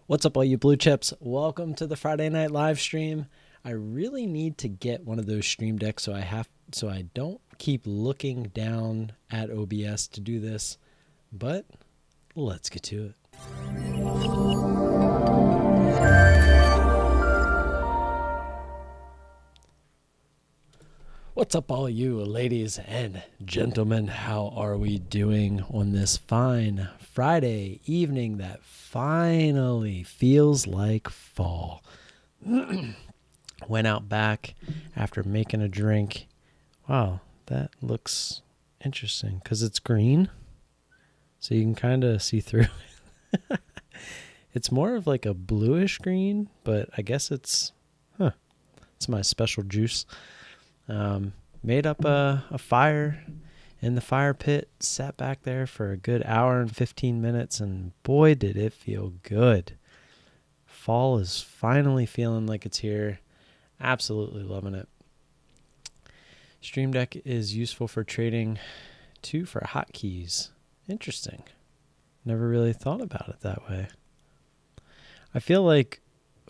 What's up, all you blue chips? Welcome to the Friday night live stream. I really need to get one of those stream decks so I don't keep looking down at OBS to do this. But let's get to it. What's up, all you ladies and gentlemen? How are we doing on this fine Friday evening that finally feels like fall? Went out back after making a drink. Wow, that looks interesting because it's green, so you can kind of see through. It's more of like a bluish green, but I guess it's my special juice. Made up a fire in the fire pit, sat back there for a good hour and 15 minutes, and boy, did it feel good. Fall is finally feeling like it's here. Absolutely loving it. Stream Deck is useful for trading too for hotkeys. Interesting. Never really thought about it that way. I feel like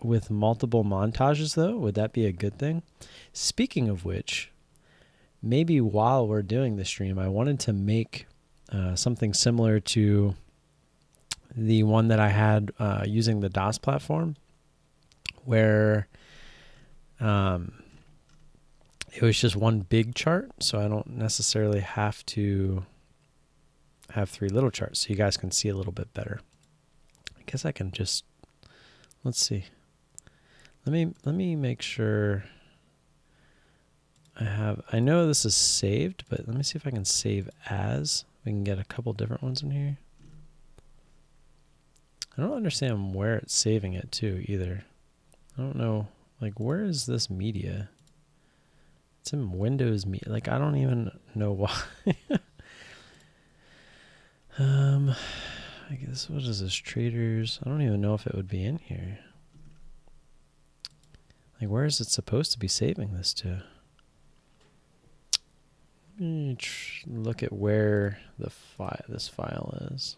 with multiple montages, though, would that be a good thing? Speaking of which, maybe while we're doing the stream, I wanted to make something similar to the one that I had using the DOS platform, where it was just one big chart, so I don't necessarily have to have three little charts, so you guys can see a little bit better. I guess I can just, let's see. Let me make sure I know this is saved, but let me see if I can save as. We can get a couple different ones in here. I don't understand where it's saving it to either. I don't know, like, where is this media? It's in Windows media. Like, I don't even know why. I guess, what is this? Traders. I don't even know if it would be in here. Like, where is it supposed to be saving this to? Let me look at where this file is.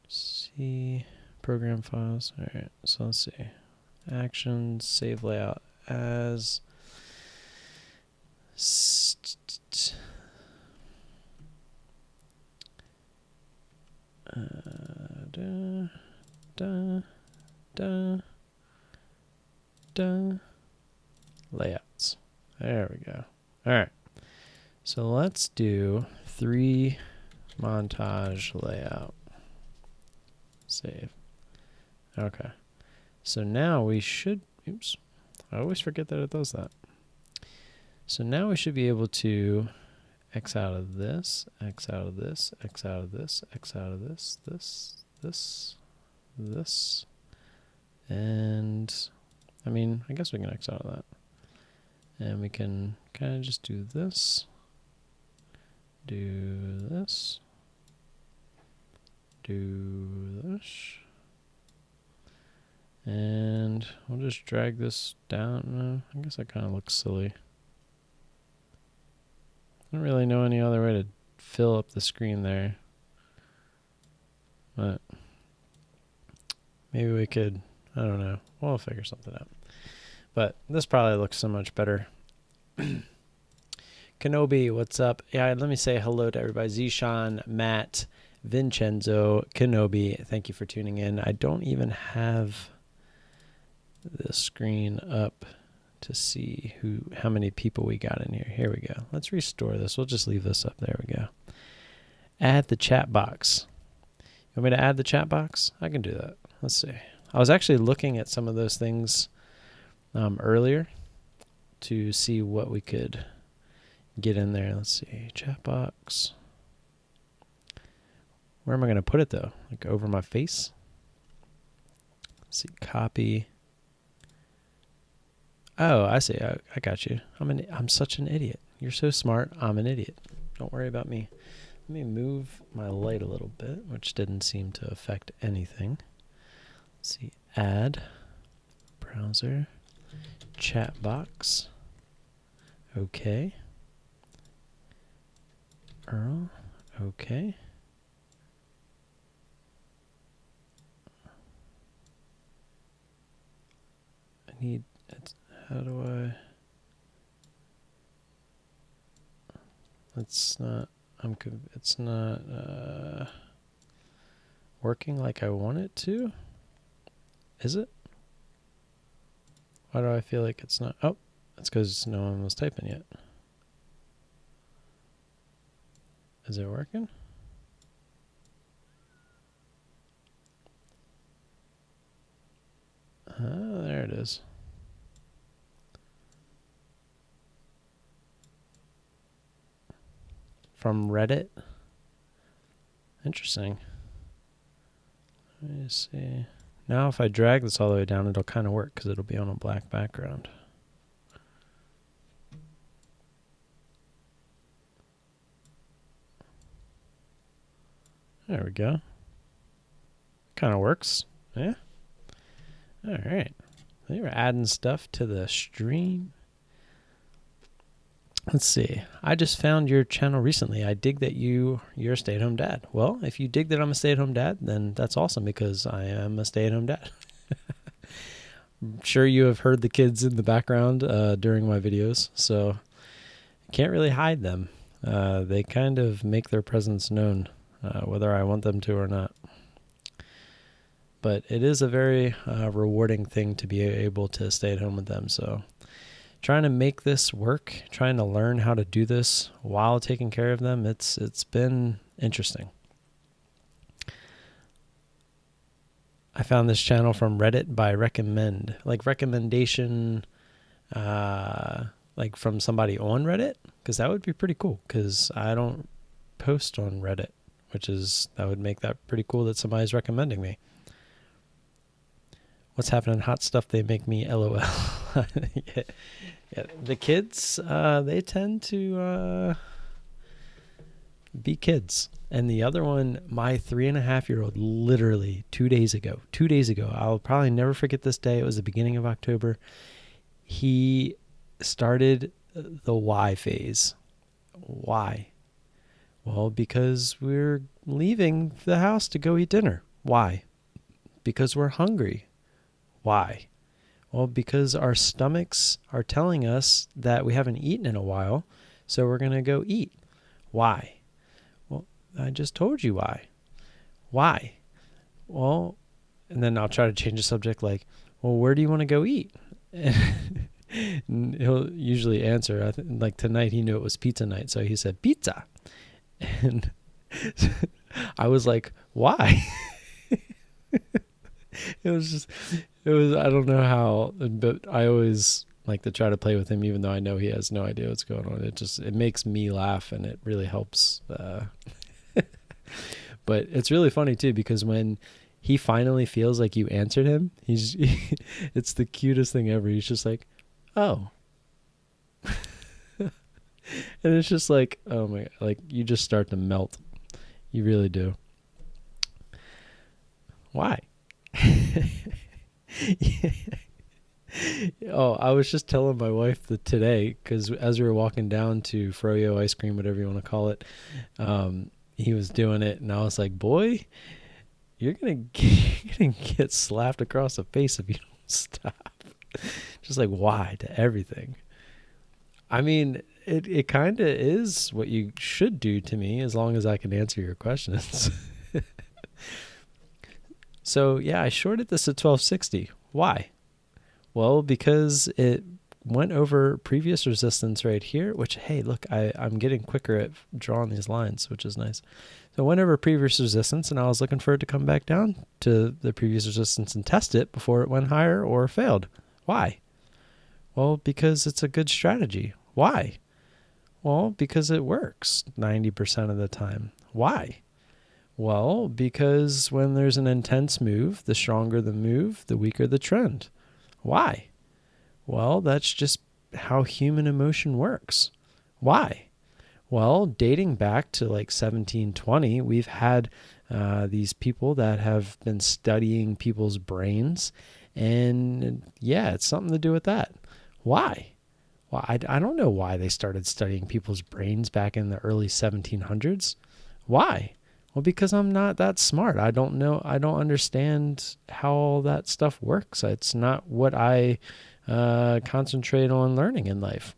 See, program files. All right, so let's see. Actions, save layout as. Layouts. There we go. All right. So let's do 3 montage layout. Save. Okay. So now we should, oops, I always forget that it does that. So now we should be able to X out of this, X out of this, X out of this, X out of this, this, and I mean, I guess we can X out of that. And we can kind of just do this, do this, and we'll just drag this down. I guess that kind of looks silly. I don't really know any other way to fill up the screen there. But maybe we could, I don't know. We'll figure something out. But this probably looks so much better. Kenobi, what's up? Yeah, let me say hello to everybody. Zishan, Matt, Vincenzo, Kenobi, thank you for tuning in. I don't even have the screen up to see how many people we got in here. Here we go. Let's restore this. We'll just leave this up. There we go. Add the chat box. You want me to add the chat box? I can do that. Let's see. I was actually looking at some of those things earlier to see what we could get in there. Let's see. Chat box. Where am I going to put it, though? Like over my face? Let's see. Copy. Oh, I see. I got you. I'm such an idiot. You're so smart. I'm an idiot. Don't worry about me. Let me move my light a little bit, which didn't seem to affect anything. Let's see. Add. Browser. Chat box. Okay. Earl. Okay. how do I, it's not, it's not working like I want it to. Is it? Why do I feel like it's not? Oh, that's because no one was typing yet. Is it working? There it is. From Reddit. Interesting. Let me see. Now if I drag this all the way down, it'll kind of work because it'll be on a black background. There we go. Kind of works. Yeah. All right. They were adding stuff to the stream. Let's see. I just found your channel recently. I dig that you're a stay-at-home dad. Well, if you dig that I'm a stay-at-home dad, then that's awesome because I am a stay-at-home dad. I'm sure you have heard the kids in the background during my videos, so I can't really hide them. They kind of make their presence known, whether I want them to or not. But it is a very rewarding thing to be able to stay at home with them, so trying to make this work, trying to learn how to do this while taking care of them, it's been interesting. I found this channel from Reddit by recommendation, like from somebody on Reddit, because that would be pretty cool, because I don't post on Reddit, that would make that pretty cool that somebody's recommending me. What's happening? Hot stuff, they make me LOL. Yeah. The kids, they tend to be kids. And the other one, my 3.5-year-old, literally 2 days ago, I'll probably never forget this day. It was the beginning of October. He started the why phase. Why? Well, because we're leaving the house to go eat dinner. Why? Because we're hungry. Why? Well, because our stomachs are telling us that we haven't eaten in a while, so we're going to go eat. Why? Well, I just told you why. Why? Well, and then I'll try to change the subject like, well, where do you want to go eat? And he'll usually answer, like tonight he knew it was pizza night, so he said pizza. And I was like, why? I don't know how, but I always like to try to play with him, even though I know he has no idea what's going on. It makes me laugh, and it really helps. But it's really funny too, because when he finally feels like you answered him, it's the cutest thing ever. He's just like, oh. And it's just like, oh my, like you just start to melt. You really do. Why? Oh, I was just telling my wife that today, because as we were walking down to Froyo ice cream, whatever you want to call it, he was doing it, and I was like, boy, you're gonna get slapped across the face if you don't stop. Just like, why to everything. I mean, it kind of is what you should do to me, as long as I can answer your questions. So yeah, I shorted this at 1260. Why? Well, because it went over previous resistance right here, which, hey, look, I'm getting quicker at drawing these lines, which is nice. So it went over previous resistance, and I was looking for it to come back down to the previous resistance and test it before it went higher or failed. Why? Well, because it's a good strategy. Why? Well, because it works 90% of the time. Why? Well, because when there's an intense move, the stronger the move, the weaker the trend. Why? Well, that's just how human emotion works. Why? Well, dating back to like 1720, we've had these people that have been studying people's brains, and yeah, it's something to do with that. Why? Well, I don't know why they started studying people's brains back in the early 1700s. Why? Well, because I'm not that smart. I don't know. I don't understand how all that stuff works. It's not what I concentrate on learning in life.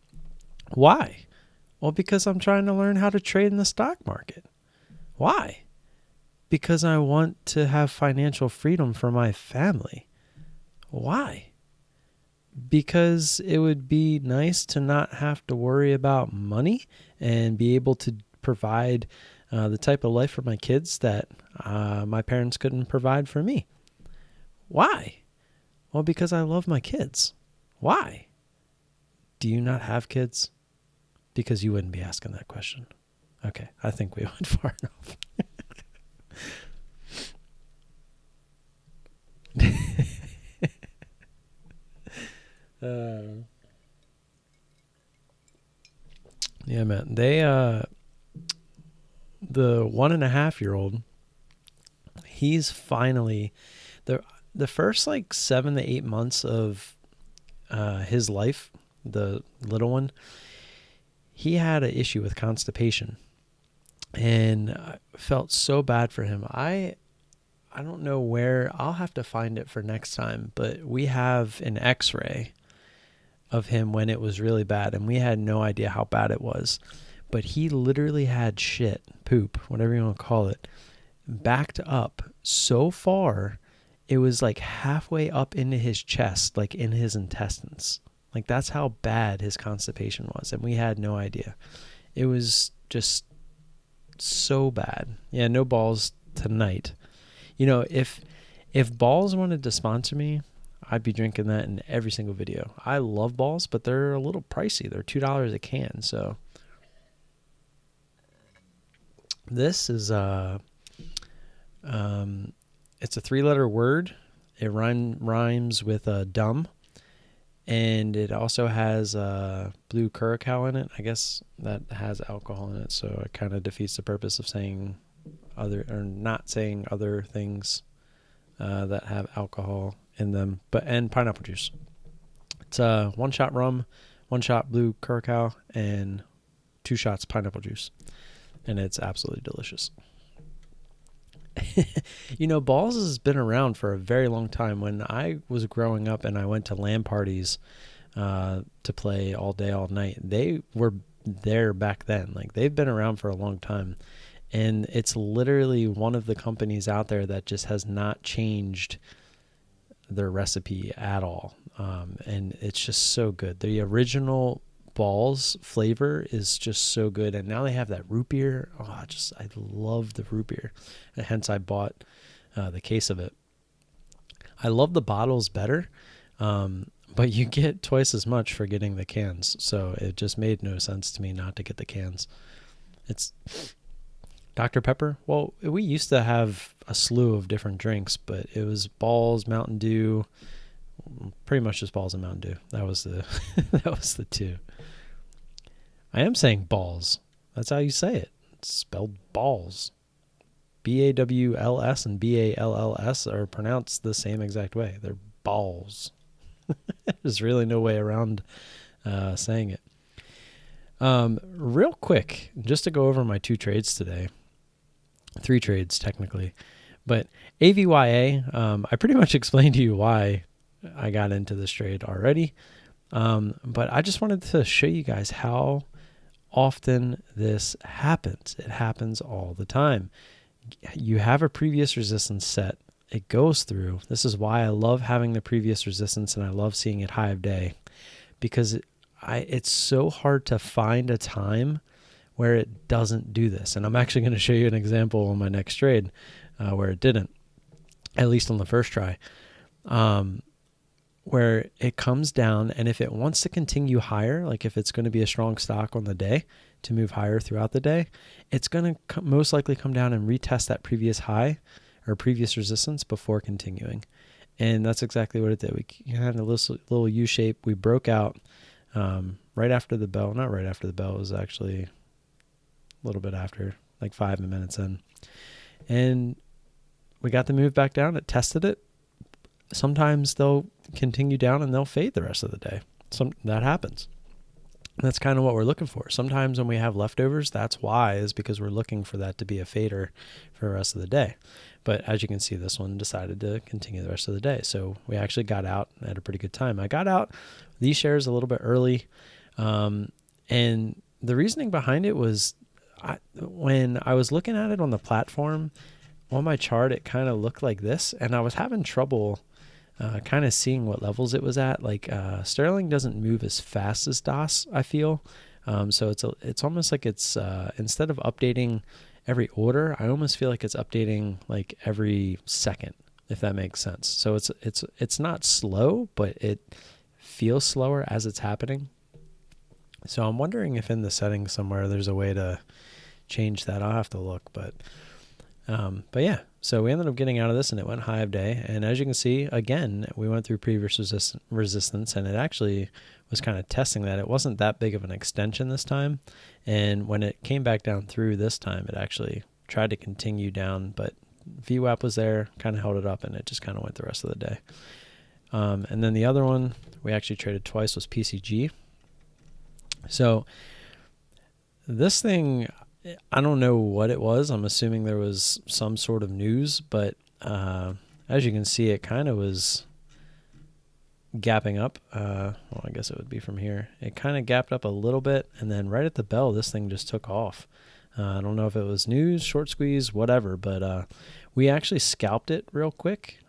Why? Well, because I'm trying to learn how to trade in the stock market. Why? Because I want to have financial freedom for my family. Why? Because it would be nice to not have to worry about money and be able to provide the type of life for my kids that my parents couldn't provide for me. Why? Well, because I love my kids. Why? Do you not have kids? Because you wouldn't be asking that question. Okay, I think we went far enough. Yeah, man. The 1.5-year-old, he's finally the first like 7 to 8 months of his life, the little one, he had an issue with constipation, and I felt so bad for him. I don't know where. I'll have to find it for next time, but we have an x-ray of him when it was really bad, and we had no idea how bad it was. But he literally had shit, poop, whatever you want to call it, backed up so far, it was like halfway up into his chest, like in his intestines. Like that's how bad his constipation was, and we had no idea. It was just so bad. Yeah, no balls tonight. You know, if Balls wanted to sponsor me, I'd be drinking that in every single video. I love Balls, but they're a little pricey. They're $2 a can. So this is it's a 3-letter word. It rhymes with dumb, and it also has blue curacao in it. I guess that has alcohol in it, so it kind of defeats the purpose of saying other, or not saying other things that have alcohol in them. And pineapple juice. It's 1 shot rum, 1 shot blue curacao, and 2 shots pineapple juice, and it's absolutely delicious. You know, Balls has been around for a very long time. When I was growing up and I went to LAN parties to play all day, all night, they were there back then. Like, they've been around for a long time. And it's literally one of the companies out there that just has not changed their recipe at all. And it's just so good. The original Balls flavor is just so good, and now they have that root beer. I love the root beer, and hence I bought the case of it. I love the bottles better, but you get twice as much for getting the cans, so it just made no sense to me not to get the cans. It's Dr. Pepper. Well, we used to have a slew of different drinks, but it was Balls, Mountain Dew, pretty much just Balls and Mountain Dew. That was the that was the two. I am saying balls. That's how you say it. It's spelled balls. BAWLS and BALLS are pronounced the same exact way. They're balls. There's really no way around saying it. Real quick, just to go over my 2 trades today. 3 trades, technically. But AVYA, I pretty much explained to you why I got into this trade already. But I just wanted to show you guys how often this happens. It happens all the time. You have a previous resistance set. It goes through. This is why I love having the previous resistance, and I love seeing it high of day, because it's so hard to find a time where it doesn't do this. And I'm actually going to show you an example on my next trade where it didn't, at least on the first try. Where it comes down, and if it wants to continue higher, like if it's going to be a strong stock on the day to move higher throughout the day, it's going to most likely come down and retest that previous high or previous resistance before continuing. And that's exactly what it did. We had a little U shape. We broke out right after the bell. Not right after the bell. It was actually a little bit after, like 5 minutes in. And we got the move back down. It tested it. Sometimes they'll continue down and they'll fade the rest of the day. That happens. That's kind of what we're looking for. Sometimes when we have leftovers, that's why, is because we're looking for that to be a fader for the rest of the day. But as you can see, this one decided to continue the rest of the day. So we actually got out at a pretty good time. I got out these shares a little bit early. And the reasoning behind it was when I was looking at it on the platform, on my chart, it kind of looked like this. And I was having trouble kind of seeing what levels it was at. Like Sterling doesn't move as fast as DOS, I feel. So it's almost like it's instead of updating every order, I almost feel like it's updating like every second, if that makes sense. So it's not slow, but it feels slower as it's happening. So I'm wondering if in the settings somewhere there's a way to change that. I'll have to look, but yeah, so we ended up getting out of this and it went high of day. And as you can see, again, we went through previous resistance and it actually was kind of testing that. It wasn't that big of an extension this time. And when it came back down through this time, it actually tried to continue down, but VWAP was there, kind of held it up, and it just kind of went the rest of the day. And then the other one we actually traded twice was PCG. So this thing, I don't know what it was. I'm assuming there was some sort of news, but as you can see, it kind of was gapping up. Well, I guess it would be from here. It kind of gapped up a little bit, and then right at the bell, this thing just took off. I don't know if it was news, short squeeze, whatever, but we actually scalped it real quick.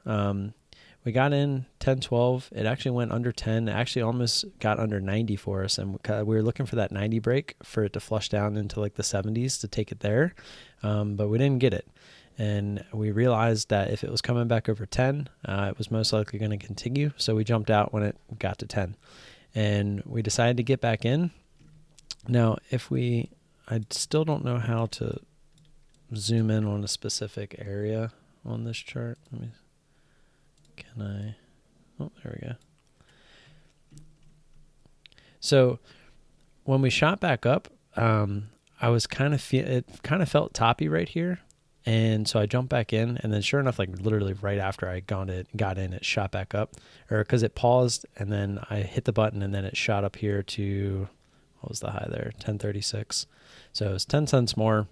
We got in 10-12. It actually went under 10. It actually almost got under 90 for us, and we were looking for that 90 break for it to flush down into like the 70s to take it there, but we didn't get it. And we realized that if it was coming back over 10, it was most likely going to continue. So we jumped out when it got to 10. And we decided to get back in. Now, I still don't know how to zoom in on a specific area on this chart. Oh, there we go. So when we shot back up, I was it kind of felt toppy right here. And so I jumped back in, and then sure enough, like literally right after I got in, it shot back up, or because it paused, and then I hit the button, and then it shot up here to, what was the high there? 1036. So it was 10 cents more.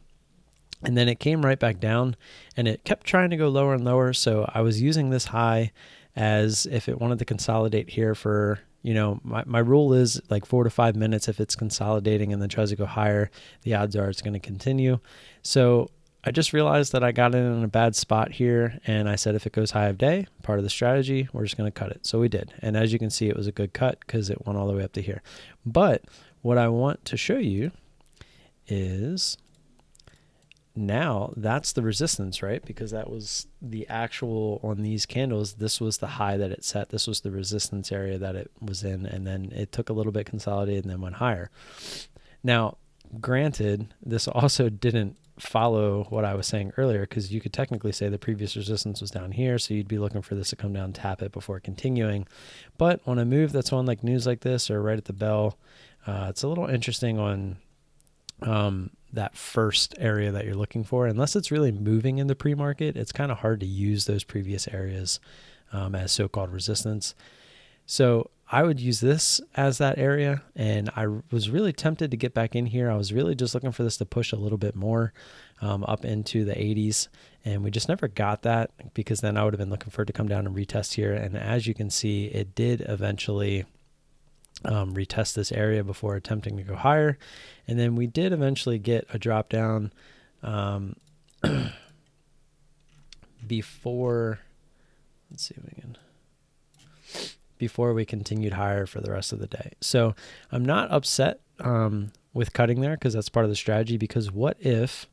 And then it came right back down, and it kept trying to go lower and lower. So I was using this high as if it wanted to consolidate here for, my rule is like 4 to 5 minutes. If it's consolidating and then tries to go higher, the odds are it's going to continue. So I just realized that I got in a bad spot here, and I said if it goes high of day, part of the strategy, we're just going to cut it. So we did. And as you can see, it was a good cut because it went all the way up to here. But what I want to show you is now that's the resistance, right? Because that was the actual, on these candles, this was the high that it set. This was the resistance area that it was in, and then it took a little bit consolidated and then went higher. Now, granted, this also didn't follow what I was saying earlier, because you could technically say the previous resistance was down here, so you'd be looking for this to come down, tap it before continuing. But on a move that's on like news like this or right at the bell, it's a little interesting on that first area that you're looking for. Unless it's really moving in the pre-market, it's kind of hard to use those previous areas as so-called resistance. So I would use this as that area, and I was really tempted to get back in here. I was really just looking for this to push a little bit more up into the 80s, and we just never got that, because then I would have been looking for it to come down and retest here. And as you can see, it did eventually retest this area before attempting to go higher. And then we did eventually get a drop down before, let's see if we can, before we continued higher for the rest of the day. So I'm not upset with cutting there, because that's part of the strategy. Because what if,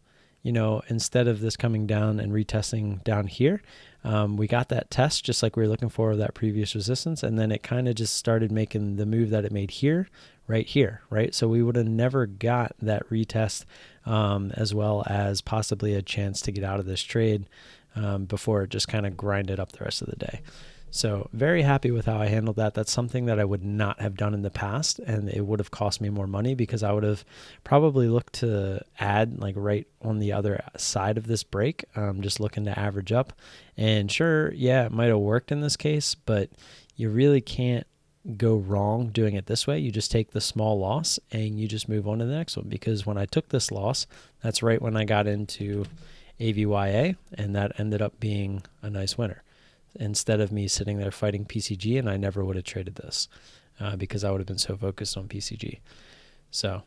instead of this coming down and retesting down here, we got that test just like we were looking for, that previous resistance, and then it kind of just started making the move that it made here, right? So we would have never got that retest, as well as possibly a chance to get out of this trade before it just kind of grinded up the rest of the day. So very happy with how I handled that. That's something that I would not have done in the past, and it would have cost me more money, because I would have probably looked to add like right on the other side of this break, just looking to average up. And sure, yeah, it might have worked in this case, but you really can't go wrong doing it this way. You just take the small loss and you just move on to the next one. Because when I took this loss, that's right when I got into AVYA, and that ended up being a nice winner. Instead of me sitting there fighting PCG, and I never would have traded this because I would have been so focused on PCG. So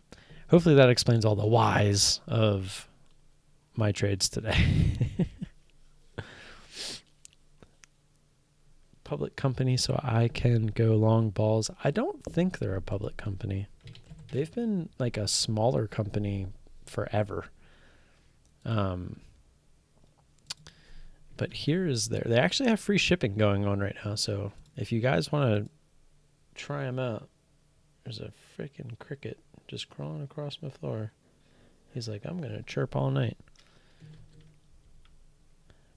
hopefully that explains all the whys of my trades today. Public company, so I can go long balls. I don't think they're a public company. They've been like a smaller company forever. But here is they actually have free shipping going on right now. So if you guys want to try them out, there's a freaking cricket just crawling across my floor. He's like, I'm going to chirp all night.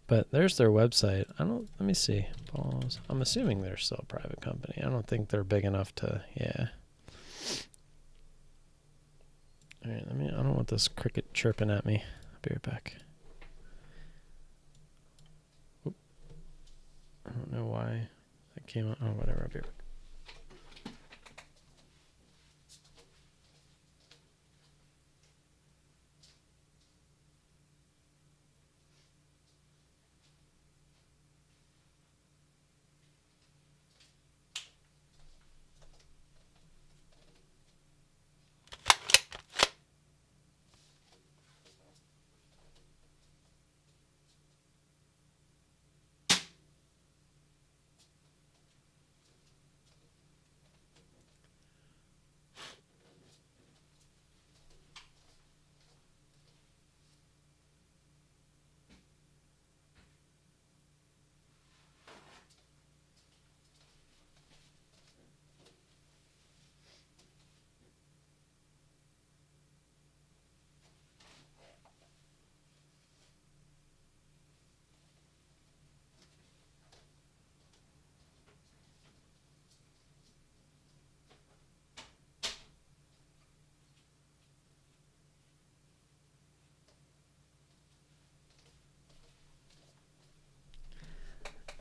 But there's their website. Let me see. Balls. I'm assuming they're still a private company. I don't think they're big enough to, yeah. All right, I don't want this cricket chirping at me. I'll be right back. Oop. I don't know why that came out. Oh, whatever. I'll be right back.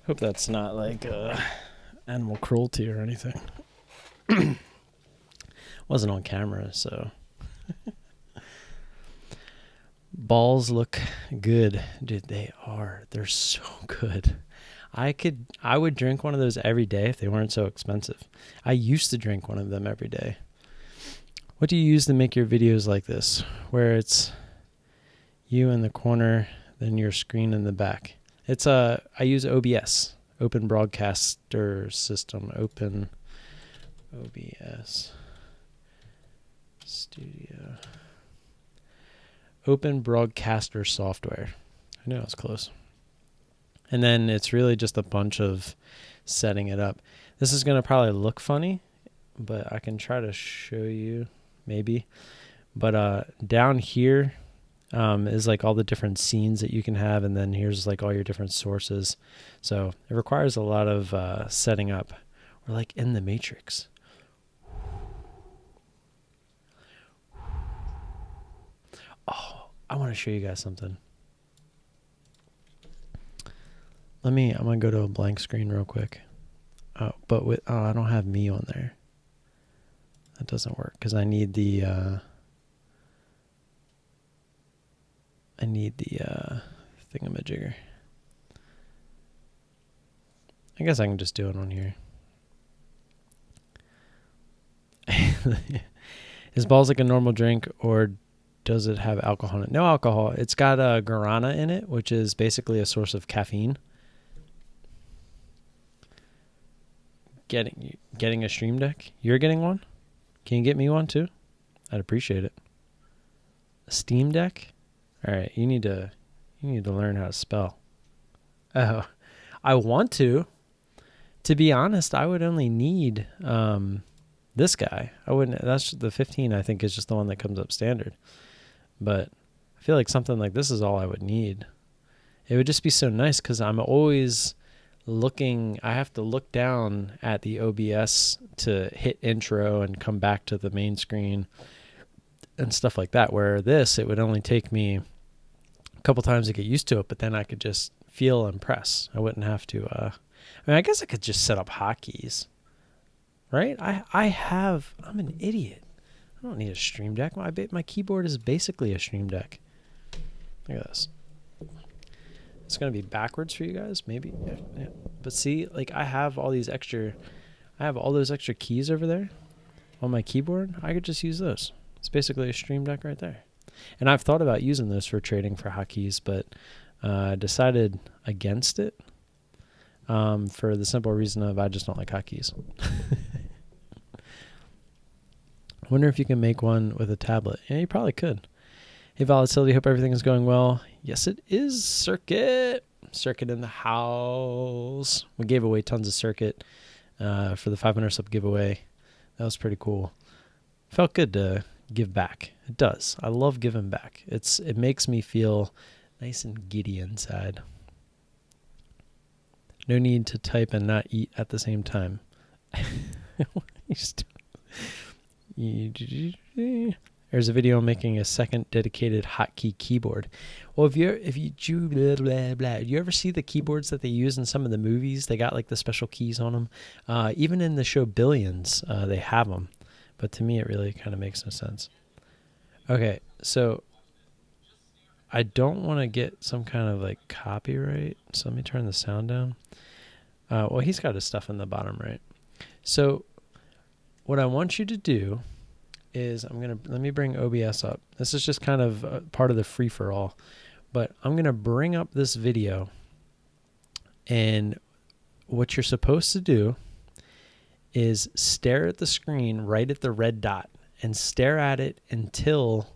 Hope that's not like animal cruelty or anything. Wasn't on camera, so. Balls look good. Dude, they are. They're so good. I would drink one of those every day if they weren't so expensive. I used to drink one of them every day. What do you use to make your videos like this, where it's you in the corner, then your screen in the back? I use OBS, Open Broadcaster System, Open OBS Studio, Open Broadcaster Software. I know it's close. And then it's really just a bunch of setting it up. This is going to probably look funny, but I can try to show you maybe. But down here is like all the different scenes that you can have, and then here's like all your different sources. So it requires a lot of setting up. We're like in the Matrix. Oh, I want to show you guys something. I'm going to go to a blank screen real quick. I don't have me on there. That doesn't work because I need the thingamajigger. I guess I can just do it on here. Is balls like a normal drink, or does it have alcohol in it? No alcohol. It's got guarana in it, which is basically a source of caffeine. Getting a stream deck? You're getting one? Can you get me one too? I'd appreciate it. A Steam Deck? All right, you need to learn how to spell. Oh, I want to. To be honest, I would only need this guy. I wouldn't. That's the 15. I think is just the one that comes up standard. But I feel like something like this is all I would need. It would just be so nice because I'm always looking. I have to look down at the OBS to hit intro and come back to the main screen and stuff like that. Where this, it would only take me a couple times to get used to it, but then I could just feel and press. I wouldn't have to. I guess I could just set up hotkeys, right? I'm an idiot. I don't need a Stream Deck. My keyboard is basically a Stream Deck. Look at this. It's going to be backwards for you guys, maybe. Yeah. But see, like I have all those extra keys over there on my keyboard. I could just use those. It's basically a Stream Deck right there. And I've thought about using those for trading for hotkeys, but decided against it for the simple reason of I just don't like hotkeys. Wonder if you can make one with a tablet. Yeah, you probably could. Hey, Volatility, hope everything is going well. Yes, it is. Circuit in the house. We gave away tons of Circuit for the 500 sub giveaway. That was pretty cool. Felt good to give back. It does. I love giving back. It makes me feel nice and giddy inside. No need to type and not eat at the same time. There's a video making a second dedicated hotkey keyboard. Well, you ever see the keyboards that they use in some of the movies? They got like the special keys on them. Even in the show Billions, they have them. But to me, it really kind of makes no sense. Okay, so I don't want to get some kind of like copyright. So let me turn the sound down. Well, he's got his stuff in the bottom right. So what I want you to do is let me bring OBS up. This is just kind of part of the free-for-all. But I'm going to bring up this video. And what you're supposed to do is stare at the screen right at the red dot and stare at it until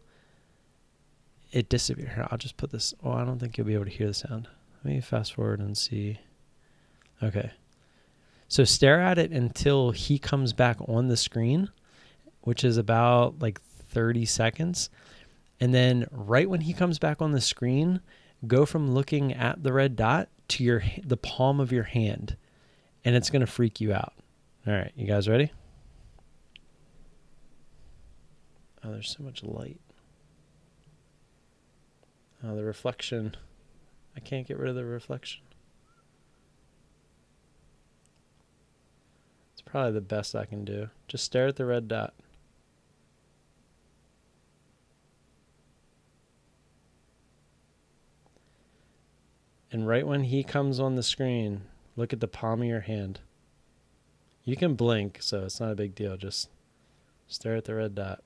it disappears. Here, I'll just put this. Oh, I don't think you'll be able to hear the sound. Let me fast forward and see. Okay. So stare at it until he comes back on the screen, which is about like 30 seconds. And then right when he comes back on the screen, go from looking at the red dot to the palm of your hand. And it's going to freak you out. All right, you guys ready? Oh, there's so much light. Oh, the reflection. I can't get rid of the reflection. It's probably the best I can do. Just stare at the red dot. And right when he comes on the screen, look at the palm of your hand. You can blink, so it's not a big deal. Just stare at the red dot.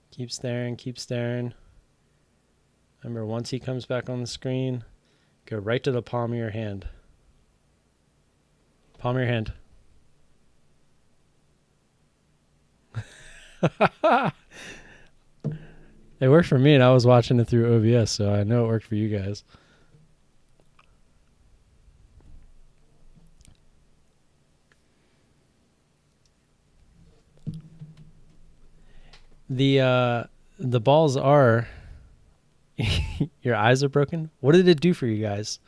Keep staring, keep staring. Remember, once he comes back on the screen, go right to the palm of your hand. Palm of your hand. It worked for me, and I was watching it through OBS, so I know it worked for you guys. The balls are your eyes are broken. What did it do for you guys?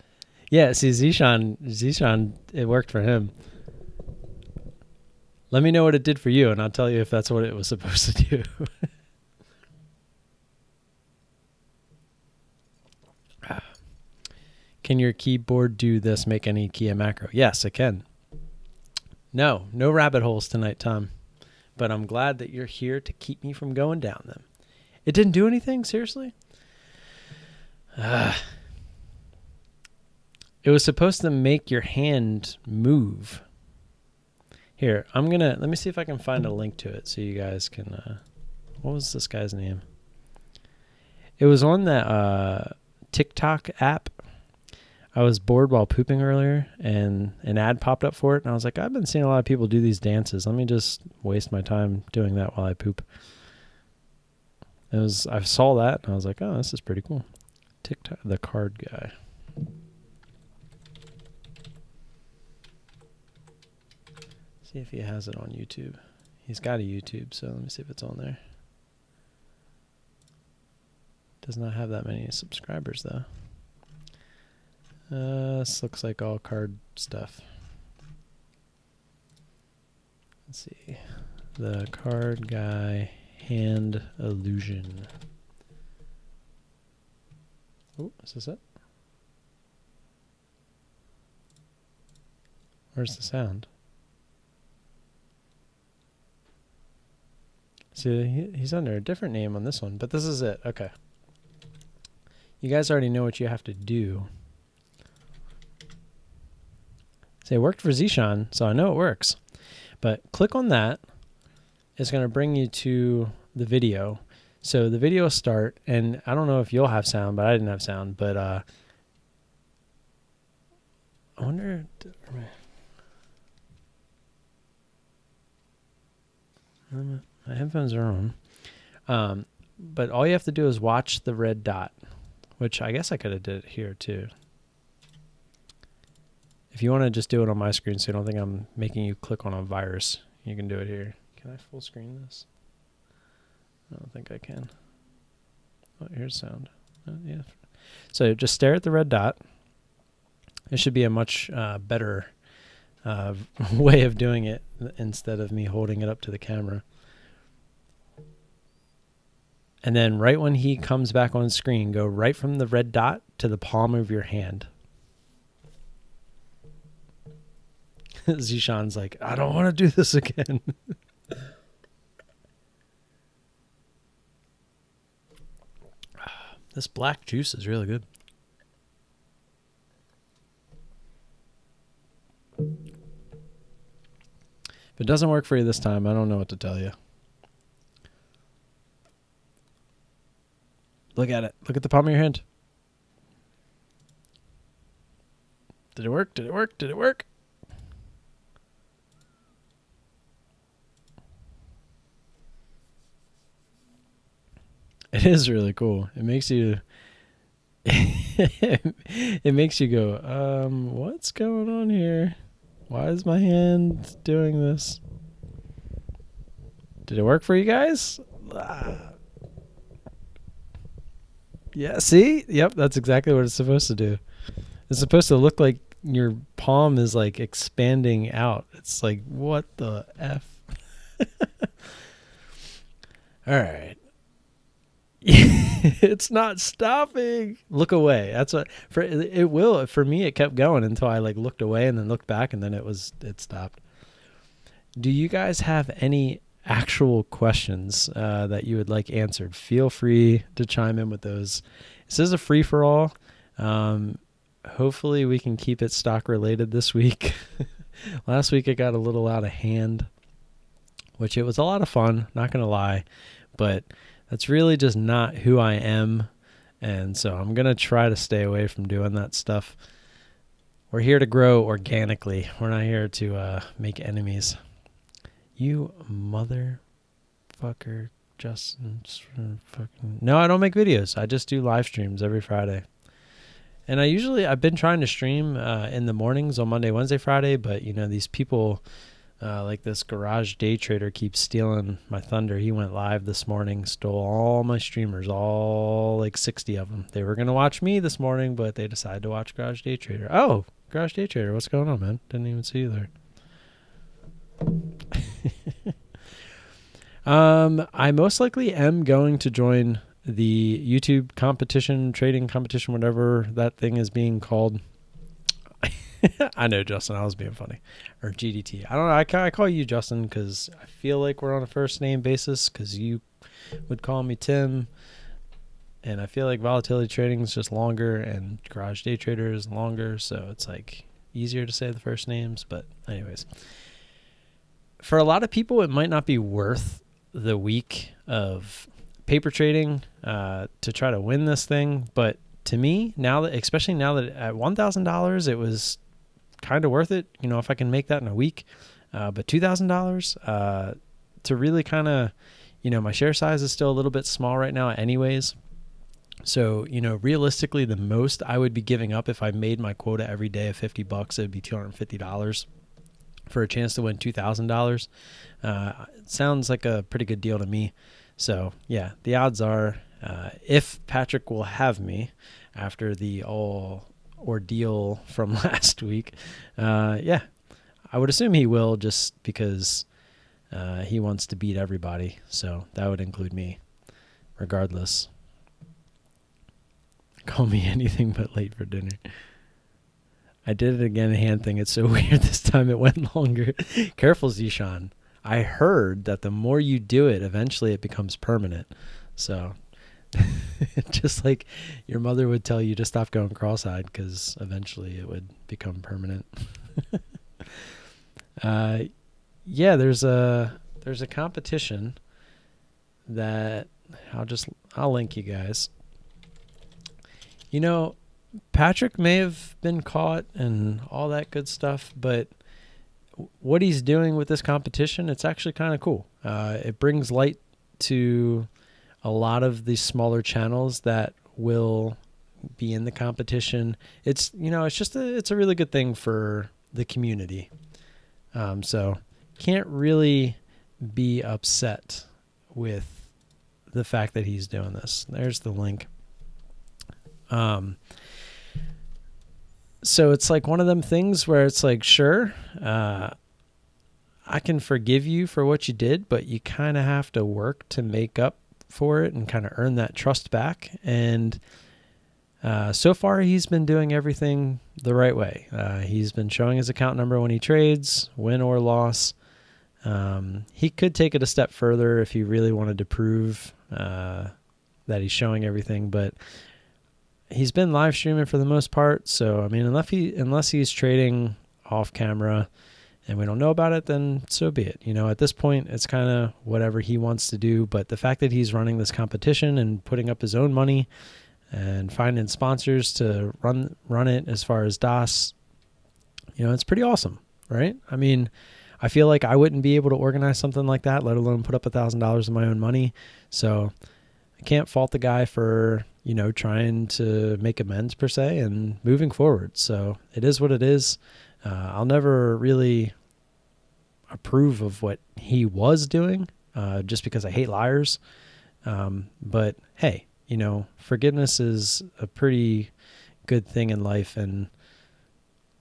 Yeah, see, Zishan, it worked for him. Let me know what it did for you, and I'll tell you if that's what it was supposed to do. Can your keyboard do this? Make any key a macro? Yes, it can. No rabbit holes tonight, Tom. But I'm glad that you're here to keep me from going down them. It didn't do anything? Seriously? It was supposed to make your hand move. Here, let me see if I can find a link to it so you guys can, what was this guy's name? It was on that TikTok app. I was bored while pooping earlier, and an ad popped up for it, and I was like, I've been seeing a lot of people do these dances. Let me just waste my time doing that while I poop. I saw that, and I was like, oh, this is pretty cool. TikTok, the card guy. See if he has it on YouTube. He's got a YouTube, so let me see if it's on there. Does not have that many subscribers, though. This looks like all card stuff. Let's see. The card guy hand illusion. Ooh, is this it? Where's the sound? See, he's under a different name on this one, but this is it. Okay. You guys already know what you have to do. See, it worked for Zishan, so I know it works. But click on that. It's going to bring you to the video. So the video will start, and I don't know if you'll have sound, but I didn't have sound. But I wonder... My headphones are on. But all you have to do is watch the red dot, which I guess I could have did it here too. If you want to just do it on my screen so you don't think I'm making you click on a virus, you can do it here. Can I full screen this? I don't think I can. Oh, here's sound. Yeah. So just stare at the red dot. It should be a much better way of doing it instead of me holding it up to the camera. And then right when he comes back on screen, go right from the red dot to the palm of your hand. Zishan's like, I don't want to do this again. This black juice is really good. If it doesn't work for you this time, I don't know what to tell you. Look at it. Look at the palm of your hand. Did it work? Did it work? Did it work? It is really cool. It makes you it makes you go, what's going on here? Why is my hand doing this? Did it work for you guys? Yeah, see? Yep, that's exactly what it's supposed to do. It's supposed to look like your palm is like expanding out. It's like, what the F? All right. It's not stopping. Look away. That's what it will. For me, it kept going until I like looked away and then looked back and then it stopped. Do you guys have any actual questions that you would like answered? Feel free to chime in with those. This is a free for all. Hopefully we can keep it stock related this week. Last week it got a little out of hand, which it was a lot of fun, not gonna lie, but that's really just not who I am. And so I'm going to try to stay away from doing that stuff. We're here to grow organically. We're not here to make enemies. You motherfucker, Justin. Fucking... No, I don't make videos. I just do live streams every Friday. And I've been trying to stream in the mornings on Monday, Wednesday, Friday. But, you know, these people... like this garage day trader keeps stealing my thunder. He went live this morning, stole all my streamers, all like 60 of them. They were going to watch me this morning, but they decided to watch garage day trader. Oh, garage day trader. What's going on, man? Didn't even see you there. I most likely am going to join the YouTube competition, trading competition, whatever that thing is being called. I know, Justin, I was being funny. Or GDT. I don't know. I call you Justin because I feel like we're on a first name basis because you would call me Tim. And I feel like volatility trading is just longer and garage day trader is longer. So it's like easier to say the first names. But anyways, for a lot of people, it might not be worth the week of paper trading to try to win this thing. But to me, especially now that at $1,000, it was kind of worth it, you know, if I can make that in a week. But $2,000 to really kind of, you know, my share size is still a little bit small right now anyways. So, you know, realistically, the most I would be giving up if I made my quota every day of $50, it would be $250 for a chance to win $2,000. It sounds like a pretty good deal to me. So yeah, the odds are, if Patrick will have me after the ordeal from last week, yeah, I would assume he will, just because he wants to beat everybody. So that would include me regardless. Call me anything but late for dinner. I did it again, hand thing. It's so weird this time it went longer. Careful, Zishan. I heard that the more you do it, eventually it becomes permanent. So just like your mother would tell you to stop going cross-eyed because eventually it would become permanent. Yeah, there's a competition that I'll link you guys. You know, Patrick may have been caught and all that good stuff, but what he's doing with this competition, it's actually kind of cool. It brings light to a lot of these smaller channels that will be in the competition. It's it's a really good thing for the community. So can't really be upset with the fact that he's doing this. There's the link. So it's like one of them things where it's like, sure, I can forgive you for what you did, but you kind of have to work to make up for it and kind of earn that trust back. And so far, he's been doing everything the right way. He's been showing his account number when he trades, win or loss. He could take it a step further if he really wanted to prove that he's showing everything, but he's been live streaming for the most part. So, I mean, unless he's trading off camera and we don't know about it, then so be it. You know, at this point, it's kind of whatever he wants to do. But the fact that he's running this competition and putting up his own money and finding sponsors to run it as far as DOS, you know, it's pretty awesome, right? I mean, I feel like I wouldn't be able to organize something like that, let alone put up $1,000 of my own money. So I can't fault the guy for, you know, trying to make amends per se and moving forward. So it is what it is. I'll never really approve of what he was doing just because I hate liars. But hey, you know, forgiveness is a pretty good thing in life, and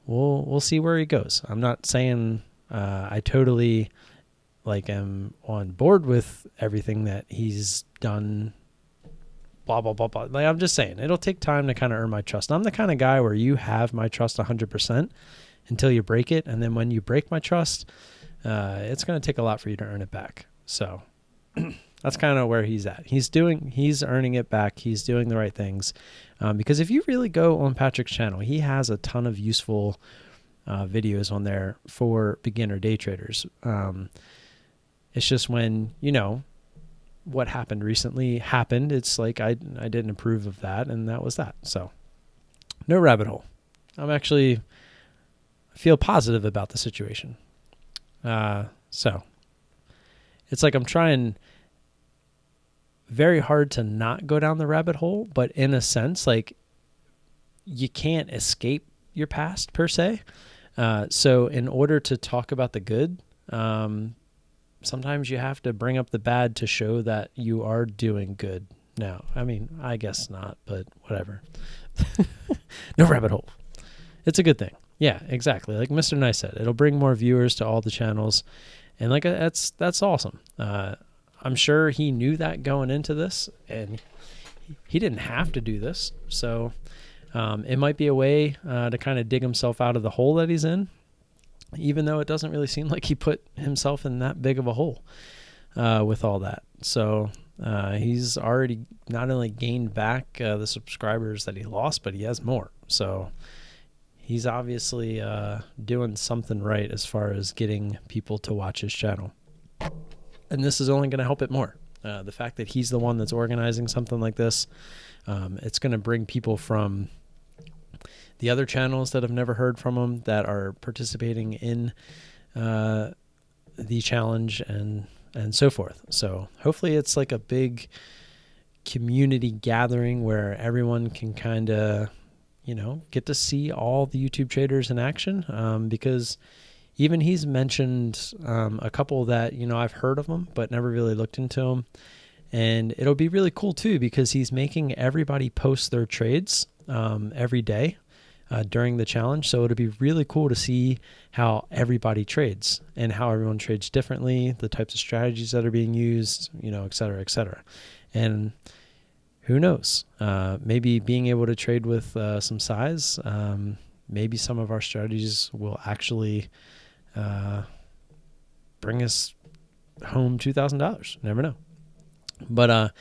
we'll see where he goes. I'm not saying I totally am on board with everything that he's done. Blah, blah, blah, blah. I'm just saying it'll take time to kind of earn my trust. I'm the kind of guy where you have my trust 100% until you break it. And then when you break my trust, it's going to take a lot for you to earn it back. So that's kind of where he's at. He's earning it back. He's doing the right things. Because if you really go on Patrick's channel, he has a ton of useful videos on there for beginner day traders. It's just when, you know, what happened recently happened. It's like I didn't approve of that, and that was that. So no rabbit hole. I feel positive about the situation. So it's like I'm trying very hard to not go down the rabbit hole, but in a sense, like you can't escape your past per se. So in order to talk about the good, sometimes you have to bring up the bad to show that you are doing good. Now, I mean, I guess not, but whatever. No rabbit hole. It's a good thing. Yeah, exactly. Like Mr. Nice said, it'll bring more viewers to all the channels. And like that's awesome. I'm sure he knew that going into this, and he didn't have to do this. So it might be a way to kind of dig himself out of the hole that he's in, even though it doesn't really seem like he put himself in that big of a hole with all that. So he's already not only gained back the subscribers that he lost, but he has more. So he's obviously doing something right as far as getting people to watch his channel. And this is only going to help it more. The fact that he's the one that's organizing something like this, it's going to bring people from the other channels that have never heard from him that are participating in the challenge and so forth. So hopefully it's like a big community gathering where everyone can kind of, you know, get to see all the YouTube traders in action, because even he's mentioned a couple that, you know, I've heard of them but never really looked into them. And it'll be really cool too because he's making everybody post their trades every day during the challenge. So it'll be really cool to see how everybody trades and how everyone trades differently, the types of strategies that are being used, you know, et cetera, et cetera. And who knows? Maybe being able to trade with some size, maybe some of our strategies will actually bring us home $2,000. Never know. But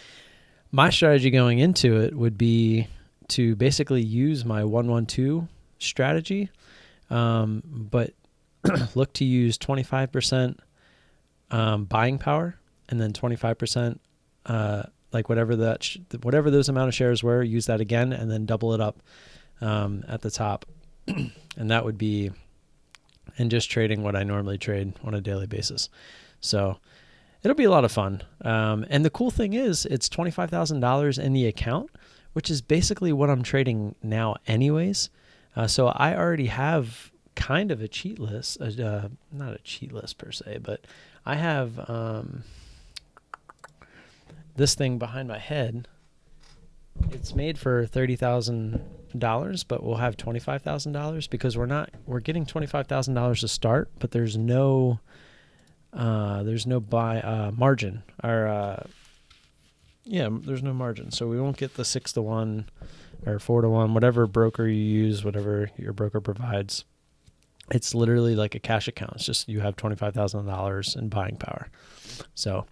my strategy going into it would be to basically use my 1-1-2 strategy, but look to use 25% buying power, and then 25%, like whatever those amount of shares were, use that again, and then double it up at the top, and that would be, and just trading what I normally trade on a daily basis. So it'll be a lot of fun. And the cool thing is, it's $25,000 in the account, which is basically what I'm trading now anyways. So I already have kind of a cheat list, not a cheat list per se, but I have this thing behind my head. It's made for $30,000, but we'll have $25,000 because we're getting $25,000 to start, but there's no margin, there's no margin. So we won't get the 6-to-1 or 4-to-1, whatever broker you use, whatever your broker provides. It's literally like a cash account. It's just, you have $25,000 in buying power. So,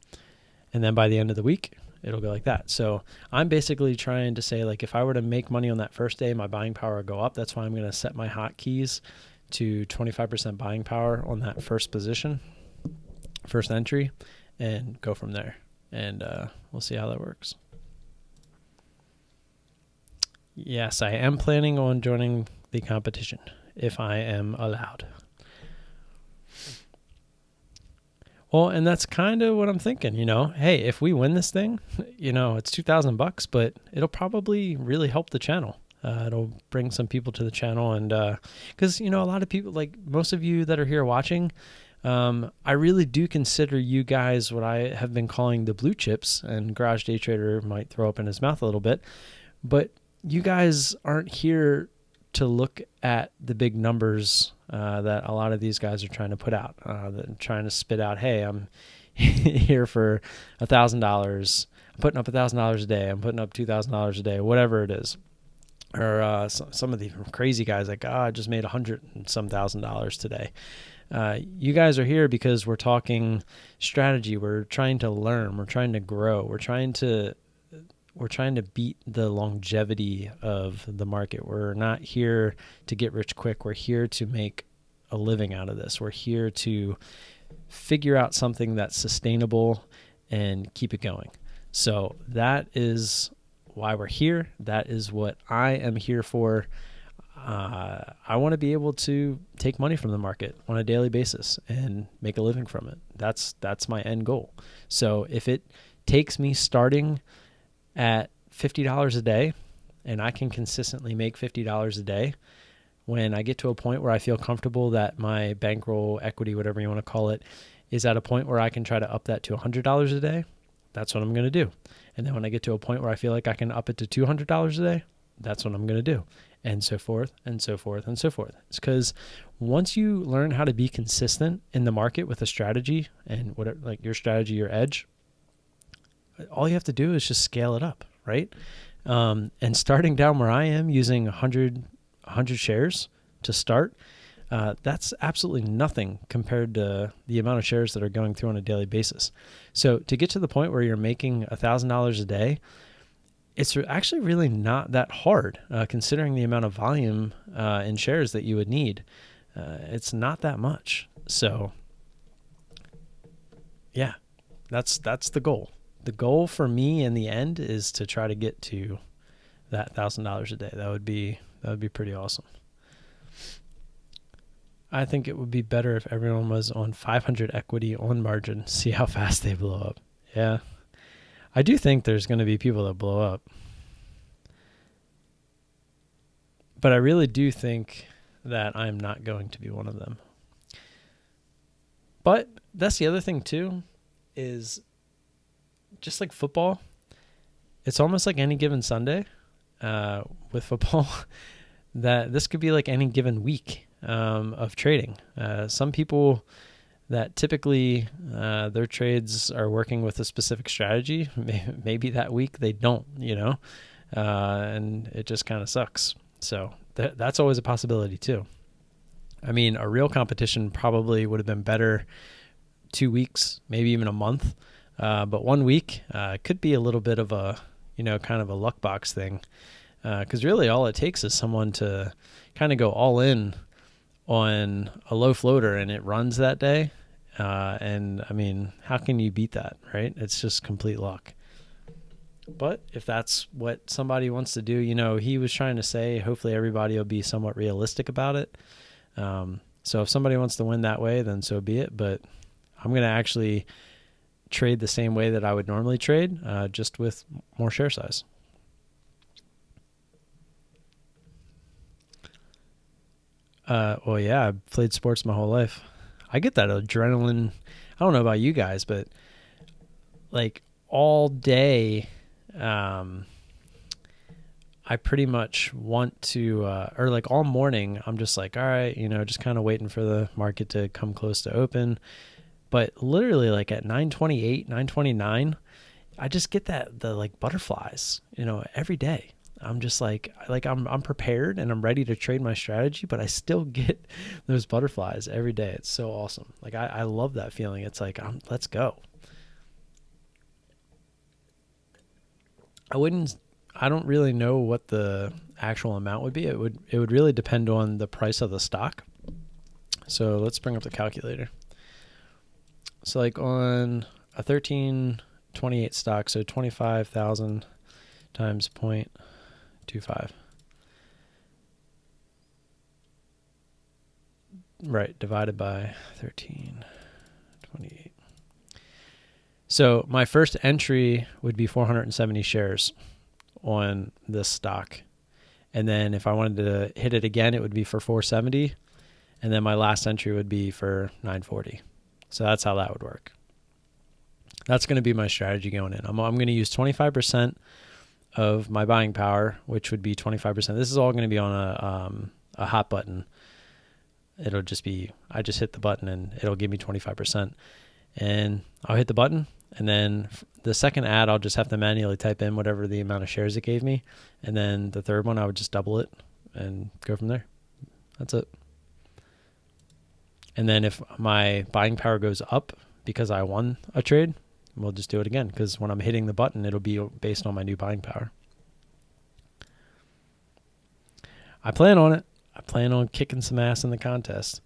and then by the end of the week, it'll go like that. So I'm basically trying to say, like, if I were to make money on that first day, my buying power would go up. That's why I'm going to set my hotkeys to 25% buying power on that first position, first entry, and go from there. And we'll see how that works. Yes, I am planning on joining the competition if I am allowed. Well, and that's kind of what I'm thinking, hey, if we win this thing, it's $2,000, but it'll probably really help the channel. It'll bring some people to the channel. And because, a lot of people, like most of you that are here watching, I really do consider you guys what I have been calling the blue chips, and Garage Day Trader might throw up in his mouth a little bit, but you guys aren't here to look at the big numbers that a lot of these guys are trying to put out, trying to spit out, hey, I'm here for $1,000, I'm putting up $1,000 a day, I'm putting up $2,000 a day, whatever it is. Or some of the crazy guys like, I just made $100 and some $1,000 today. You guys are here because we're talking strategy. We're trying to learn. We're trying to grow. We're trying to beat the longevity of the market. We're not here to get rich quick. We're here to make a living out of this. We're here to figure out something that's sustainable and keep it going. So that is why we're here. That is what I am here for. I want to be able to take money from the market on a daily basis and make a living from it. That's my end goal. So if it takes me starting at $50 a day, and I can consistently make $50 a day, when I get to a point where I feel comfortable that my bankroll, equity, whatever you want to call it, is at a point where I can try to up that to $100 a day, that's what I'm going to do. And then when I get to a point where I feel like I can up it to $200 a day, that's what I'm going to do. And so forth, and so forth, and so forth. It's because once you learn how to be consistent in the market with a strategy and whatever, like your strategy, your edge, all you have to do is just scale it up, right? And starting down where I am, using 100 shares to start, that's absolutely nothing compared to the amount of shares that are going through on a daily basis. So to get to the point where you're making $1,000 a day, it's actually really not that hard, considering the amount of volume in shares that you would need. It's not that much. So yeah, that's the goal. The goal for me in the end is to try to get to that $1,000 a day. That would be pretty awesome. I think it would be better if everyone was on 500 equity on margin, see how fast they blow up. Yeah. I do think there's going to be people that blow up. But I really do think that I'm not going to be one of them. But that's the other thing too, is just like football, it's almost like any given Sunday with football, that this could be like any given week of trading. Some people that typically their trades are working with a specific strategy. Maybe that week they don't, and it just kind of sucks. So that's always a possibility too. I mean, a real competition probably would have been better 2 weeks, maybe even a month. But 1 week could be a little bit of a, kind of a luck box thing. Because really all it takes is someone to kind of go all in on a low floater and it runs that day. And I mean, how can you beat that, right? It's just complete luck. But if that's what somebody wants to do, he was trying to say, hopefully everybody will be somewhat realistic about it. So if somebody wants to win that way, then so be it. But I'm going to actually trade the same way that I would normally trade, just with more share size. Well, yeah, I've played sports my whole life. I get that adrenaline. I don't know about you guys, but like all day, I pretty much want to, or like all morning, I'm just like, all right, just kind of waiting for the market to come close to open. But literally like at 9:28, 9:29, I just get the like butterflies, every day. I'm just like I'm prepared and I'm ready to trade my strategy, but I still get those butterflies every day. It's so awesome. Like I love that feeling. It's like, let's go. I don't really know what the actual amount would be. It would really depend on the price of the stock. So let's bring up the calculator. So like on a 1328 stock, so 25,000 times 0.25. Right, divided by 1328. So my first entry would be 470 shares on this stock. And then if I wanted to hit it again, it would be for 470. And then my last entry would be for 940. So that's how that would work. That's going to be my strategy going in. I'm going to use 25% of my buying power, which would be 25%. This is all going to be on a hot button. It'll just be, I just hit the button and it'll give me 25%. And I'll hit the button. And then the second ad, I'll just have to manually type in whatever the amount of shares it gave me. And then the third one, I would just double it and go from there. That's it. And then if my buying power goes up because I won a trade, we'll just do it again. Because when I'm hitting the button, it'll be based on my new buying power. I plan on it. I plan on kicking some ass in the contest.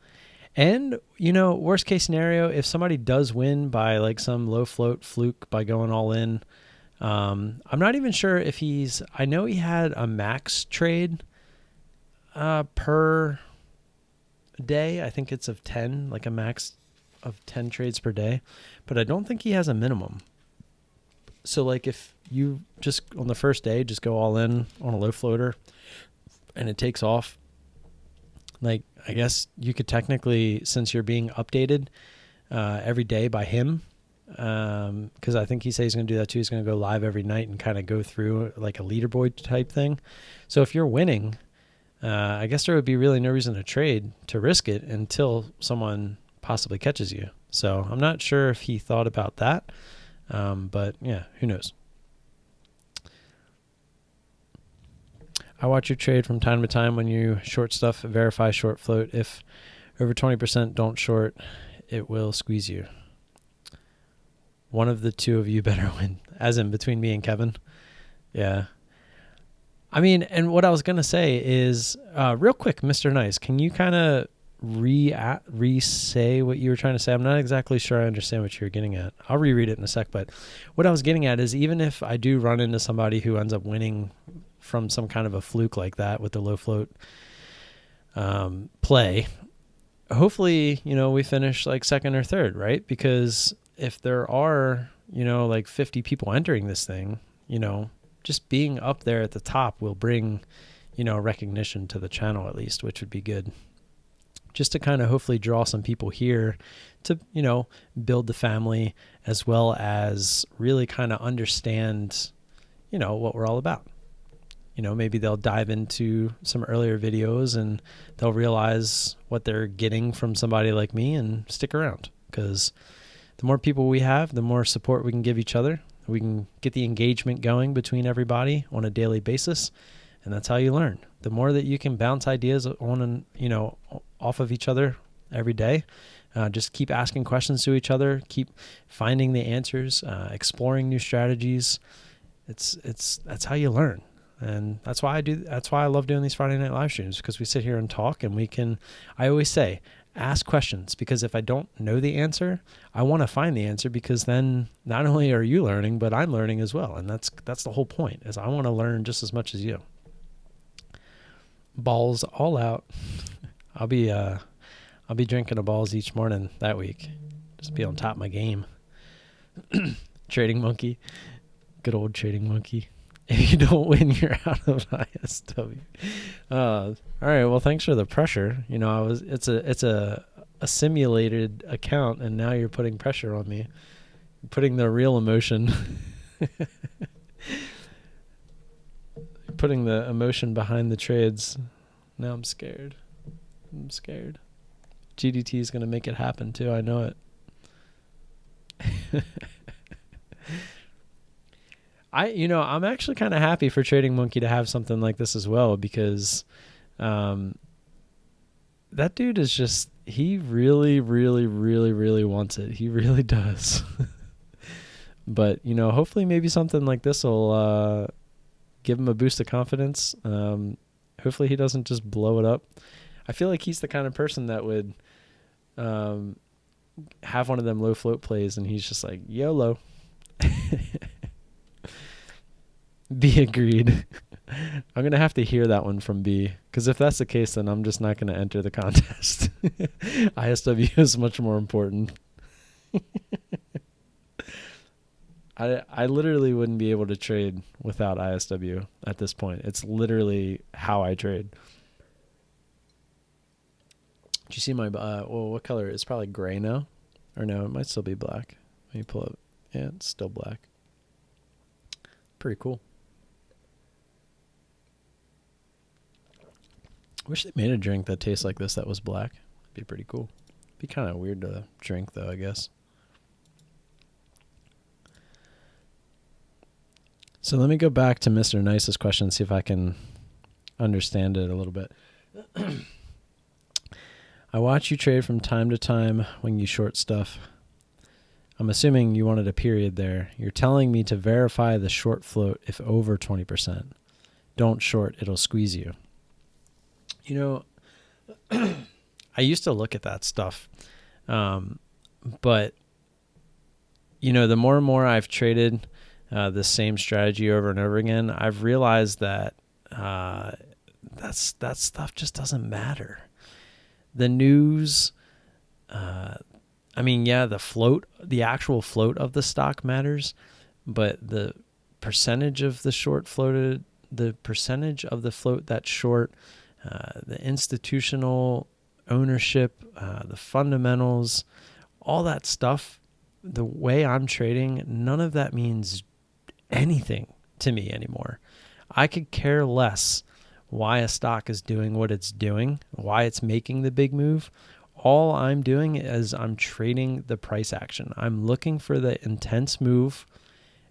And, worst case scenario, if somebody does win by like some low float fluke by going all in, I'm not even sure if I know he had a max trade per day. I think it's of 10, like a max of 10 trades per day, but I don't think he has a minimum. So like if you just on the first day, just go all in on a low floater and it takes off, like, I guess you could technically, since you're being updated every day by him, because I think he says he's going to do that too. He's going to go live every night and kind of go through like a leaderboard type thing. So if you're winning, I guess there would be really no reason to trade, to risk it until someone possibly catches you. So I'm not sure if he thought about that, but yeah, who knows? I watch your trade from time to time when you short stuff, verify short float. If over 20% don't short, it will squeeze you. One of the two of you better win, as in between me and Kevin. Yeah. I mean, and what I was going to say is, real quick, Mr. Nice, can you kind of re-say what you were trying to say? I'm not exactly sure I understand what you're getting at. I'll reread it in a sec, but what I was getting at is even if I do run into somebody who ends up winning from some kind of a fluke like that with the low float play, hopefully, we finish like second or third, right? Because if there are, like 50 people entering this thing, just being up there at the top will bring, recognition to the channel at least, which would be good. Just to kind of hopefully draw some people here to, build the family as well as really kind of understand, what we're all about. Maybe they'll dive into some earlier videos and they'll realize what they're getting from somebody like me and stick around. because the more people we have, the more support we can give each other. We can get the engagement going between everybody on a daily basis, and that's how you learn. The more that you can bounce ideas on and, off of each other every day, just keep asking questions to each other, keep finding the answers, exploring new strategies. That's how you learn. And that's why I love doing these Friday night live streams, because we sit here and talk, and I always say, ask questions, because if I don't know the answer, I want to find the answer, because then not only are you learning, but I'm learning as well. And that's the whole point, is I want to learn just as much as you. Balls all out. I'll be drinking a balls each morning that week. Just be on top of my game. Trading monkey. Good old trading monkey. If you don't win, you're out of ISW. All right. Well, thanks for the pressure. It's a simulated account, and now you're putting pressure on me, putting the real emotion, putting the emotion behind the trades. Now I'm scared. GDT is going to make it happen too. I know it. I'm actually kind of happy for Trading Monkey to have something like this as well, because that dude is just, he really, really, really, really wants it. He really does. But, hopefully maybe something like this will give him a boost of confidence. Hopefully he doesn't just blow it up. I feel like he's the kind of person that would have one of them low float plays, and he's just like, YOLO. B agreed. I'm going to have to hear that one from B, because if that's the case, then I'm just not going to enter the contest. ISW is much more important. I literally wouldn't be able to trade without ISW at this point. It's literally how I trade. Do you see my, what color? It's probably gray now. Or no, it might still be black. Let me pull up. Yeah, it's still black. Pretty cool. Wish they made a drink that tastes like this that was black. It'd be pretty cool. Be kind of weird to drink, though, I guess. So let me go back to Mr. Nice's question and see if I can understand it a little bit. I watch you trade from time to time when you short stuff. I'm assuming you wanted a period there. You're telling me to verify the short float if over 20%. Don't short, it'll squeeze you. I used to look at that stuff. But, the more and more I've traded the same strategy over and over again, I've realized that that stuff just doesn't matter. The news, the actual float of the stock matters, but the percentage of the short floated, the percentage of the float that's short, the institutional ownership, the fundamentals, all that stuff, the way I'm trading, none of that means anything to me anymore. I could care less why a stock is doing what it's doing, why it's making the big move. All I'm doing is I'm trading the price action. I'm looking for the intense move,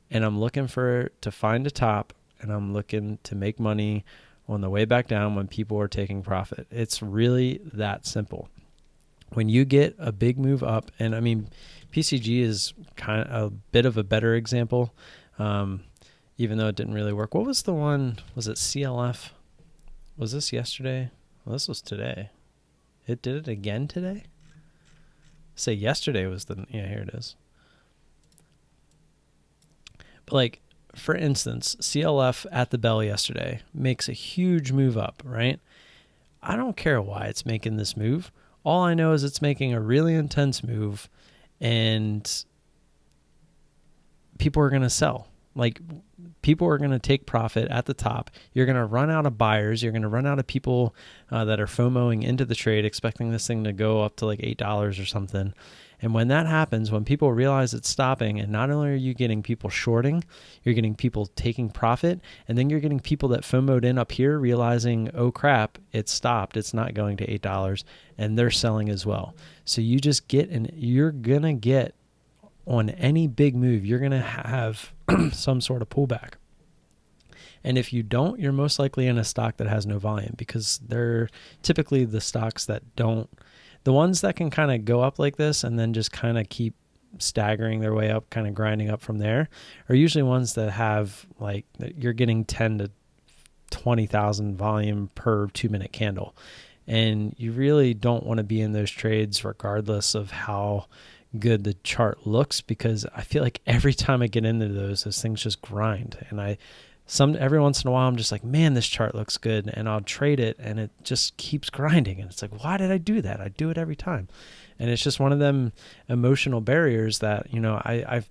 and I'm looking to find a top, and I'm looking to make money on the way back down when people are taking profit. It's really that simple. When you get a big move up, and PCG is kind of a bit of a better example, even though it didn't really work. What was the one? Was it CLF? Was this yesterday? Well, this was today. It did it again today? Say yesterday was yeah, here it is. But for instance, CLF at the bell yesterday makes a huge move up, right? I don't care why it's making this move. All I know is it's making a really intense move, and people are going to sell. People are going to take profit at the top. You're going to run out of buyers. You're going to run out of people that are FOMOing into the trade, expecting this thing to go up to $8 or something. And when that happens, when people realize it's stopping, and not only are you getting people shorting, you're getting people taking profit, and then you're getting people that FOMO'd in up here realizing, oh crap, it's stopped, it's not going to $8, and they're selling as well. So you just get, and you're going to get on any big move, you're going to have some sort of pullback. And if you don't, you're most likely in a stock that has no volume, because they're typically the stocks that don't, the ones that can kind of go up like this and then just kind of keep staggering their way up, kind of grinding up from there, are usually ones that have, like, you're getting 10 to 20,000 volume per 2-minute candle. And you really don't want to be in those trades regardless of how good the chart looks, because I feel like every time I get into those things just grind. And every once in a while, I'm just like, man, this chart looks good, and I'll trade it, and it just keeps grinding. And it's like, why did I do that? I do it every time. And it's just one of them emotional barriers that,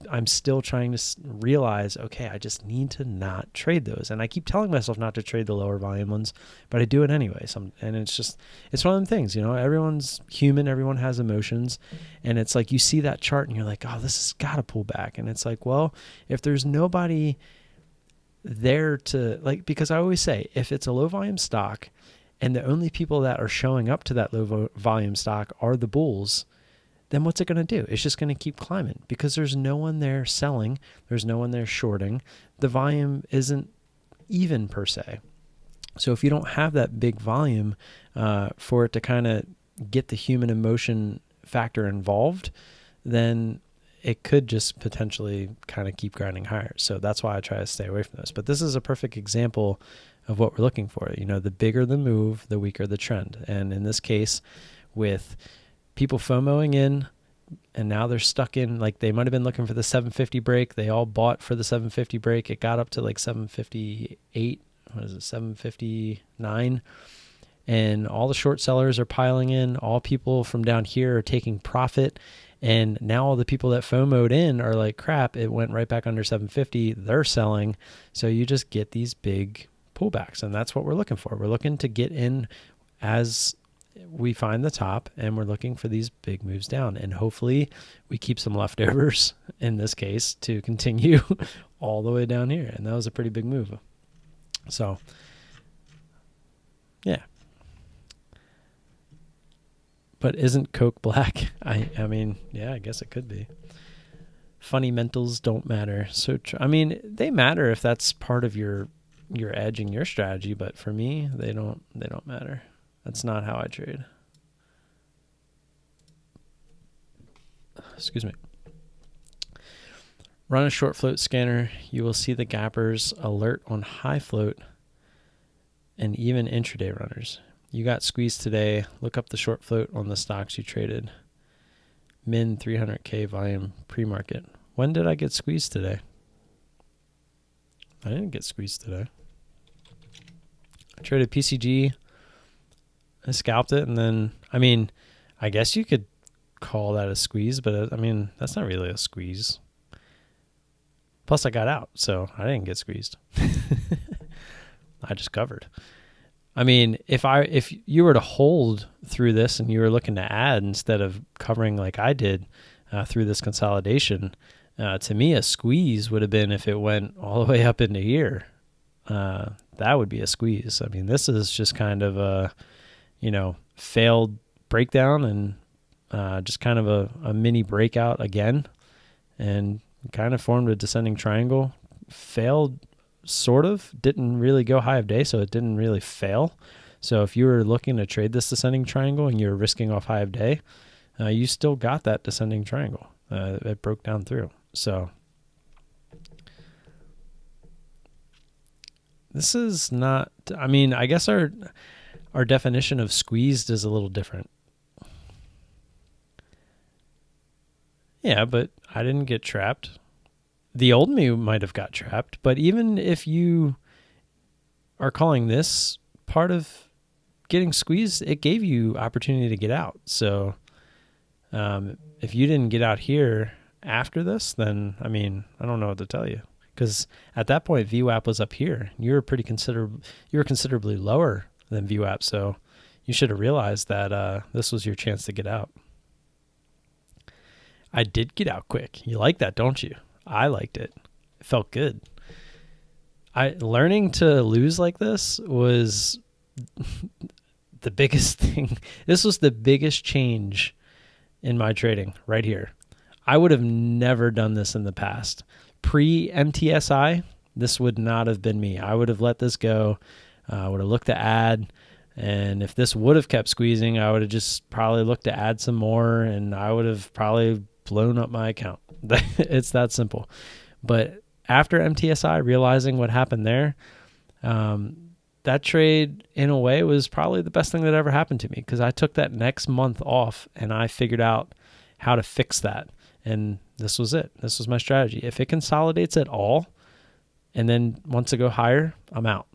I'm still trying to realize, okay, I just need to not trade those. And I keep telling myself not to trade the lower volume ones, but I do it anyway. And it's one of them things, everyone's human, everyone has emotions. And it's like, you see that chart and you're like, oh, this has got to pull back. And it's like, well, if there's nobody there to, like, because I always say, if it's a low volume stock and the only people that are showing up to that low volume stock are the bulls, then what's it going to do? It's just going to keep climbing, because there's no one there selling, there's no one there shorting, the volume isn't even per se. So if you don't have that big volume for it to kind of get the human emotion factor involved, then it could just potentially kind of keep grinding higher. So that's why I try to stay away from this. But this is a perfect example of what we're looking for. The bigger the move, the weaker the trend. And in this case, with people FOMOing in, and now they're stuck in, like, they might have been looking for the 750 break. They all bought for the 750 break. It got up to like 758. What is it? 759. And all the short sellers are piling in. All people from down here are taking profit. And now all the people that FOMO'd in are like, crap, it went right back under 750. They're selling. So you just get these big pullbacks. And that's what we're looking for. We're looking to get in as we find the top, and we're looking for these big moves down. And hopefully we keep some leftovers in this case to continue all the way down here. And that was a pretty big move. So, yeah. But isn't Coke black? I mean, yeah, I guess it could be. Funny mentals don't matter. So, they matter if that's part of your edge and your strategy. But for me, they don't matter. That's not how I trade. Excuse me. Run a short float scanner. You will see the gappers alert on high float and even intraday runners. You got squeezed today. Look up the short float on the stocks you traded. Min 300K volume pre-market. When did I get squeezed today? I didn't get squeezed today. I traded PCG. I scalped it, and then, I guess you could call that a squeeze, but that's not really a squeeze. Plus I got out, so I didn't get squeezed. I just covered. If you were to hold through this and you were looking to add instead of covering like I did through this consolidation, to me a squeeze would have been if it went all the way up into here. That would be a squeeze. This is just kind of a, failed breakdown and just kind of a mini breakout again, and kind of formed a descending triangle. Failed. Sort of didn't really go high of day, so it didn't really fail. So if you were looking to trade this descending triangle and you're risking off high of day, you still got that descending triangle. It broke down through. So this is not, I guess our definition of squeezed is a little different. Yeah, but I didn't get trapped. The old me might have got trapped, but even if you are calling this part of getting squeezed, it gave you opportunity to get out. So if you didn't get out here after this, then, I don't know what to tell you. Because at that point, VWAP was up here. You were considerably lower than VWAP, so you should have realized that this was your chance to get out. I did get out quick. You like that, don't you? I liked it. It felt good. Learning to lose like this was the biggest thing. This was the biggest change in my trading right here. I would have never done this in the past. Pre-MTSI, this would not have been me. I would have let this go. I would have looked to add. And if this would have kept squeezing, I would have just probably looked to add some more, and I would have probably blown up my account. It's that simple. But after MTSI, realizing what happened there, that trade, in a way, was probably the best thing that ever happened to me, because I took that next month off and I figured out how to fix that. And this was it. This was my strategy. If it consolidates at all and then wants to go higher, I'm out.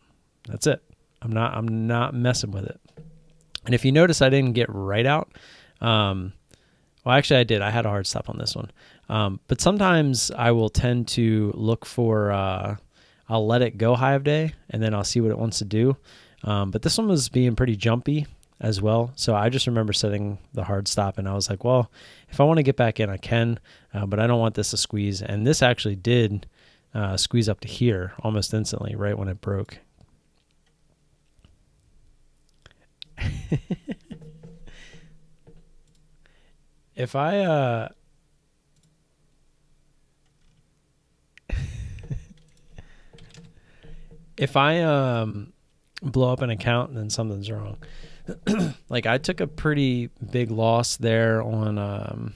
That's it. I'm not messing with it. And if you notice, I didn't get right out. Well, actually I did. I had a hard stop on this one. But sometimes I will tend to look for, I'll let it go high of day and then I'll see what it wants to do. But this one was being pretty jumpy as well. So I just remember setting the hard stop and I was like, well, if I want to get back in, I can, but I don't want this to squeeze. And this actually did squeeze up to here almost instantly, right when it broke. If I blow up an account, then something's wrong. Like I took a pretty big loss there on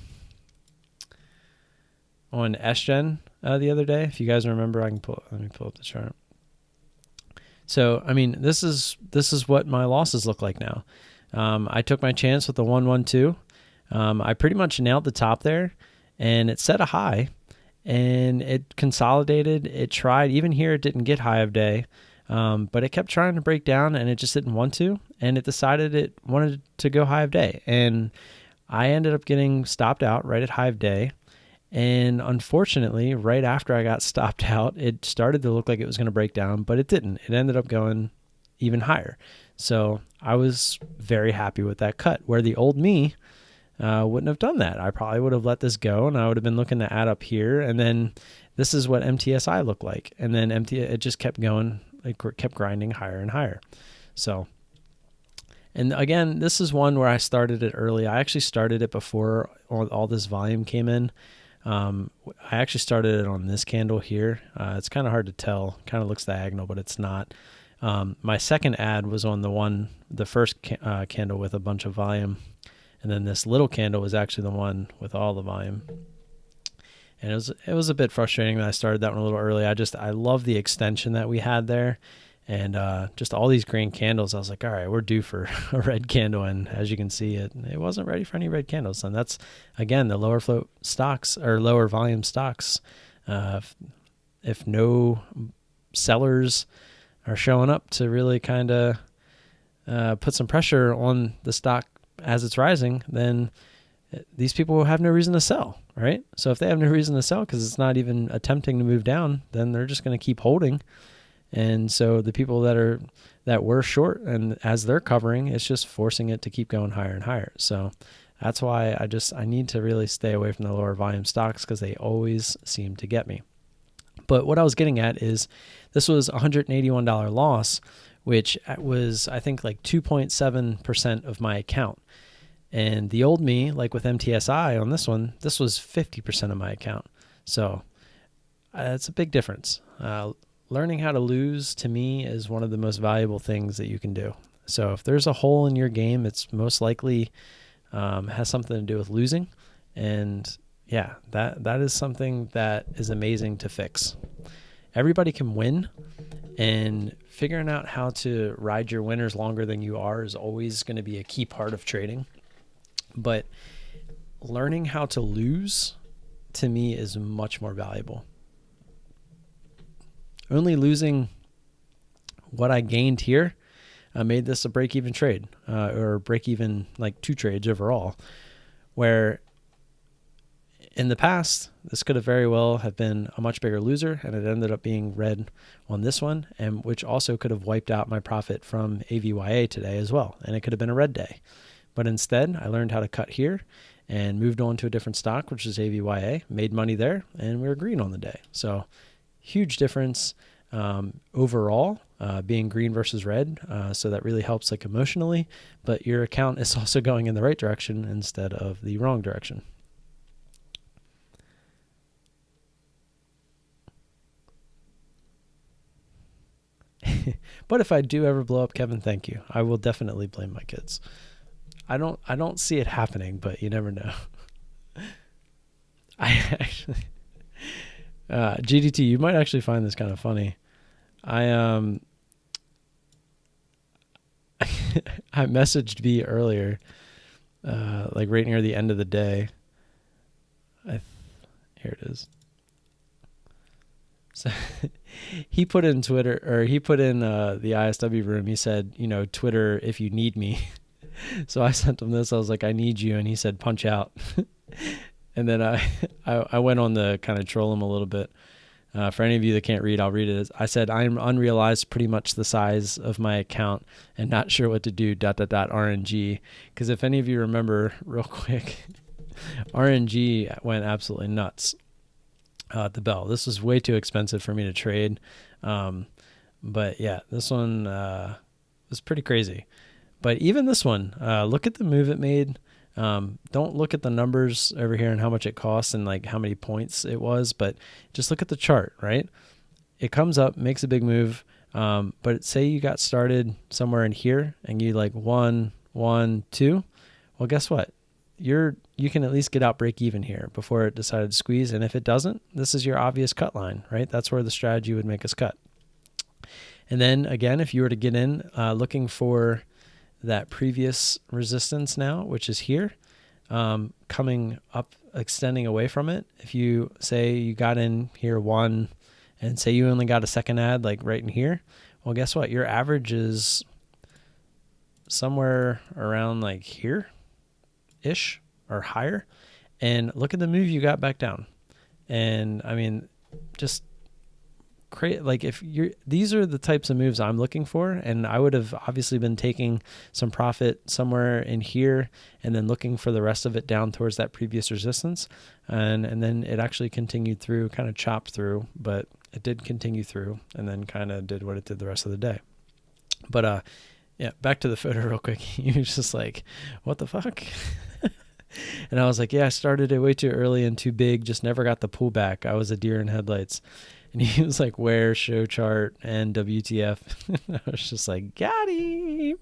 SGen the other day. If you guys remember, let me pull up the chart. So, I mean, this is what my losses look like now. I took my chance with the 112. I pretty much nailed the top there, and it set a high, and it consolidated. It tried. Even here, it didn't get high of day, but it kept trying to break down, and it just didn't want to, and it decided it wanted to go high of day. And I ended up getting stopped out right at high of day. And unfortunately, right after I got stopped out, it started to look like it was going to break down, but it didn't. It ended up going even higher. So I was very happy with that cut, where the old me wouldn't have done that. I probably would have let this go, and I would have been looking to add up here. And then this is what MTSI looked like. And then it just kept going. It kept grinding higher and higher. So, and again, this is one where I started it early. I actually started it before all this volume came in. I actually started it on this candle here. It's kind of hard to tell. Kind of looks diagonal, but it's not. My second ad was on the first candle with a bunch of volume. And then this little candle was actually the one with all the volume. And it was a bit frustrating that I started that one a little early. I love the extension that we had there. And just all these green candles, I was like, all right, we're due for a red candle. And as you can see, it wasn't ready for any red candles. And that's, again, the lower float stocks or lower volume stocks. If no sellers are showing up to really kind of put some pressure on the stock as it's rising, then these people will have no reason to sell, right? So if they have no reason to sell because it's not even attempting to move down, then they're just going to keep holding. And so the people that were short, and as they're covering, it's just forcing it to keep going higher and higher. So that's why I need to really stay away from the lower volume stocks, because they always seem to get me. But what I was getting at is this was a $181 loss, which was, I think, like 2.7% of my account. And the old me, like with MTSI on this one, this was 50% of my account. So it's a big difference. Learning how to lose, to me, is one of the most valuable things that you can do. So if there's a hole in your game, it's most likely has something to do with losing. And yeah, that is something that is amazing to fix. Everybody can win, and figuring out how to ride your winners longer than you are is always going to be a key part of trading. But learning how to lose, to me, is much more valuable. Only losing what I gained here made this a break-even trade, or break-even, like 2 trades overall, where in the past, this could have very well have been a much bigger loser, and it ended up being red on this one, and which also could have wiped out my profit from AVYA today as well, and it could have been a red day. But instead, I learned how to cut here, and moved on to a different stock, which is AVYA, made money there, and we were green on the day. So huge difference overall, being green versus red. So that really helps like emotionally, but your account is also going in the right direction instead of the wrong direction. But if I do ever blow up, Kevin, thank you. I will definitely blame my kids. I don't see it happening, but you never know. I actually GDT, you might actually find this kind of funny. I I messaged B earlier, like right near the end of the day. Here it is. So he put in Twitter, or he put in the ISW room. He said, Twitter if you need me. So I sent him this. I was like, I need you, and he said, punch out. And then I went on to kind of troll him a little bit. For any of you that can't read, I'll read it. I said, I'm unrealized, pretty much the size of my account, and not sure what to do, ... RNG. Because if any of you remember, real quick, RNG went absolutely nuts at the bell. This was way too expensive for me to trade. But yeah, this one was pretty crazy. But even this one, look at the move it made. Don't look at the numbers over here and how much it costs and like how many points it was, but just look at the chart, right? It comes up, makes a big move. But say you got started somewhere in here and you like 1, 1, 2. Well, guess what? You can at least get out break even here before it decided to squeeze. And if it doesn't, this is your obvious cut line, right? That's where the strategy would make us cut. And then again, if you were to get in looking for that previous resistance now, which is here, coming up, extending away from it. If you say you got in here 1 and say you only got a second ad like right in here, well, guess what? Your average is somewhere around like here-ish or higher. And look at the move you got back down. And I mean, just create, like, if you're, these are the types of moves I'm looking for, and I would have obviously been taking some profit somewhere in here and then looking for the rest of it down towards that previous resistance, and then it actually continued through, kind of chopped through, but it did continue through and then kind of did what it did the rest of the day. But yeah, back to the photo real quick. He was just like, what the fuck? And I was like, yeah, I started it way too early and too big, just never got the pullback. I was a deer in headlights. And he was like, where, show chart, and WTF. I was just like, got him.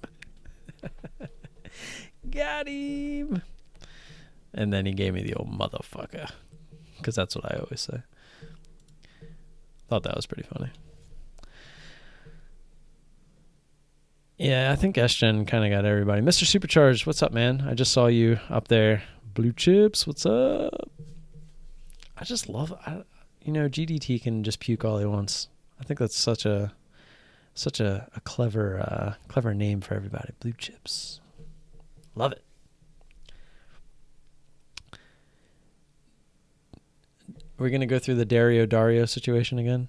Got him. And then he gave me the old motherfucker, because that's what I always say. Thought that was pretty funny. Yeah, I think SGen kind of got everybody. Mr. Supercharged, what's up, man? I just saw you up there. Blue Chips, what's up? I just love it. GDT can just puke all he wants. I think that's such a clever name for everybody. Blue Chips. Love it. We're going to go through the Dario situation again.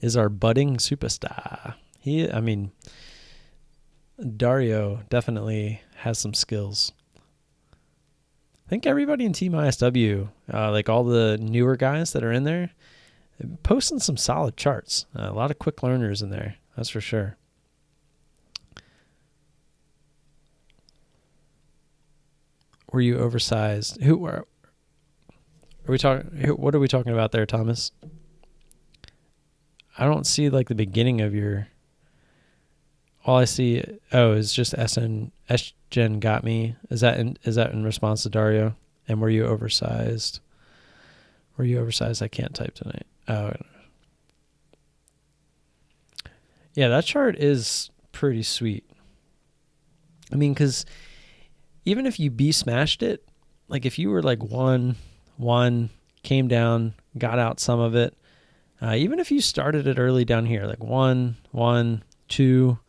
Is our budding superstar. Dario definitely has some skills. I think everybody in Team ISW, like all the newer guys that are in there, posting some solid charts. A lot of quick learners in there, that's for sure. Were you oversized? Are we talking? What are we talking about there, Thomas? I don't see like the beginning of your. All I see, is just SGen got me. Is that in response to Dario? And were you oversized? I can't type tonight. Oh. Yeah, that chart is pretty sweet. I mean, because even if you B smashed it, like if you were like 1, came down, got out some of it, even if you started it early down here, like 1, 2,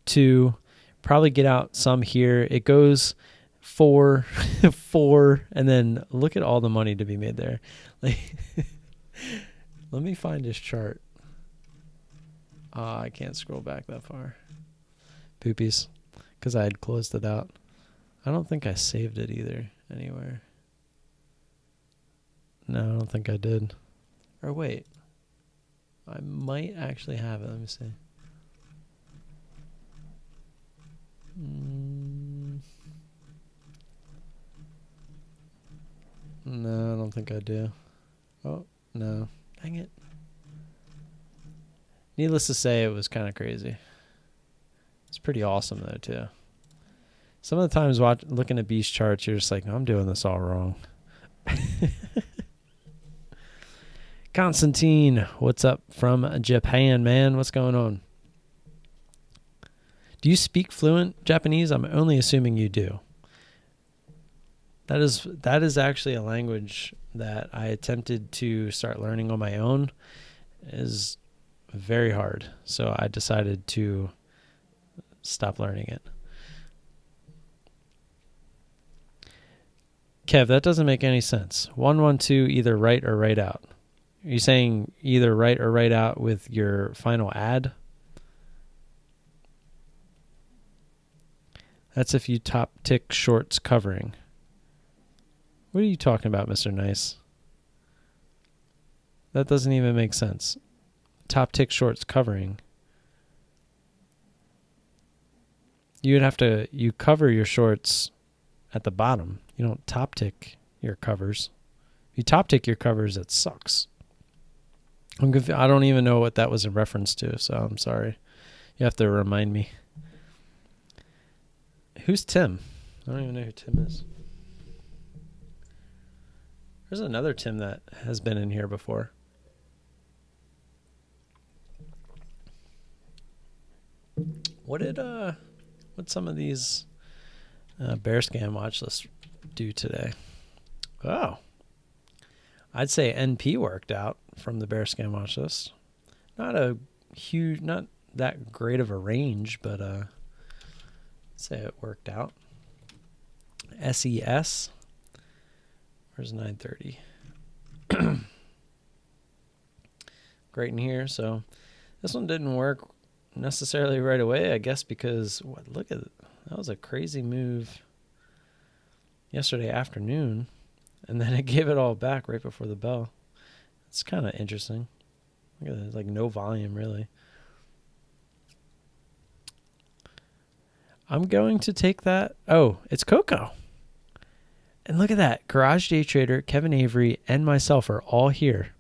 2, probably get out some here. It goes 4, 4, and then look at all the money to be made there. Like, let me find his chart. I can't scroll back that far. Poopies, because I had closed it out. I don't think I saved it either anywhere. No, I don't think I did. Or wait. I might actually have it. Let me see. No, I don't think I do. Oh, no. Dang it. Needless to say, it was kind of crazy. It's pretty awesome, though, too. Some of the times looking at Beast charts, you're just like, I'm doing this all wrong. Constantine, what's up from Japan, man? What's going on? Do you speak fluent Japanese? I'm only assuming you do. That is actually a language that I attempted to start learning on my own. It is very hard, so I decided to stop learning it. Kev, that doesn't make any sense. 112 either write or write out. Are you saying either write or write out with your final add? That's if you top tick shorts covering. What are you talking about, Mr. Nice? That doesn't even make sense. Top tick shorts covering. You cover your shorts at the bottom. You don't top tick your covers. If you top tick your covers, it sucks. I don't even know what that was in reference to, so I'm sorry. You have to remind me. Who's Tim? I don't even know who Tim is. There's another Tim that has been in here before. What'd some of these Bearscan watch lists do today? Oh. I'd say NP worked out from the Bearscan watch list. Not that great of a range, but I'd say it worked out. SES. Where's 930? Great in here. So this one didn't work necessarily right away, I guess, because look at it. That was a crazy move yesterday afternoon, and then it gave it all back right before the bell. It's kind of interesting. Look at that, like no volume really. I'm going to take that. Oh, it's Coco. And look at that. Garage Day Trader, Kevin Avery, and myself are all here.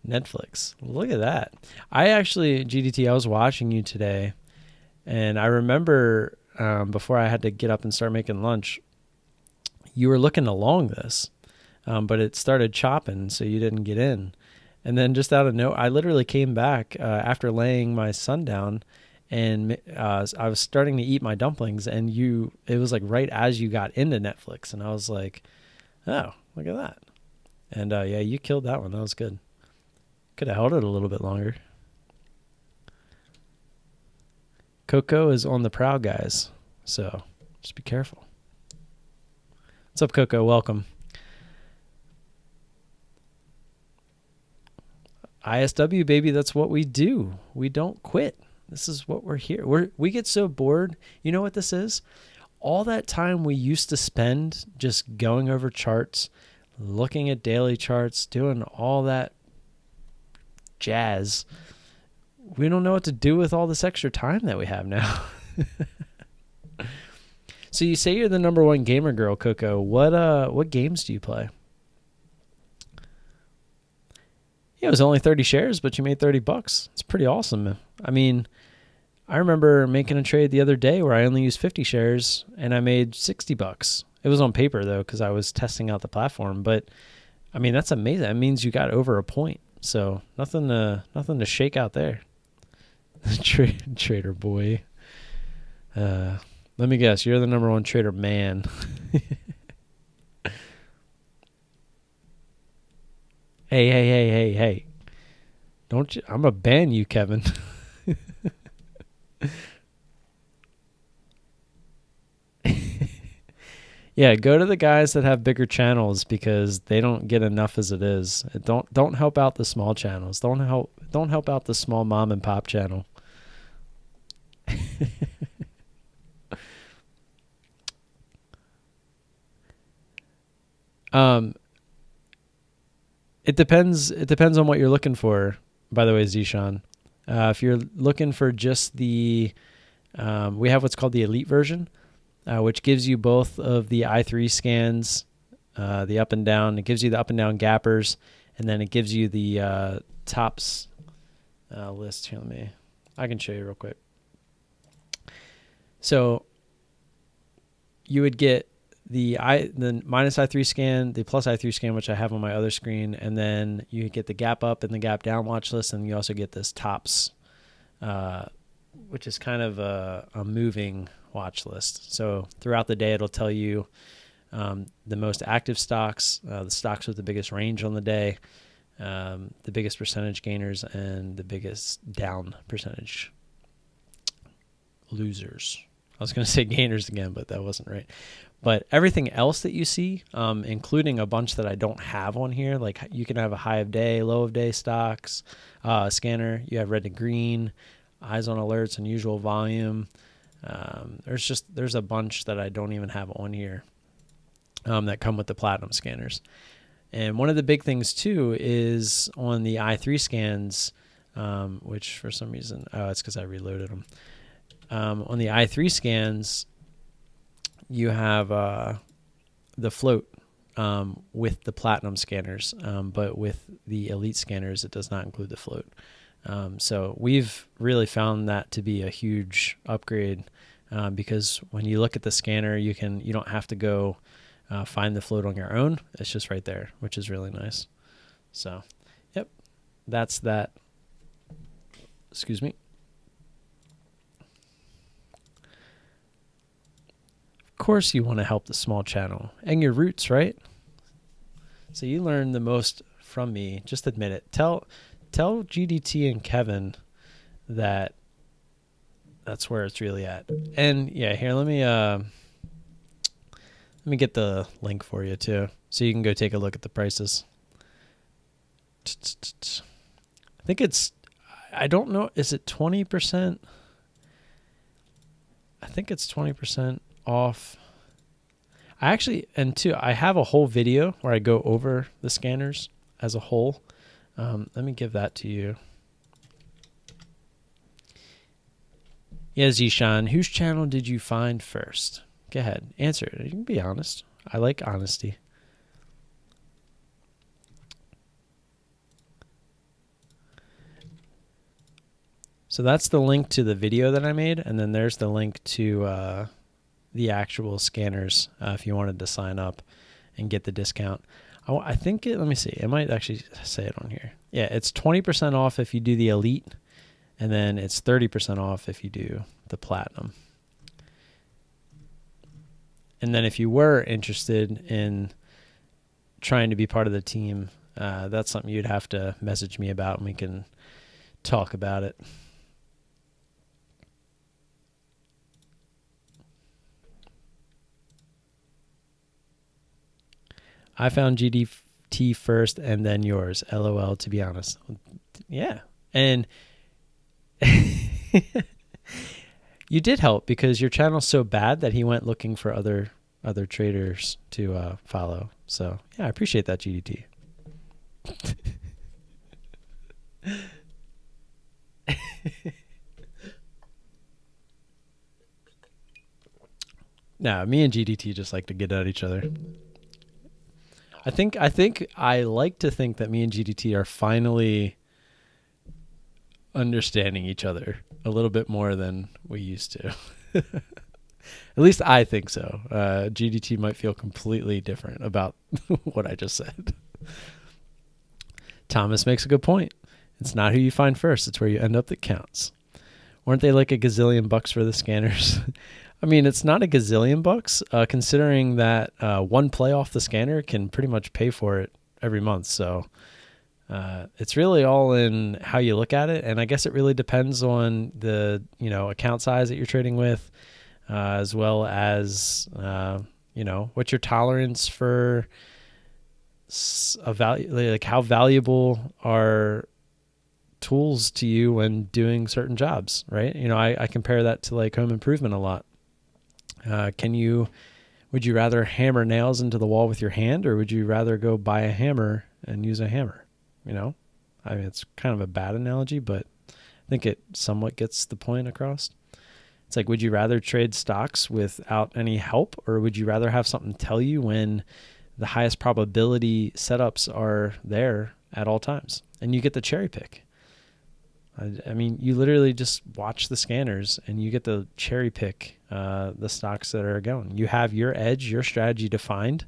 Netflix. Look at that. GDT, I was watching you today, and I remember before I had to get up and start making lunch, you were looking along this, but it started chopping, so you didn't get in. And then just out of nowhere, I literally came back after laying my son down, and I was starting to eat my dumplings, and it was like right as you got into Netflix, and I was like, oh, look at that. And yeah, you killed that one. That was good. Could have held it a little bit longer. Coco is on the prowl, guys, so just be careful. What's up, Coco? Welcome. ISW, baby, that's what we do. We don't quit. This is what we're here. We get so bored. You know what this is? All that time we used to spend just going over charts, looking at daily charts, doing all that jazz. We don't know what to do with all this extra time that we have now. So you say you're the number one gamer girl, Coco. What games do you play? Yeah, it was only 30 shares, but you made $30. It's pretty awesome. I mean, I remember making a trade the other day where I only used 50 shares and I made $60. It was on paper though, because I was testing out the platform. But I mean, that's amazing. That means you got over a point. So nothing to shake out there. Trader boy. Let me guess, you're the number one trader man. Hey. Don't you? I'm going to ban you, Kevin. Yeah, go to the guys that have bigger channels because they don't get enough as it is. Don't help out the small channels. Don't help out the small mom and pop channel. um, it depends. It depends on what you're looking for. By the way, Zishan, if you're looking for just we have what's called the Elite version, which gives you both of the i3 scans, the up and down. It gives you the up and down gappers, and then it gives you the tops list. Here, I can show you real quick. So you would get the minus i3 scan, the plus i3 scan, which I have on my other screen, and then you get the gap up and the gap down watch list, and you also get this tops, which is kind of a moving watch list. So throughout the day, it'll tell you the most active stocks, the stocks with the biggest range on the day, the biggest percentage gainers, and the biggest down percentage losers. I was going to say gainers again, but that wasn't right. But everything else that you see, including a bunch that I don't have on here, like you can have a high of day, low of day stocks, scanner. You have red and green, eyes on alerts, unusual volume. There's a bunch that I don't even have on here that come with the platinum scanners. And one of the big things too is on the i3 scans, which for some reason, it's because I reloaded them. On the i3 scans, you have the float with the platinum scanners, but with the elite scanners, it does not include the float. So we've really found that to be a huge upgrade because when you look at the scanner, you don't have to go find the float on your own. It's just right there, which is really nice. So, yep, that's that. Excuse me. Of course you want to help the small channel and your roots, right? So you learn the most from me. Just admit it. Tell GDT and Kevin that that's where it's really at. And yeah, here, let me get the link for you too, so you can go take a look at the prices. I think I don't know, is it 20%? I think it's 20% off. I have a whole video where I go over the scanners as a whole. Let me give that to you. Yeah, Zishan, whose channel did you find first? Go ahead, answer it. You can be honest. I like honesty. So that's the link to the video that I made, and then there's the link to the actual scanners if you wanted to sign up and get the discount. I think let me see. It might actually say it on here. Yeah, it's 20% off if you do the Elite, and then it's 30% off if you do the Platinum. And then if you were interested in trying to be part of the team, that's something you'd have to message me about, and we can talk about it. I found GDT first and then yours. LOL, to be honest. Yeah. And you did help because your channel's so bad that he went looking for other traders to follow. So, yeah, I appreciate that, GDT. No, me and GDT just like to get at each other. I like to think that me and GDT are finally understanding each other a little bit more than we used to. At least I think so. GDT might feel completely different about what I just said. Thomas makes a good point. It's not who you find first, it's where you end up that counts. Weren't they like $1 gazillion for the scanners? I mean, it's not $1 gazillion, considering that one play off the scanner can pretty much pay for it every month. So it's really all in how you look at it, and I guess it really depends on the account size that you're trading with, as well as what's your tolerance for a value, like how valuable are tools to you when doing certain jobs, right? I compare that to like home improvement a lot. Would you rather hammer nails into the wall with your hand, or would you rather go buy a hammer and use a hammer? I mean, it's kind of a bad analogy, but I think it somewhat gets the point across. It's like, would you rather trade stocks without any help, or would you rather have something tell you when the highest probability setups are there at all times, and you get the cherry pick? I mean, you literally just watch the scanners and you get to cherry pick the stocks that are going. You have your edge, your strategy defined.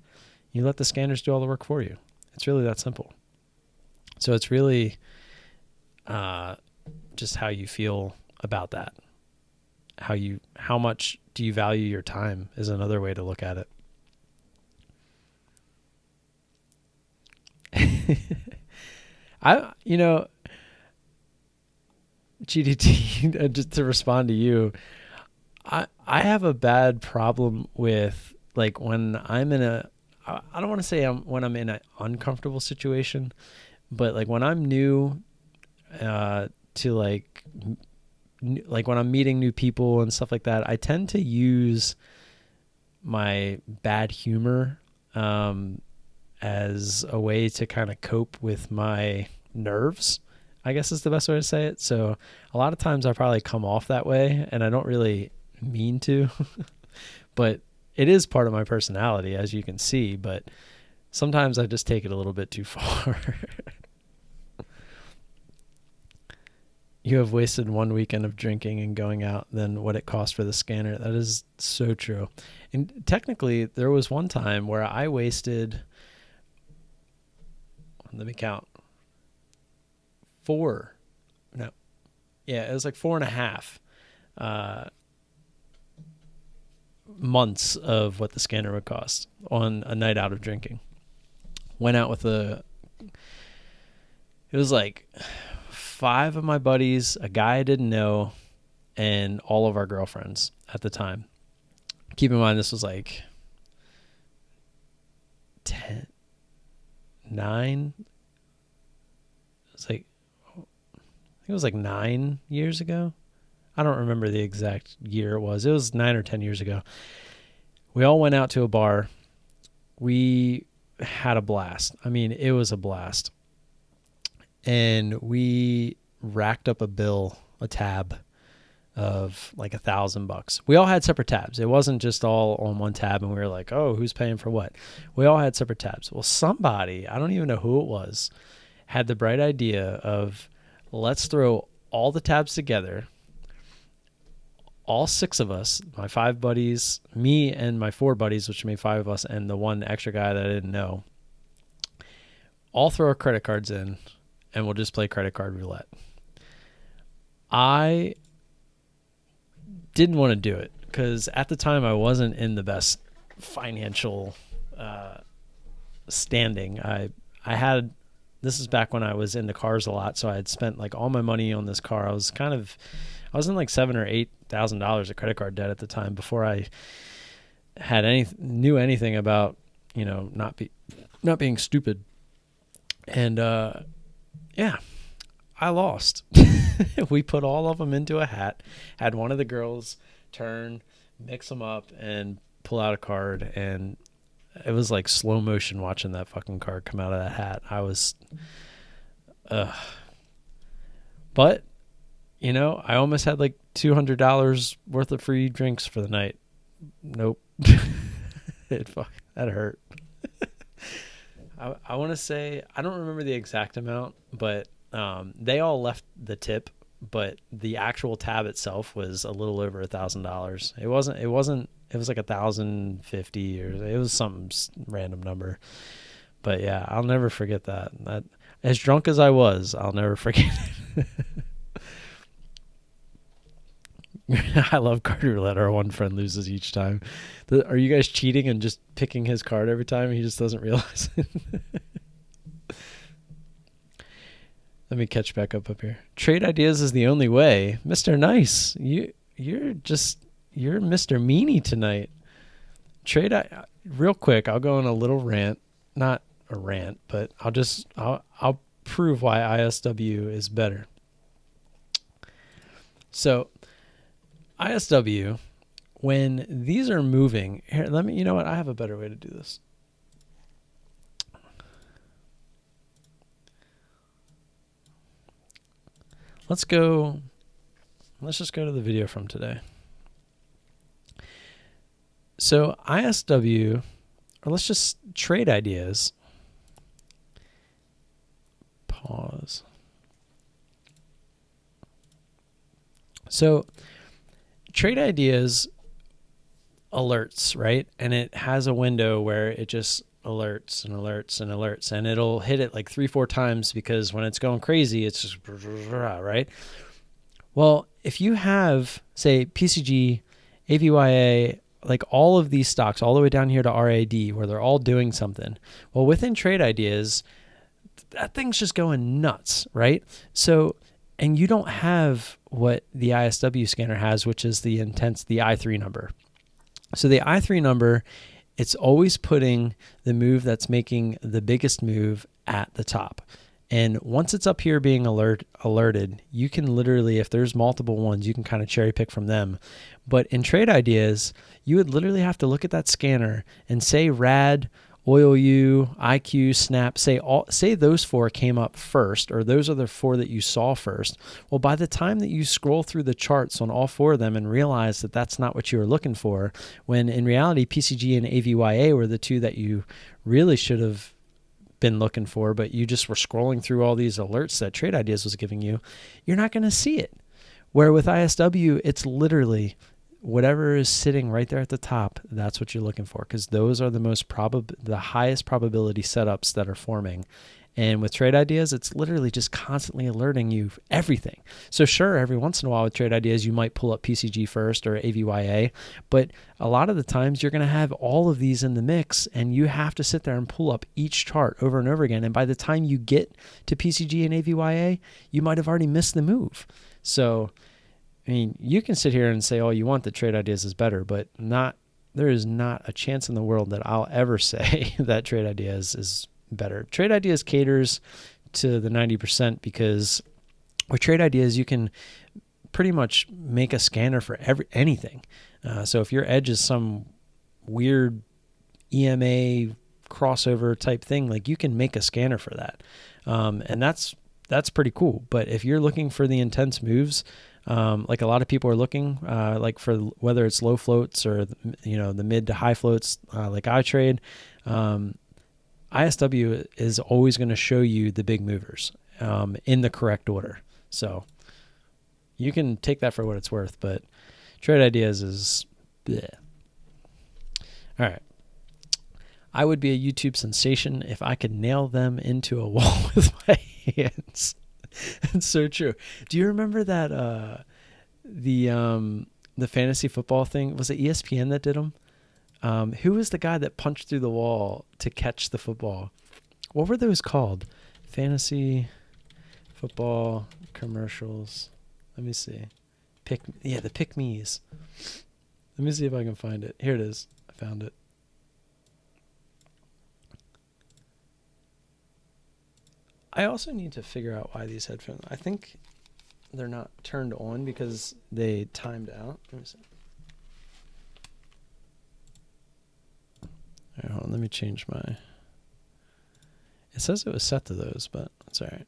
You let the scanners do all the work for you. It's really that simple. So it's really just how you feel about that. How much do you value your time is another way to look at it. GDT, just to respond to you, I have a bad problem with, like, when I'm in I don't want to say when I'm in an uncomfortable situation, but like when I'm new to like when I'm meeting new people and stuff like that, I tend to use my bad humor as a way to kind of cope with my nerves, I guess is the best way to say it. So a lot of times I probably come off that way, and I don't really mean to, but it is part of my personality, as you can see, but sometimes I just take it a little bit too far. You have wasted one weekend of drinking and going out than what it cost for the scanner. That is so true. And technically, there was one time where I wasted, let me count, it was like 4.5 months of what the scanner would cost on a night out of drinking. Went out with it was like 5 of my buddies, a guy I didn't know, and all of our girlfriends at the time. Keep in mind, this was like 9. It was like 9 years ago. I don't remember the exact year it was. It was 9 or 10 years ago. We all went out to a bar. We had a blast. I mean, it was a blast. And we racked up a tab of like $1,000. We all had separate tabs. It wasn't just all on one tab and we were like, oh, who's paying for what? We all had separate tabs. Well, somebody, I don't even know who it was, had the bright idea of, let's throw all the tabs together. All 6 of us, my 5 buddies, me and my 4 buddies, which made 5 of us, and the one extra guy that I didn't know, all throw our credit cards in, and we'll just play credit card roulette. I didn't want to do it because at the time I wasn't in the best financial standing. This is back when I was into cars a lot, so I had spent like all my money on this car. I was in like $7,000 or $8,000 of credit card debt at the time before I had knew anything about, not being stupid. And I lost. We put all of them into a hat, had one of the girls turn, mix them up, and pull out a card, and it was like slow motion watching that fucking card come out of that hat. I was, but I almost had like $200 worth of free drinks for the night. Nope. That hurt. I want to say, I don't remember the exact amount, but they all left the tip, but the actual tab itself was a little over $1,000. It was like 1,050 or it was some random number. But yeah, I'll never forget that. As drunk as I was, I'll never forget it. I love card roulette. Our one friend loses each time. Are you guys cheating and just picking his card every time? He just doesn't realize it. Let me catch back up here. Trade ideas is the only way. Mr. Nice, you're Mr. Meanie tonight. Real quick, I'll go on a little rant. Not a rant, but I'll prove why ISW is better. So ISW, when these are moving, here, you know what? I have a better way to do this. Let's just go to the video from today. So ISW, or let's just trade ideas. Pause. So trade ideas alerts, right? And it has a window where it just alerts and alerts and alerts, and it'll hit it like 3-4 times because when it's going crazy, it's just right. Well, if you have, say, PCG, AVYA, like all of these stocks all the way down here to RAD where they're all doing something, well, within trade ideas, that thing's just going nuts, right? So, and you don't have what the ISW scanner has, which is the I3 number. So the I3 number, it's always putting the move that's making the biggest move at the top. And once it's up here being alerted, you can literally, if there's multiple ones, you can kind of cherry pick from them. But in trade ideas, you would literally have to look at that scanner and say RAD, OilU, IQ, Snap, say those 4 came up first, or those are the 4 that you saw first. Well, by the time that you scroll through the charts on all 4 of them and realize that that's not what you were looking for, when in reality PCG and AVYA were the 2 that you really should have been looking for, but you just were scrolling through all these alerts that Trade Ideas was giving you, you're not going to see it. Where with ISW, it's literally whatever is sitting right there at the top, that's what you're looking for, because those are the highest probability setups that are forming. And with Trade Ideas, it's literally just constantly alerting you everything. So sure, every once in a while with Trade Ideas, you might pull up PCG first or AVYA, but a lot of the times you're going to have all of these in the mix, and you have to sit there and pull up each chart over and over again. And by the time you get to PCG and AVYA, you might have already missed the move. So, I mean, you can sit here and say, oh, you want the Trade Ideas is better, but there is not a chance in the world that I'll ever say that Trade Ideas is better. Trade Ideas caters to the 90% because with Trade Ideas, you can pretty much make a scanner for anything. So if your edge is some weird EMA crossover type thing, like you can make a scanner for that. And that's pretty cool. But if you're looking for the intense moves, like a lot of people are looking, like for whether it's low floats or, the mid to high floats, like I trade, ISW is always going to show you the big movers in the correct order. So you can take that for what it's worth, but Trade Ideas is bleh. All right. I would be a YouTube sensation if I could nail them into a wall with my hands. It's so true. Do you remember that the fantasy football thing? Was it ESPN that did them? Who was the guy that punched through the wall to catch the football? What were those called? Fantasy football commercials. Let me see. The Pick Me's. Let me see if I can find it. Here it is. I found it. I also need to figure out why these headphones, I think they're not turned on because they timed out. Let me see. All right, hold on, let me change my... It says it was set to those, but it's all right.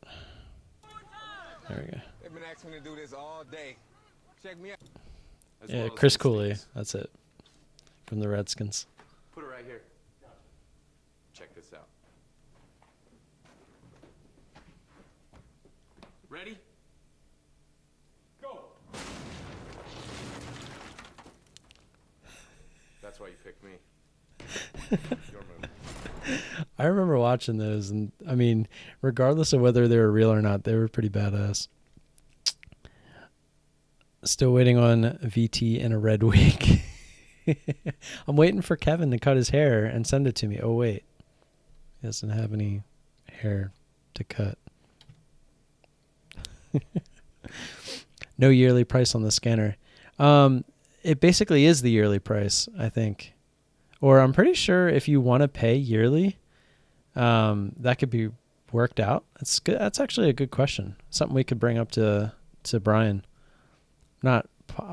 There we go. They've been asking me to do this all day. Check me out. Yeah, Chris Cooley. That's it. From the Redskins. Put it right here. Check this out. Ready? Go. That's why you picked me. Your move. I remember watching those, and I mean, regardless of whether they were real or not, they were pretty badass. Still waiting on VT in a red wig. I'm waiting for Kevin to cut his hair and send it to me. Oh, wait. He doesn't have any hair to cut. No yearly price on the scanner. It basically is the yearly price, I think. Or I'm pretty sure if you want to pay yearly, that could be worked out. That's good. That's actually a good question. Something we could bring up to Brian. not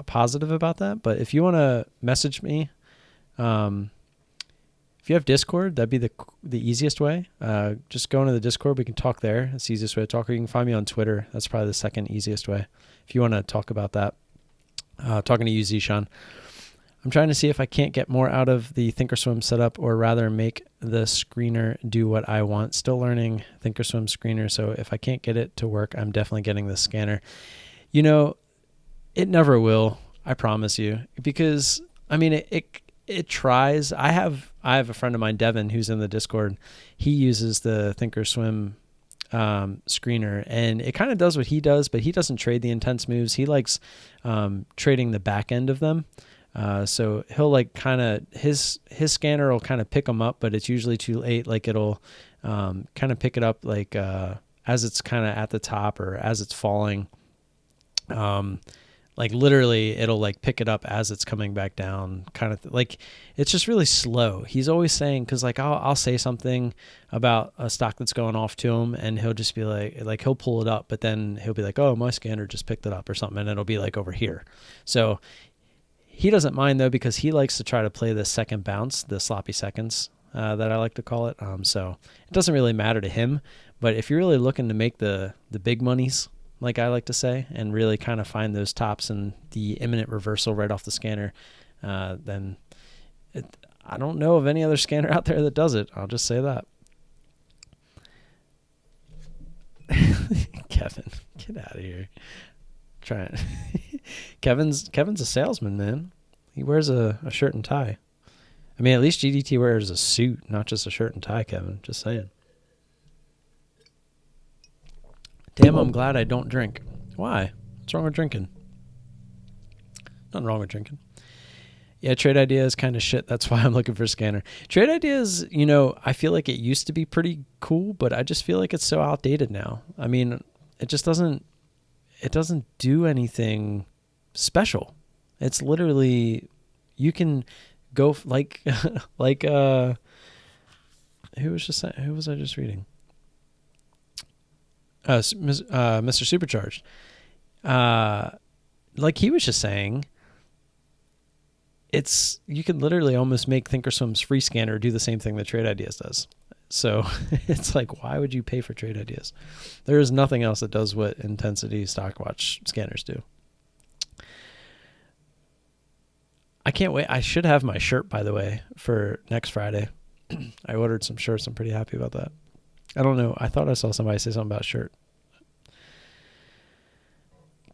positive about that. But if you want to message me, if you have Discord, that'd be the easiest way. Just go into the Discord. We can talk there. That's the easiest way to talk. Or you can find me on Twitter. That's probably the second easiest way. If you want to talk about that, talking to you, Zishan. I'm trying to see if I can't get more out of the Thinkorswim setup, or rather make the screener do what I want. Still learning Thinkorswim screener, so if I can't get it to work, I'm definitely getting the scanner. You know, it never will, I promise you, because I mean it tries. I have a friend of mine, Devin, who's in the Discord. He uses the Thinkorswim screener, and it kind of does what he does, but he doesn't trade the intense moves. He likes trading the back end of them. So he'll like kind of, his scanner will kind of pick them up, but it's usually too late. Like it'll kind of pick it up like as it's kind of at the top or as it's falling. Like literally it'll like pick it up as it's coming back down, kind of like it's just really slow. He's always saying, cause like I'll say something about a stock that's going off to him, and he'll just be like he'll pull it up, but then he'll be like, oh, my scanner just picked it up or something. And it'll be like over here. So he doesn't mind though, because he likes to try to play the second bounce, the sloppy seconds that I like to call it. So it doesn't really matter to him, but if you're really looking to make the big monies, like I like to say, and really kind of find those tops and the imminent reversal right off the scanner, then I don't know of any other scanner out there that does it. I'll just say that. Kevin, get out of here. Trying. Kevin's a salesman, man. He wears a shirt and tie. I mean, at least GDT wears a suit, not just a shirt and tie, Kevin. Just saying. Damn, I'm glad I don't drink. Why? What's wrong with drinking? Nothing wrong with drinking. Yeah, Trade Idea is kind of shit. That's why I'm looking for a scanner. Trade Ideas, you know, I feel like it used to be pretty cool, but I just feel like it's so outdated now. I mean, it just doesn't do anything special. It's literally, you can go like who was I just reading? Mr. Supercharged. Like he was just saying, you can literally almost make Thinkorswim's free scanner do the same thing that Trade Ideas does. So it's like, why would you pay for Trade Ideas? There is nothing else that does what Intensity Stockwatch scanners do. I can't wait. I should have my shirt, by the way, for next Friday. I ordered some shirts. I'm pretty happy about that. I don't know. I thought I saw somebody say something about shirt.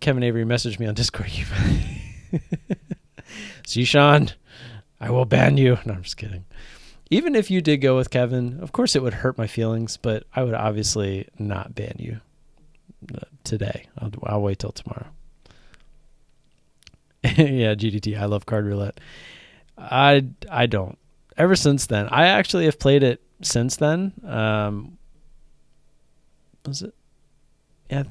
Kevin Avery messaged me on Discord. Zishan, I will ban you. No, I'm just kidding. Even if you did go with Kevin, of course it would hurt my feelings, but I would obviously not ban you today. I'll wait till tomorrow. Yeah, GDT. I love card roulette. I don't. Ever since then, I actually have played it since then. Was it? Yeah.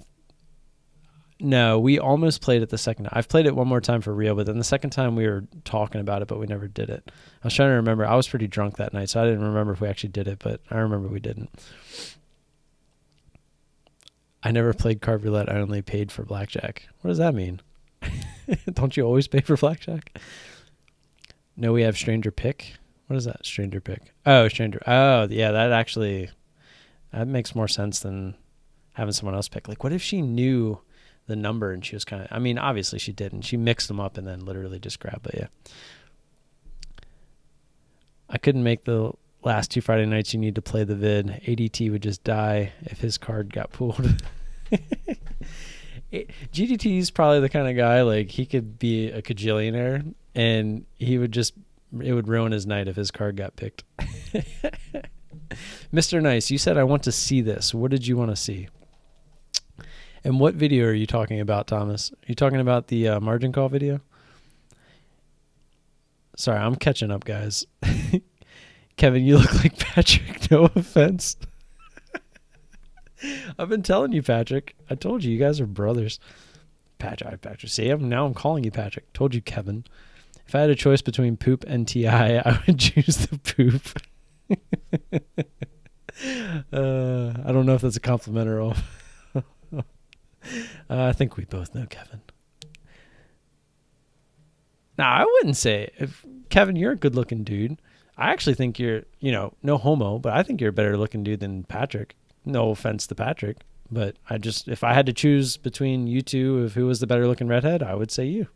No, we almost played it the second time. I've played it one more time for real, but then the second time we were talking about it, but we never did it. I was trying to remember. I was pretty drunk that night, so I didn't remember if we actually did it, but I remember we didn't. I never played card roulette. I only paid for blackjack. What does that mean? Don't you always pay for blackjack? No, we have stranger pick. What is that? Stranger pick. Oh, stranger. Oh, yeah, that makes more sense than having someone else pick. Like, what if she knew the number and she was kind of, I mean, obviously she didn't. She mixed them up and then literally just grabbed it. Yeah. I couldn't make the last 2 Friday nights. You need to play the vid. ADT would just die if his card got pulled. GDT is probably the kind of guy, like, he could be a cajillionaire and it would ruin his night if his card got picked. Mr. Nice, you said, I want to see this. What did you want to see? And what video are you talking about, Thomas? Are you talking about the margin call video? Sorry, I'm catching up, guys. Kevin, you look like Patrick. No offense. I've been telling you, Patrick. I told you guys are brothers. Patrick. See, now I'm calling you Patrick. Told you, Kevin. If I had a choice between poop and TI, I would choose the poop. I don't know if that's a compliment or all. I think we both know, Kevin. Now, I wouldn't say, if Kevin, you're a good looking dude. I actually think you're, no homo, but I think you're a better looking dude than Patrick. No offense to Patrick, but if I had to choose between you two of who was the better looking redhead, I would say you.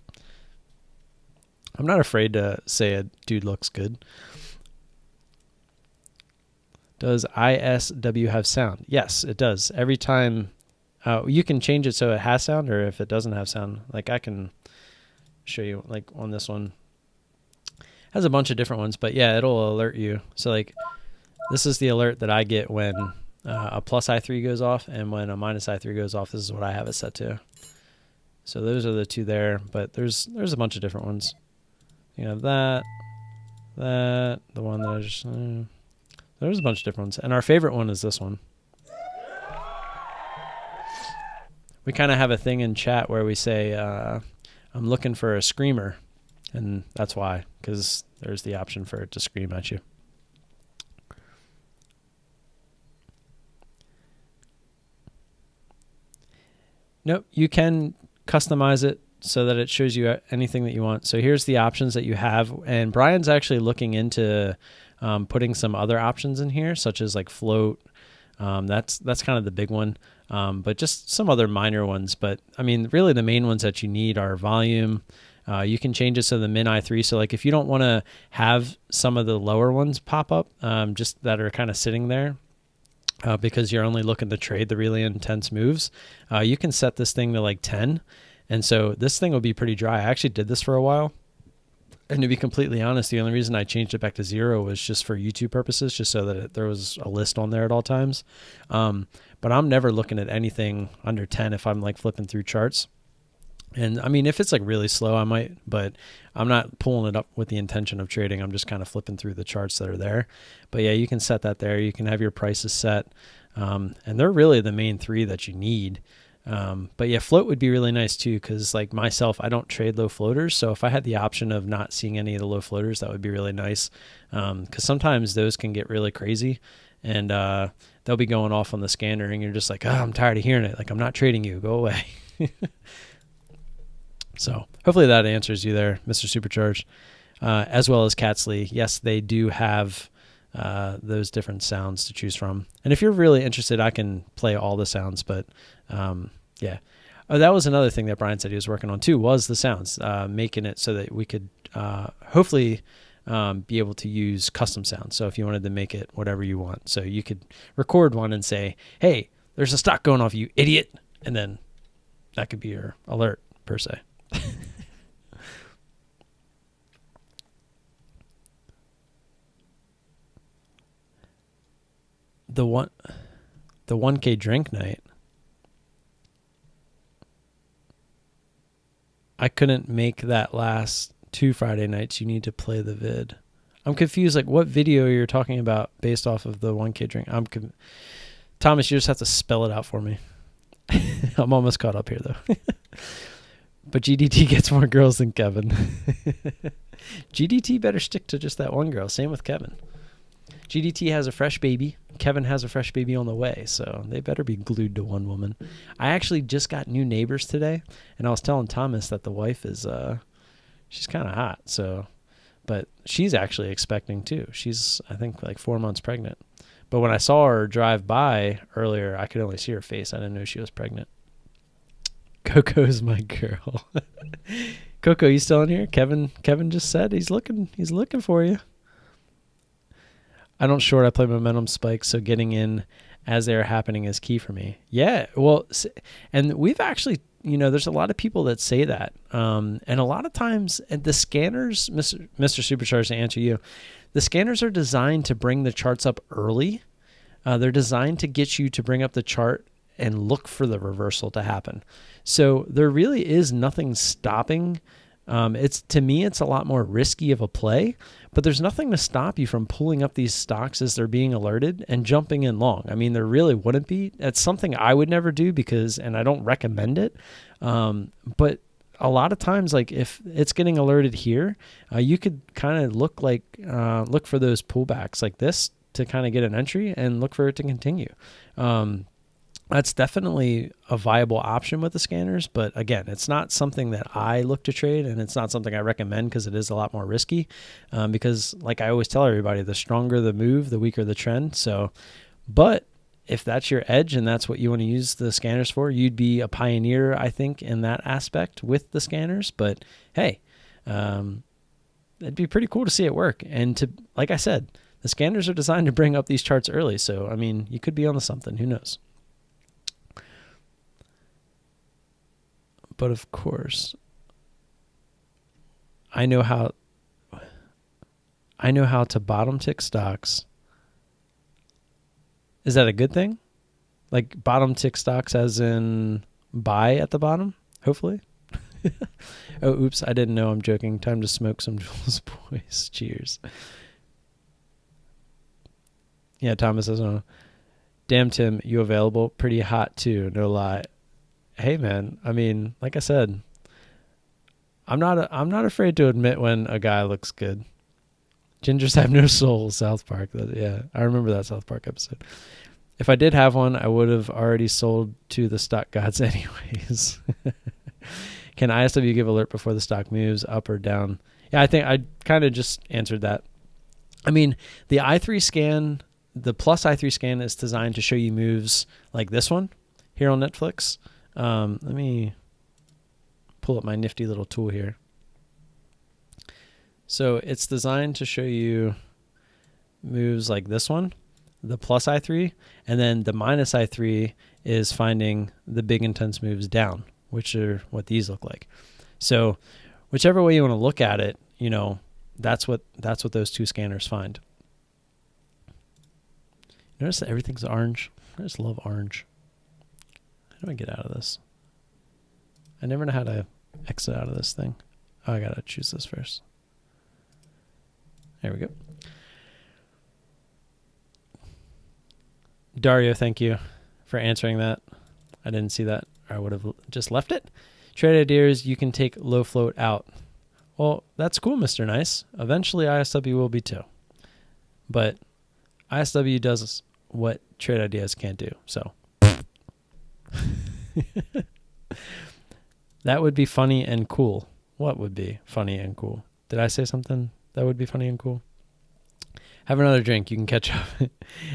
I'm not afraid to say a dude looks good. Does ISW have sound? Yes, it does. Every time, you can change it so it has sound, or if it doesn't have sound, like I can show you, like on this one. It has a bunch of different ones, but yeah, it'll alert you. So like, this is the alert that I get when a plus I3 goes off, and when a minus I3 goes off. This is what I have it set to. So those are the two there, but there's a bunch of different ones. You have that, the one that I just... there's a bunch of different ones. And our favorite one is this one. We kind of have a thing in chat where we say, I'm looking for a screamer. And that's why, because there's the option for it to scream at you. Nope, you can customize it so that it shows you anything that you want. So here's the options that you have. And Brian's actually looking into putting some other options in here, such as like float. That's kind of the big one, but just some other minor ones. But I mean, really the main ones that you need are volume. You can change it so the min I3. So like if you don't want to have some of the lower ones pop up, just that are kind of sitting there, because you're only looking to trade the really intense moves, you can set this thing to like 10. And so this thing will be pretty dry. I actually did this for a while. And to be completely honest, the only reason I changed it back to 0 was just for YouTube purposes, just so that there was a list on there at all times. But I'm never looking at anything under 10 if I'm like flipping through charts. And I mean, if it's like really slow, I might, but I'm not pulling it up with the intention of trading. I'm just kind of flipping through the charts that are there. But yeah, you can set that there. You can have your prices set. And they're really the main three that you need. But yeah, float would be really nice too, because like myself, I don't trade low floaters. So if I had the option of not seeing any of the low floaters, that would be really nice. Because sometimes those can get really crazy, and they'll be going off on the scanner, and you're just like, oh, I'm tired of hearing it. Like, I'm not trading you. Go away. So hopefully that answers you there, Mr. Supercharged, as well as Catsley. Yes, they do have those different sounds to choose from. And if you're really interested, I can play all the sounds, but yeah. Oh, that was another thing that Brian said he was working on too, was the sounds, making it so that we could hopefully be able to use custom sounds. So if you wanted to make it whatever you want, so you could record one and say, hey, there's a stock going off, you idiot. And then that could be your alert per se. The 1K drink night, I couldn't make that last 2 Friday nights. You need to play the vid. I'm confused, like what video you're talking about based off of the 1K drink. Thomas, you just have to spell it out for me. I'm almost caught up here though. But GDT gets more girls than Kevin. GDT better stick to just that one girl. Same with Kevin. GDT has a fresh baby. Kevin has a fresh baby on the way, so they better be glued to one woman. I actually just got new neighbors today, and I was telling Thomas that the wife is, she's kind of hot. So, but she's actually expecting too. She's, I think, like 4 months pregnant. But when I saw her drive by earlier, I could only see her face. I didn't know she was pregnant. Coco's my girl. Coco, you still in here? Kevin just said he's looking for you. I don't short, I play momentum spikes, so getting in as they're happening is key for me. Yeah, well, and we've actually, there's a lot of people that say that. And a lot of times, and the scanners, Mr. Supercharged, to answer you, the scanners are designed to bring the charts up early. They're designed to get you to bring up the chart and look for the reversal to happen. So there really is nothing stopping. To me, it's a lot more risky of a play, but there's nothing to stop you from pulling up these stocks as they're being alerted and jumping in long. I mean, there really wouldn't be. That's something I would never do and I don't recommend it. But a lot of times, like if it's getting alerted here, you could kind of look for those pullbacks like this to kind of get an entry and look for it to continue. That's definitely a viable option with the scanners. But again, it's not something that I look to trade, and it's not something I recommend because it is a lot more risky. Because like I always tell everybody, the stronger the move, the weaker the trend. So, but if that's your edge and that's what you want to use the scanners for, you'd be a pioneer, I think, in that aspect with the scanners. But hey, it'd be pretty cool to see it work. And to, like I said, the scanners are designed to bring up these charts early. So, I mean, you could be onto something. Who knows? But of course, I know how to bottom tick stocks. Is that a good thing? Like bottom tick stocks as in buy at the bottom, hopefully? Oh, oops, I didn't know. I'm joking. Time to smoke some Jules Boys. Cheers. Yeah, Thomas says, oh, damn, Tim, you available? Pretty hot too, no lie. Hey, man, I mean, like I said, I'm not afraid to admit when a guy looks good. Gingers have no soul, South Park. Yeah, I remember that South Park episode. If I did have one, I would have already sold to the stock gods anyways. Can ISW give alert before the stock moves up or down? Yeah, I think I kind of just answered that. I mean, the i3 scan, the plus i3 scan is designed to show you moves like this one here on Netflix. Let me pull up my nifty little tool here. So it's designed to show you moves like this one, the plus i3, and then the minus i3 is finding the big intense moves down, which are what these look like. So whichever way you want to look at it, you know, that's what those two scanners find. Notice that everything's orange. I just love orange. How do I get out of this? I never know how to exit out of this thing. Oh, I gotta choose this first. There we go. Dario, thank you for answering that. I didn't see that, or I would have just left it. Trade ideas, you can take low float out. Well, that's cool, Mr. Nice. Eventually, ISW will be too. But ISW does what trade ideas can't do. So that would be funny and cool. What would be funny and cool? Did I say something that would be funny and cool? Have another drink. You can catch up.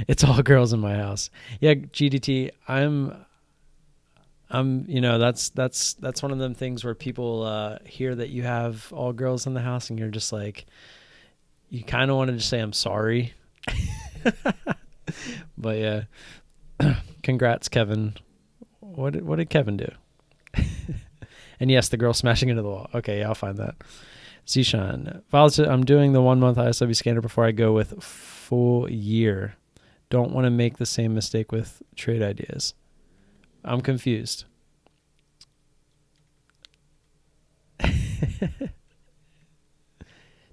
It's all girls in my house. Yeah, GDT. I'm. You know, that's one of them things where people hear that you have all girls in the house, and you're just like, you kind of want to just say I'm sorry. But yeah, congrats, Kevin. What did Kevin do? And yes, the girl smashing into the wall. Okay, yeah, I'll find that. Zishan, I'm doing the 1 month ISW scanner before I go with full year. Don't want to make the same mistake with trade ideas. I'm confused.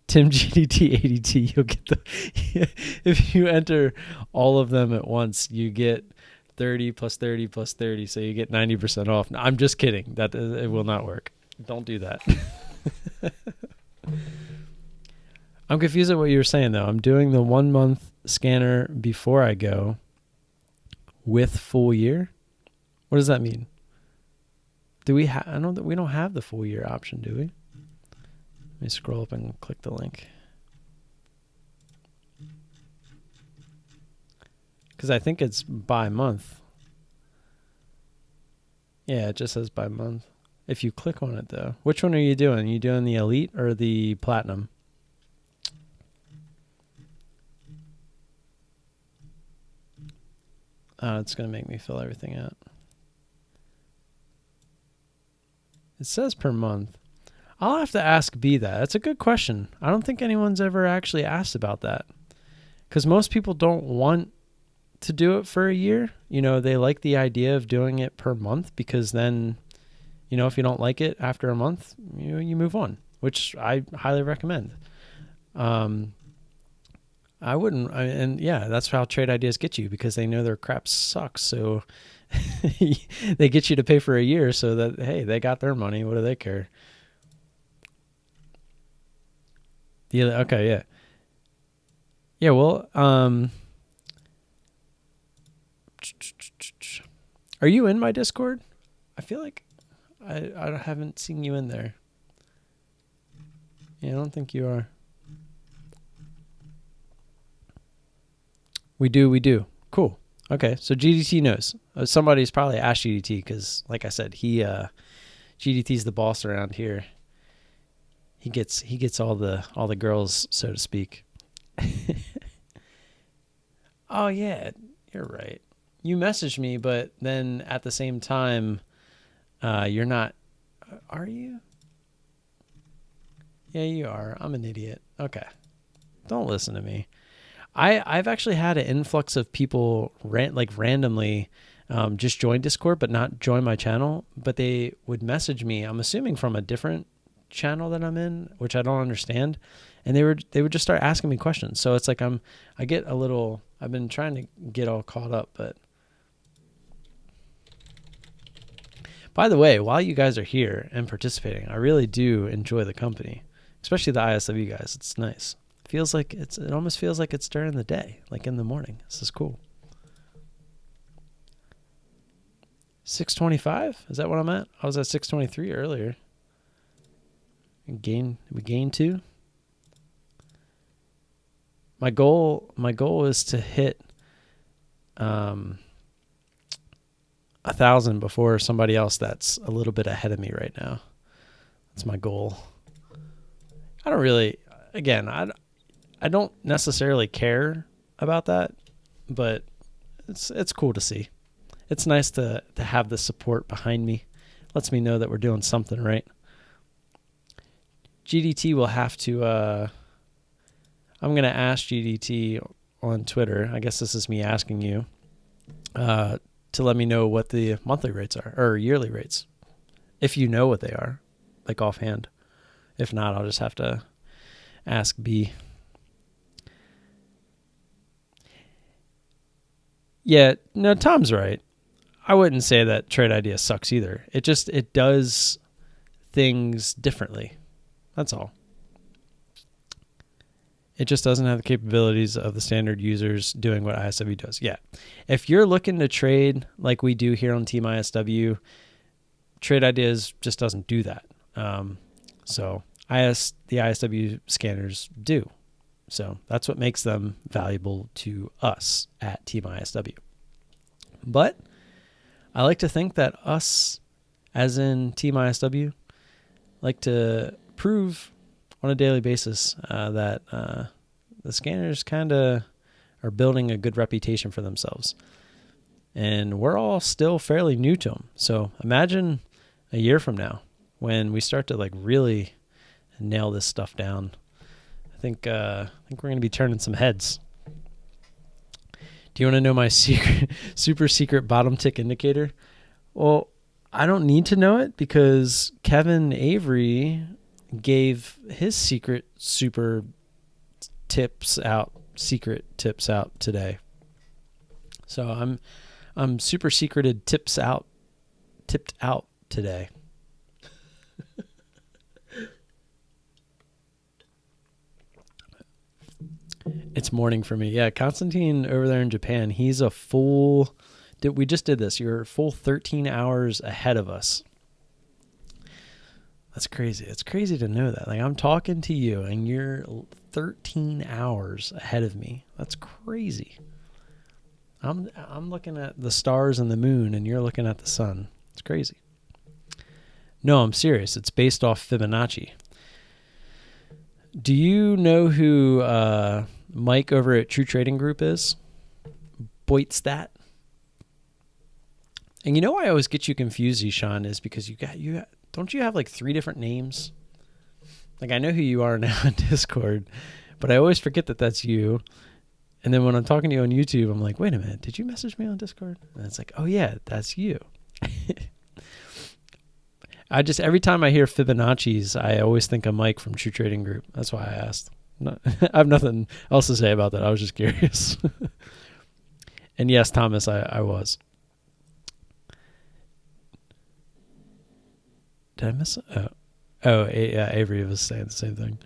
Tim GDT ADT, you'll get if you enter all of them at once, you get 30 plus 30 plus 30, so you get 90% off. No, I'm just kidding. It will not work. Don't do that. I'm confused at what you were saying, though. I'm doing the 1 month scanner before I go with full year. What does that mean? Do we have? I know that we don't have the full year option, do we? Let me scroll up and click the link. Because I think it's by month. Yeah, it just says by month. If you click on it, though. Which one are you doing? Are you doing the Elite or the Platinum? It's going to make me fill everything out. It says per month. I'll have to ask B that. That's a good question. I don't think anyone's ever actually asked about that. Because most people don't want to do it for a year. You know, they like the idea of doing it per month because then, you know, if you don't like it after a month, you move on, which I highly recommend. I wouldn't, and yeah, that's how trade ideas get you because they know their crap sucks. So they get you to pay for a year so that, hey, they got their money. What do they care? Yeah. Okay. Yeah. Yeah. Well, Are you in my Discord? I feel like I haven't seen you in there. Yeah, I don't think you are. We do. Cool. Okay, so GDT knows. Somebody's probably asked GDT because, like I said, GDT's the boss around here. He gets all the girls, so to speak. Oh yeah, you're right. You messaged me, but then at the same time, you're not. Are you? Yeah, you are. I'm an idiot. Okay, don't listen to me. I've actually had an influx of people randomly just join Discord but not join my channel, but they would message me, I'm assuming from a different channel that I'm in, which I don't understand, and they would just start asking me questions. So it's like I get a little, I've been trying to get all caught up. But by the way, while you guys are here and participating, I really do enjoy the company, especially the ISW guys. It's nice. It almost feels like it's during the day, like in the morning. This is cool. 625? Is that what I'm at? I was at 623 earlier. We gained 2. My goal is to hit 1,000 before somebody else that's a little bit ahead of me right now. That's my goal. I don't really, again, I don't necessarily care about that, but it's cool to see. It's nice to have the support behind me. Lets me know that we're doing something right. GDT will have to, I'm going to ask GDT on Twitter, I guess this is me asking you, to let me know what the monthly rates are, or yearly rates, if you know what they are, like offhand. If not, I'll just have to ask B. Yeah, no, Tom's right. I wouldn't say that Trade Idea sucks either. It does things differently. That's all. It just doesn't have the capabilities of the standard users doing what ISW does. Yeah. If you're looking to trade like we do here on Team ISW, Trade Ideas just doesn't do that. So the ISW scanners do. So that's what makes them valuable to us at Team ISW. But I like to think that us, as in Team ISW, like to prove on a daily basis that the scanners kind of are building a good reputation for themselves. And we're all still fairly new to them. So imagine a year from now when we start to like really nail this stuff down. I think we're going to be turning some heads. Do you want to know my super secret bottom tick indicator? Well, I don't need to know it because Kevin Avery gave his secret tips out today. So I'm super secreted tipped out today. It's morning for me. Yeah, Constantine over there in Japan, he's a full... We just did this. You're a full 13 hours ahead of us. That's crazy. It's crazy to know that. Like, I'm talking to you, and you're 13 hours ahead of me. That's crazy. I'm looking at the stars and the moon, and you're looking at the sun. It's crazy. No, I'm serious. It's based off Fibonacci. Do you know who Mike over at True Trading Group is? Boitstat. And you know why I always get you confused, Ishan, is because don't you have like 3 different names? Like, I know who you are now on Discord, but I always forget that that's you. And then when I'm talking to you on YouTube, I'm like, wait a minute, did you message me on Discord? And it's like, oh yeah, that's you. Every time I hear Fibonacci's, I always think of Mike from True Trading Group. That's why I asked. I have nothing else to say about that. I was just curious. And yes, Thomas, I was. Did I miss it? Yeah, Avery was saying the same thing.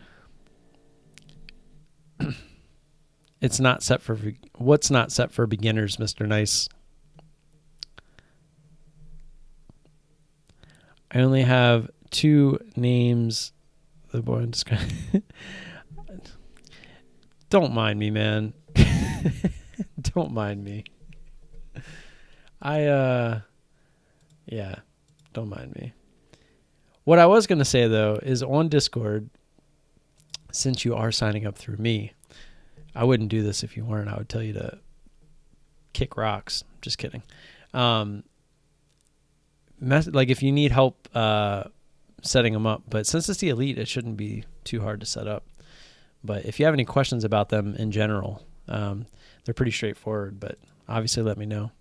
What's not set for beginners, Mr. Nice? I only have 2 names. The boy I'm just Don't mind me, man. Don't mind me. Yeah, don't mind me. What I was going to say, though, is on Discord, since you are signing up through me, I wouldn't do this if you weren't. I would tell you to kick rocks. Just kidding. Like if you need help setting them up, but since it's the Elite, it shouldn't be too hard to set up. But if you have any questions about them in general, they're pretty straightforward, but obviously let me know.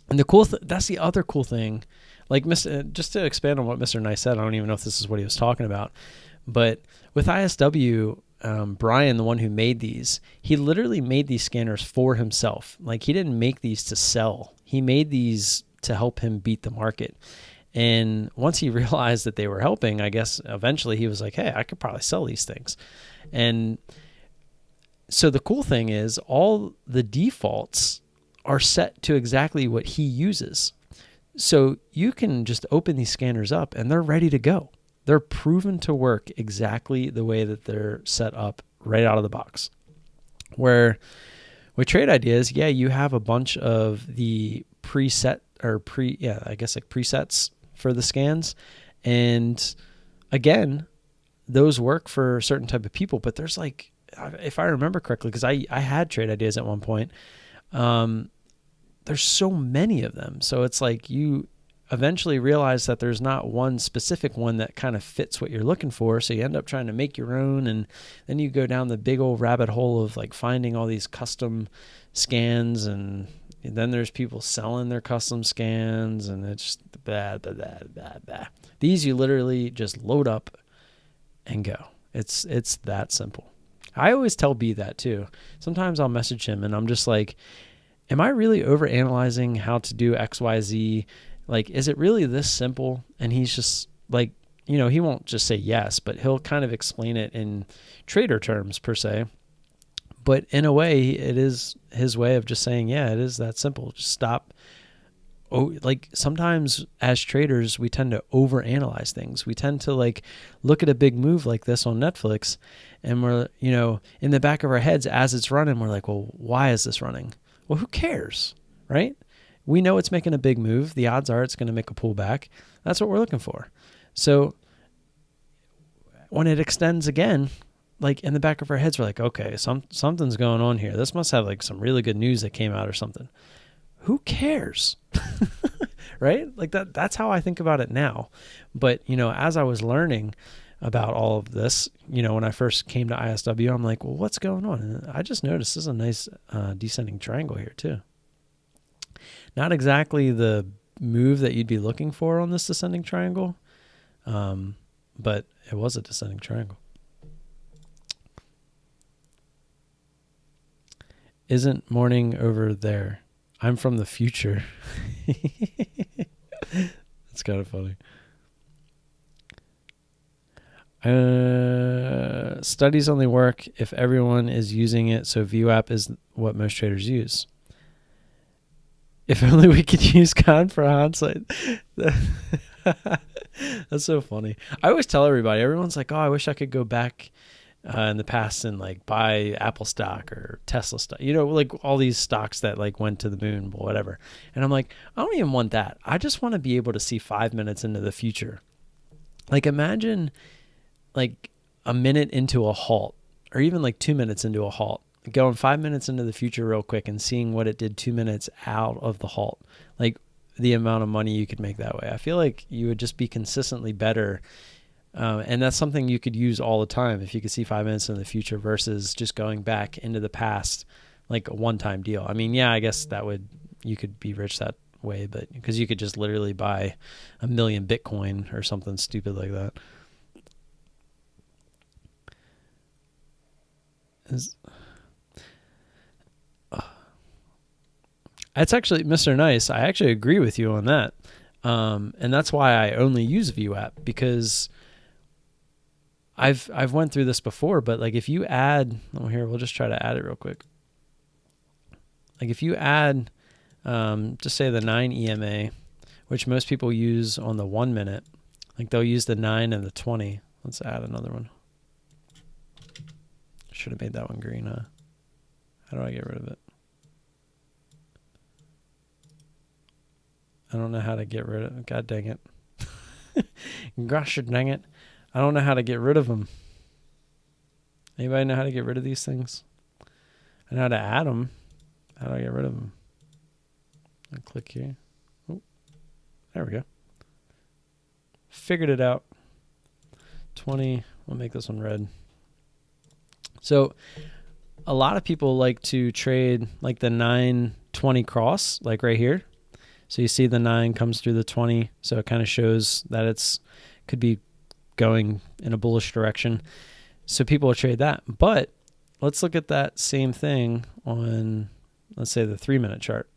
And that's the other cool thing. Like just to expand on what Mr. Nice said, I don't even know if this is what he was talking about, but with ISW, Brian, the one who made these, he literally made these scanners for himself. Like he didn't make these to sell. He made these to help him beat the market. And once he realized that they were helping, I guess eventually he was like, hey, I could probably sell these things. And so the cool thing is all the defaults are set to exactly what he uses. So you can just open these scanners up and they're ready to go. They're proven to work exactly the way that they're set up right out of the box. Where with Trade Ideas, yeah, you have a bunch of the presets for the scans. And again, those work for a certain type of people, but there's like, if I remember correctly, because I had Trade Ideas at one point, there's so many of them. So it's like you eventually realize that there's not one specific one that kind of fits what you're looking for. So you end up trying to make your own. And then you go down the big old rabbit hole of like finding all these custom scans. And then there's people selling their custom scans. And it's just blah, blah, blah, blah, blah. These you literally just load up and go. It's that simple. I always tell B that too. Sometimes I'll message him and I'm just like, am I really overanalyzing how to do XYZ? Like, is it really this simple? And he's just like, he won't just say yes, but he'll kind of explain it in trader terms per se. But in a way, it is his way of just saying, yeah, it is that simple. Just stop. Oh, like sometimes as traders, we tend to overanalyze things. We tend to like look at a big move like this on Netflix and we're, in the back of our heads as it's running, we're like, well, why is this running? Well, who cares, right? We know it's making a big move. The odds are it's going to make a pullback. That's what we're looking for. So when it extends again, like in the back of our heads, we're like, okay, something's going on here. This must have like some really good news that came out or something. Who cares? Right? Like that's how I think about it now. But, as I was learning about all of this, when I first came to ISW, I'm like, well, what's going on? And I just noticed this is a nice descending triangle here too. Not exactly the move that you'd be looking for on this descending triangle, but it was a descending triangle. Isn't morning over there? I'm from the future. That's kind of funny. Studies only work if everyone is using it, so VWAP is what most traders use. If only we could use Con for hindsight. That's so funny. I always tell everyone's like, oh, I wish I could go back in the past and like buy Apple stock or Tesla stock, like all these stocks that like went to the moon or whatever. And I'm like, I don't even want that. I just want to be able to see 5 minutes into the future. Like imagine like a minute into a halt or even like 2 minutes into a halt, going 5 minutes into the future real quick and seeing what it did 2 minutes out of the halt, like the amount of money you could make that way. I feel like you would just be consistently better. And that's something you could use all the time if you could see 5 minutes in the future versus just going back into the past, like a one-time deal. I mean, yeah, I guess you could be rich that way, but because you could just literally buy 1 million Bitcoin or something stupid like that. It's actually, Mr. Nice, I actually agree with you on that. And that's why I only use VWAP, because I've went through this before, but like if you add, here, we'll just try to add it real quick. Like if you add, just say the 9 EMA, which most people use on the 1 minute, Like they'll use the 9 and the 20. Let's add another one. Should have made that one green, huh? How do I get rid of it? I don't know how to get rid of it. God dang it. Gosh dang it. I don't know how to get rid of them. Anybody know how to get rid of these things? I know how to add them. How do I get rid of them? I click here. Oh, there we go. Figured it out. 20. We'll make this one red. So a lot of people like to trade like the 9-20 cross, like right here. So you see the 9 comes through the 20. So it kind of shows that it's could be going in a bullish direction. So people will trade that. But let's look at that same thing on, let's say, the 3-minute chart.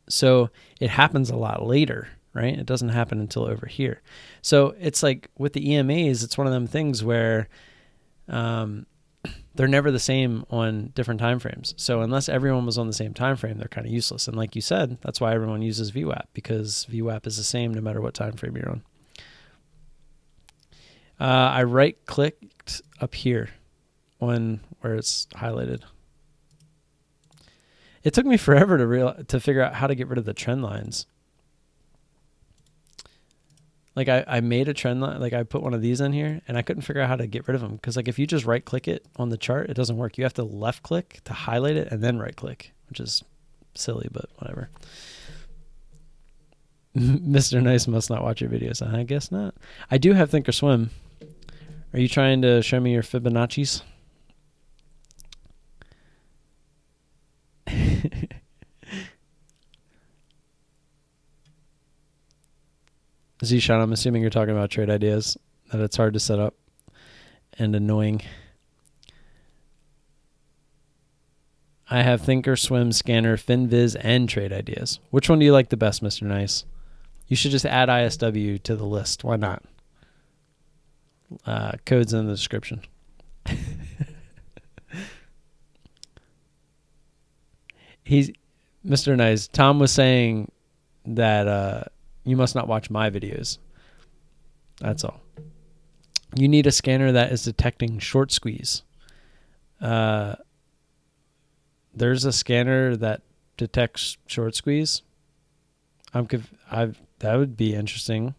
So it happens a lot later, right? It doesn't happen until over here. So it's like with the EMAs, it's one of them things where they're never the same on different time frames. So unless everyone was on the same time frame, they're kind of useless. And like you said, that's why everyone uses VWAP, because VWAP is the same no matter what time frame you're on. I right-clicked up here on where it's highlighted. It took me forever to figure out how to get rid of the trend lines. Like I made a trend line, like I put one of these in here, and I couldn't figure out how to get rid of them. Because like if you just right-click it on the chart, it doesn't work. You have to left-click to highlight it and then right-click, which is silly, but whatever. Mr. Nice must not watch your videos. I guess not. I do have Thinkorswim. Are you trying to show me your Fibonacci's? Zishan, I'm assuming you're talking about trade ideas, that it's hard to set up and annoying. I have Thinkorswim, Scanner, FinViz, and Trade Ideas. Which one do you like the best, Mr. Nice? You should just add ISW to the list. Why not? Code's in the description. Mr. Nice. Tom was saying that you must not watch my videos. That's all. You need a scanner that is detecting short squeeze. There's a scanner that detects short squeeze. That would be interesting.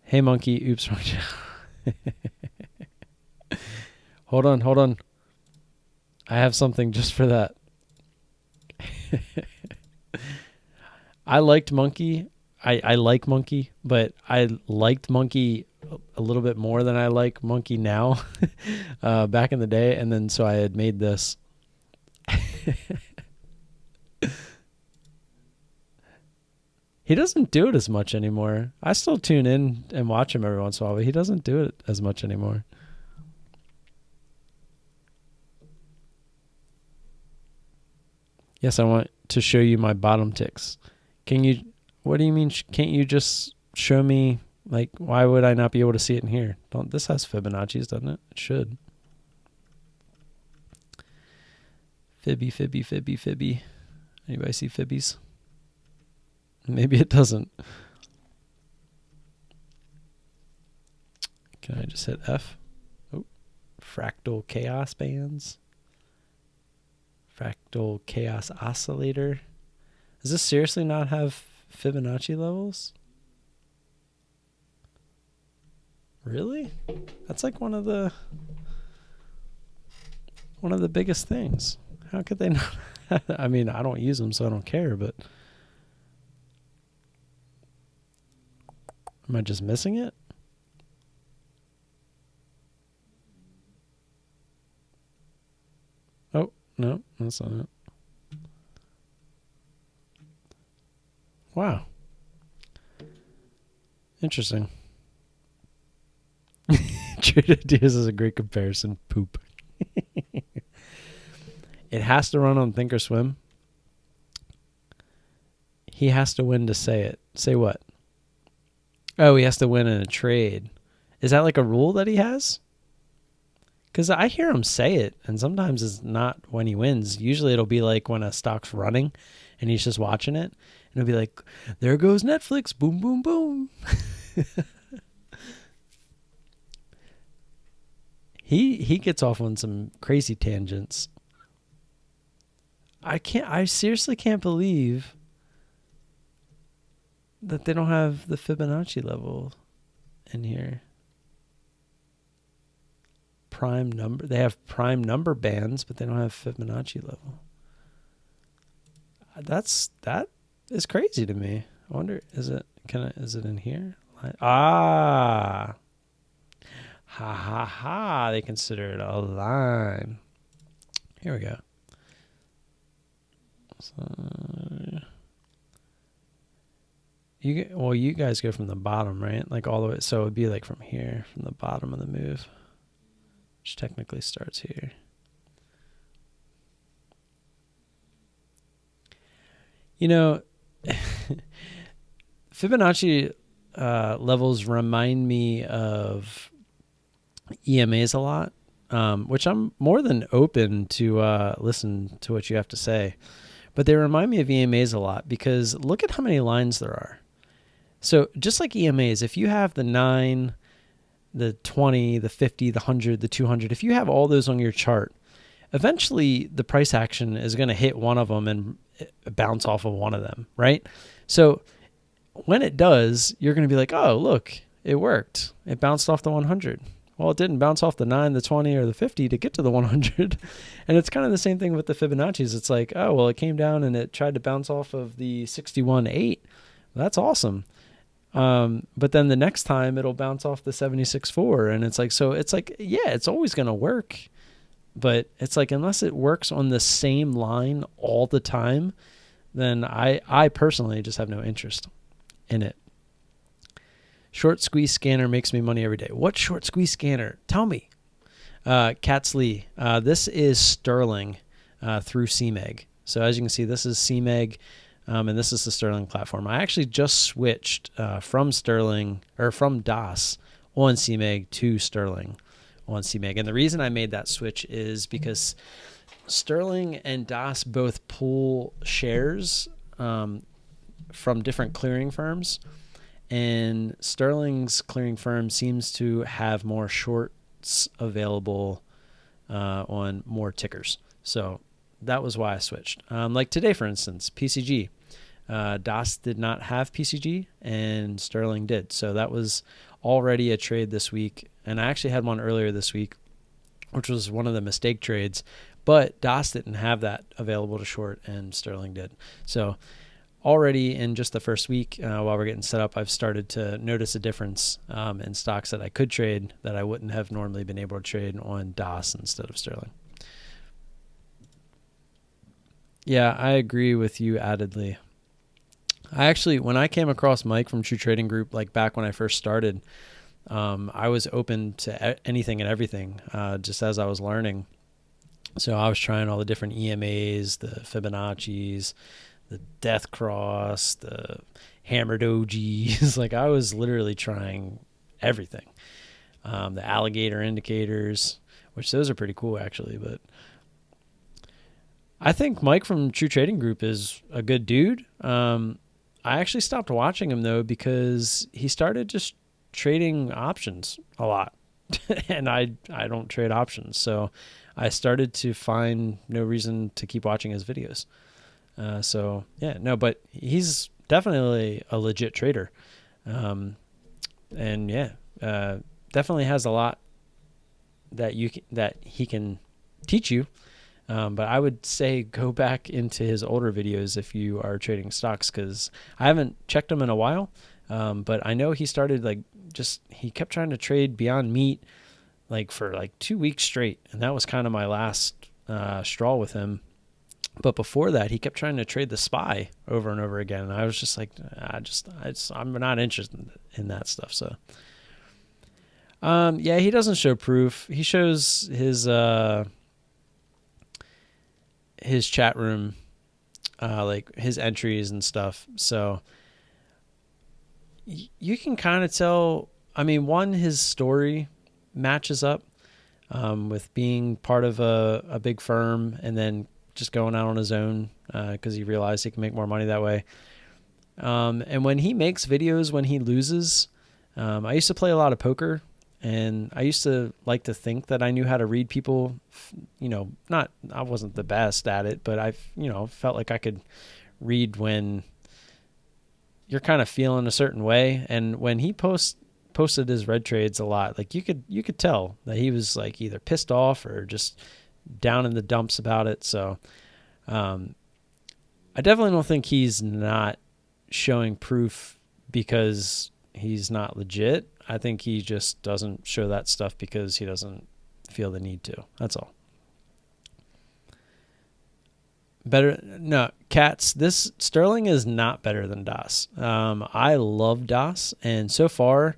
Hey, monkey. Oops. Hold on. I have something just for that. I liked Monkey. I like Monkey, but I liked Monkey a little bit more than I like Monkey now back in the day. And then so I had made this. He doesn't do it as much anymore. I still tune in and watch him every once in a while, but he doesn't do it as much anymore. Yes, I want to show you my bottom ticks. What do you mean? Can't you just show me, like, why would I not be able to see it in here? This has Fibonacci's, doesn't it? It should. Fibby. Anybody see Fibbies? Maybe it doesn't. Can I just hit F? Oh, fractal chaos bands. Fractal chaos oscillator. Does this seriously not have Fibonacci levels? Really? That's like one of the biggest things. How could they not? I mean, I don't use them, so I don't care, but am I just missing it? Oh, no, that's not it. Wow. Interesting. Trade Ideas is a great comparison. Poop. It has to run on Thinkorswim. He has to win to say it. Say what? Oh, he has to win in a trade. Is that like a rule that he has? Because I hear him say it, and sometimes it's not when he wins. Usually it'll be like when a stock's running and he's just watching it. And it'll be like, there goes Netflix. Boom, boom, boom. He gets off on some crazy tangents. I seriously can't believe that they don't have the Fibonacci level in here. Prime number. They have prime number bands, but they don't have Fibonacci level. That is crazy to me. I wonder, is it in here? Ah. Ha ha ha, they consider it a line. Here we go. So you guys go from the bottom, right? Like all the way, so it would be like from here, from the bottom of the move, which technically starts here. You know, Fibonacci levels remind me of EMAs a lot, which I'm more than open to listen to what you have to say. But they remind me of EMAs a lot because look at how many lines there are. So just like EMAs, if you have the 9, the 20, the 50, the 100, the 200, if you have all those on your chart, eventually the price action is going to hit one of them and bounce off of one of them, right? So when it does, you're going to be like, oh, look, it worked. It bounced off the 100. Well, it didn't bounce off the 9, the 20, or the 50 to get to the 100. And it's kind of the same thing with the Fibonacci's. It's like, oh, well, it came down and it tried to bounce off of the 61.8. That's awesome. But then the next time it'll bounce off the 76.4. And it's like, so it's like, yeah, it's always going to work. But it's like, unless it works on the same line all the time, then I personally just have no interest in it. Short squeeze scanner makes me money every day. What short squeeze scanner? Tell me. Katz Lee. This is Sterling through CMEG. So as you can see, this is CMEG, and this is the Sterling platform. I actually just switched from Sterling or from DOS on CMEG to Sterling on CMEG. And the reason I made that switch is because Sterling and DOS both pull shares from different clearing firms. And Sterling's clearing firm seems to have more shorts available on more tickers. So that was why I switched. Like today, for instance, PCG. DOS did not have PCG and Sterling did. So that was already a trade this week. And I actually had one earlier this week, which was one of the mistake trades. But DOS didn't have that available to short and Sterling did. So already in just the first week, while we're getting set up, I've started to notice a difference in stocks that I could trade that I wouldn't have normally been able to trade on DOS instead of Sterling. Yeah, I agree with you addedly. I actually, when I came across Mike from True Trading Group, like back when I first started, I was open to anything and everything just as I was learning. So I was trying all the different EMAs, the Fibonacci's, the Death Cross, the Hammered OGs. Like I was literally trying everything. The alligator indicators, which those are pretty cool actually. But I think Mike from True Trading Group is a good dude. I actually stopped watching him though because he started just trading options a lot. And I don't trade options. So I started to find no reason to keep watching his videos. So yeah, no, but he's definitely a legit trader. And yeah, definitely has a lot that he can teach you. But I would say go back into his older videos if you are trading stocks, because I haven't checked them in a while. But I know he started he kept trying to trade Beyond Meat like for like 2 weeks straight. And that was kind of my last straw with him. But before that, he kept trying to trade the SPY over and over again. And I was just like, I'm not interested in that stuff. So, yeah, he doesn't show proof. He shows his chat room, like his entries and stuff. So you can kind of tell, I mean, one, his story matches up with being part of a big firm and then just going out on his own because he realized he can make more money that way. And when he makes videos when he loses, I used to play a lot of poker, and I used to like to think that I knew how to read people. I wasn't the best at it, but I, felt like I could read when you're kind of feeling a certain way. And when he posted his red trades a lot, like you could tell that he was like either pissed off or just down in the dumps about it. So I definitely don't think he's not showing proof because he's not legit. I think he just doesn't show that stuff because he doesn't feel the need to. That's all. Cats, this Sterling is not better than DOS. I love DOS, and so far,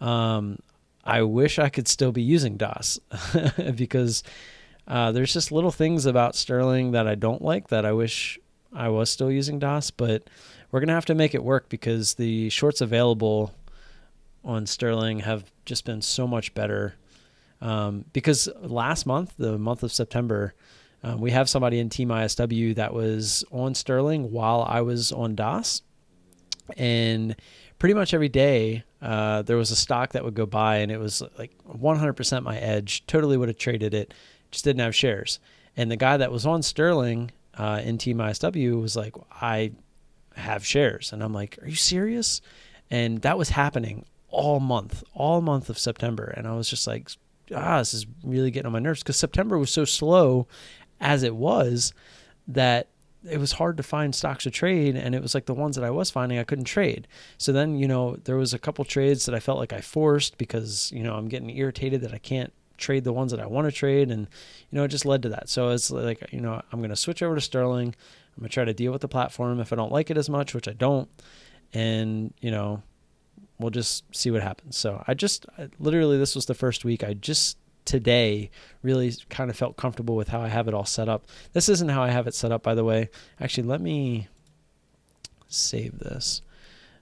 I wish I could still be using DOS because there's just little things about Sterling that I don't like that I wish I was still using DOS, but we're going to have to make it work because the shorts available on Sterling have just been so much better. Because last month, the month of September, we have somebody in Team ISW that was on Sterling while I was on DOS. And pretty much every day, there was a stock that would go by and it was like 100% my edge. Totally would have traded it. Just didn't have shares. And the guy that was on Sterling in Team ISW was like, I have shares. And I'm like, are you serious? And that was happening all month of September. And I was just like, this is really getting on my nerves because September was so slow as it was that it was hard to find stocks to trade. And it was like the ones that I was finding, I couldn't trade. So then, there was a couple trades that I felt like I forced because, I'm getting irritated that I can't trade the ones that I want to trade. And, it just led to that. So it's like, I'm going to switch over to Sterling. I'm going to try to deal with the platform if I don't like it as much, which I don't. And, we'll just see what happens. So literally, this was the first week. I just today really kind of felt comfortable with how I have it all set up. This isn't how I have it set up, by the way. Actually, let me save this.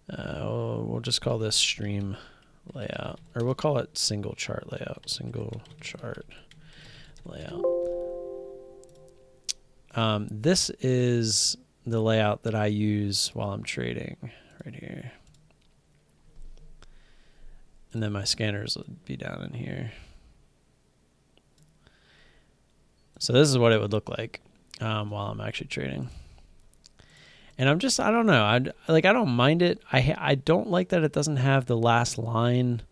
We'll just call this stream layout, or we'll call it single chart layout. This is the layout that I use while I'm trading right here. And then my scanners would be down in here. So this is what it would look like while I'm actually trading. And I don't know. I don't mind it. I don't like that it doesn't have the last line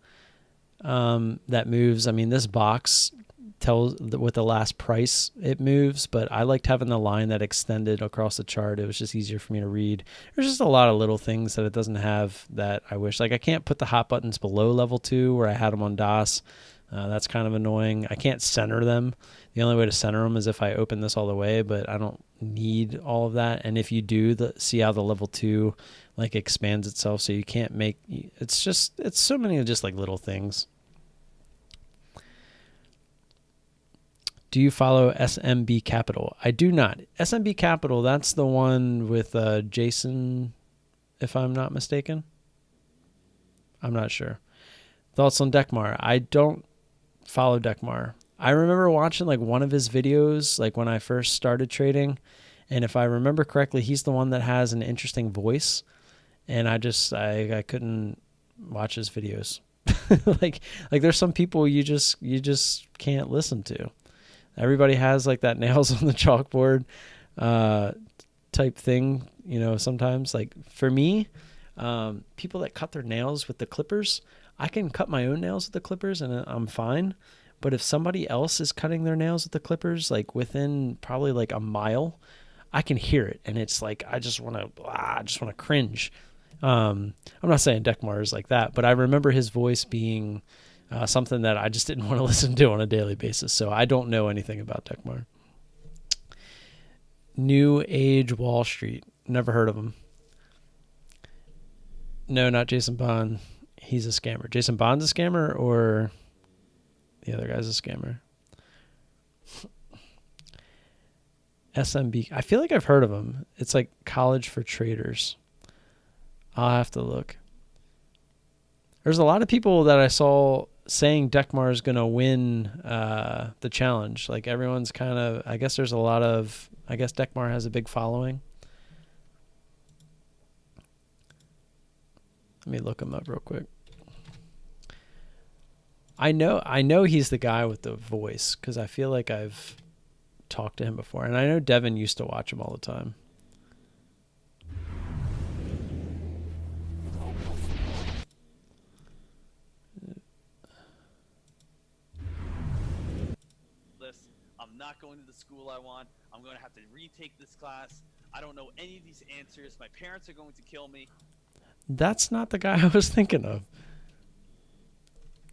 that moves. I mean, this box tells with the last price it moves, but I liked having the line that extended across the chart. It was just easier for me to read. There's just a lot of little things that it doesn't have that I wish. Like I can't put the hot buttons below level 2 where I had them on DOS. That's kind of annoying. I can't center them. The only way to center them is if I open this all the way, but I don't need all of that. And if you do, see how the level 2 like expands itself, so you can't make. It's so many just like little things. Do you follow SMB Capital? I do not. SMB Capital, that's the one with Jason, if I'm not mistaken. I'm not sure. Thoughts on Dekmar? I don't follow Dekmar. I remember watching like one of his videos like when I first started trading, and if I remember correctly, he's the one that has an interesting voice, and I couldn't watch his videos. like there's some people you just can't listen to. Everybody has like that nails on the chalkboard type thing, sometimes. Like for me, people that cut their nails with the clippers, I can cut my own nails with the clippers and I'm fine. But if somebody else is cutting their nails with the clippers, like within probably like a mile, I can hear it. And it's like, I just want to cringe. I'm not saying Dekmar is like that, but I remember his voice being something that I just didn't want to listen to on a daily basis. So I don't know anything about Dekmar. New Age Wall Street. Never heard of him. No, not Jason Bond. He's a scammer. Jason Bond's a scammer, or the other guy's a scammer? SMB. I feel like I've heard of him. It's like College for Traders. I'll have to look. There's a lot of people that I saw saying Dekmar is going to win the challenge. Like everyone's kind of, I guess Dekmar has a big following. Let me look him up real quick. I know he's the guy with the voice because I feel like I've talked to him before, and I know Devin used to watch him all the time. I'm not going to the school I want. I'm going to have to retake this class. I don't know any of these answers. My parents are going to kill me. That's not the guy I was thinking of.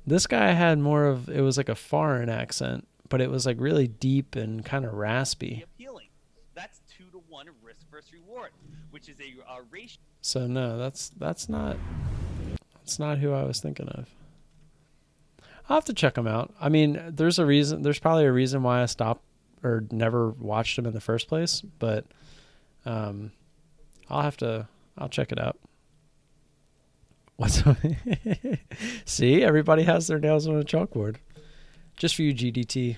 This guy had more of, it was like a foreign accent, but it was like really deep and kind of raspy. Appealing. That's 2-to-1 risk versus reward, which is a ratio. So no, that's not who I was thinking of. I'll have to check him out. I mean, there's probably a reason why I stopped or never watched him in the first place, but I'll check it out. What's up? See, everybody has their nails on a chalkboard. Just for you, GDT.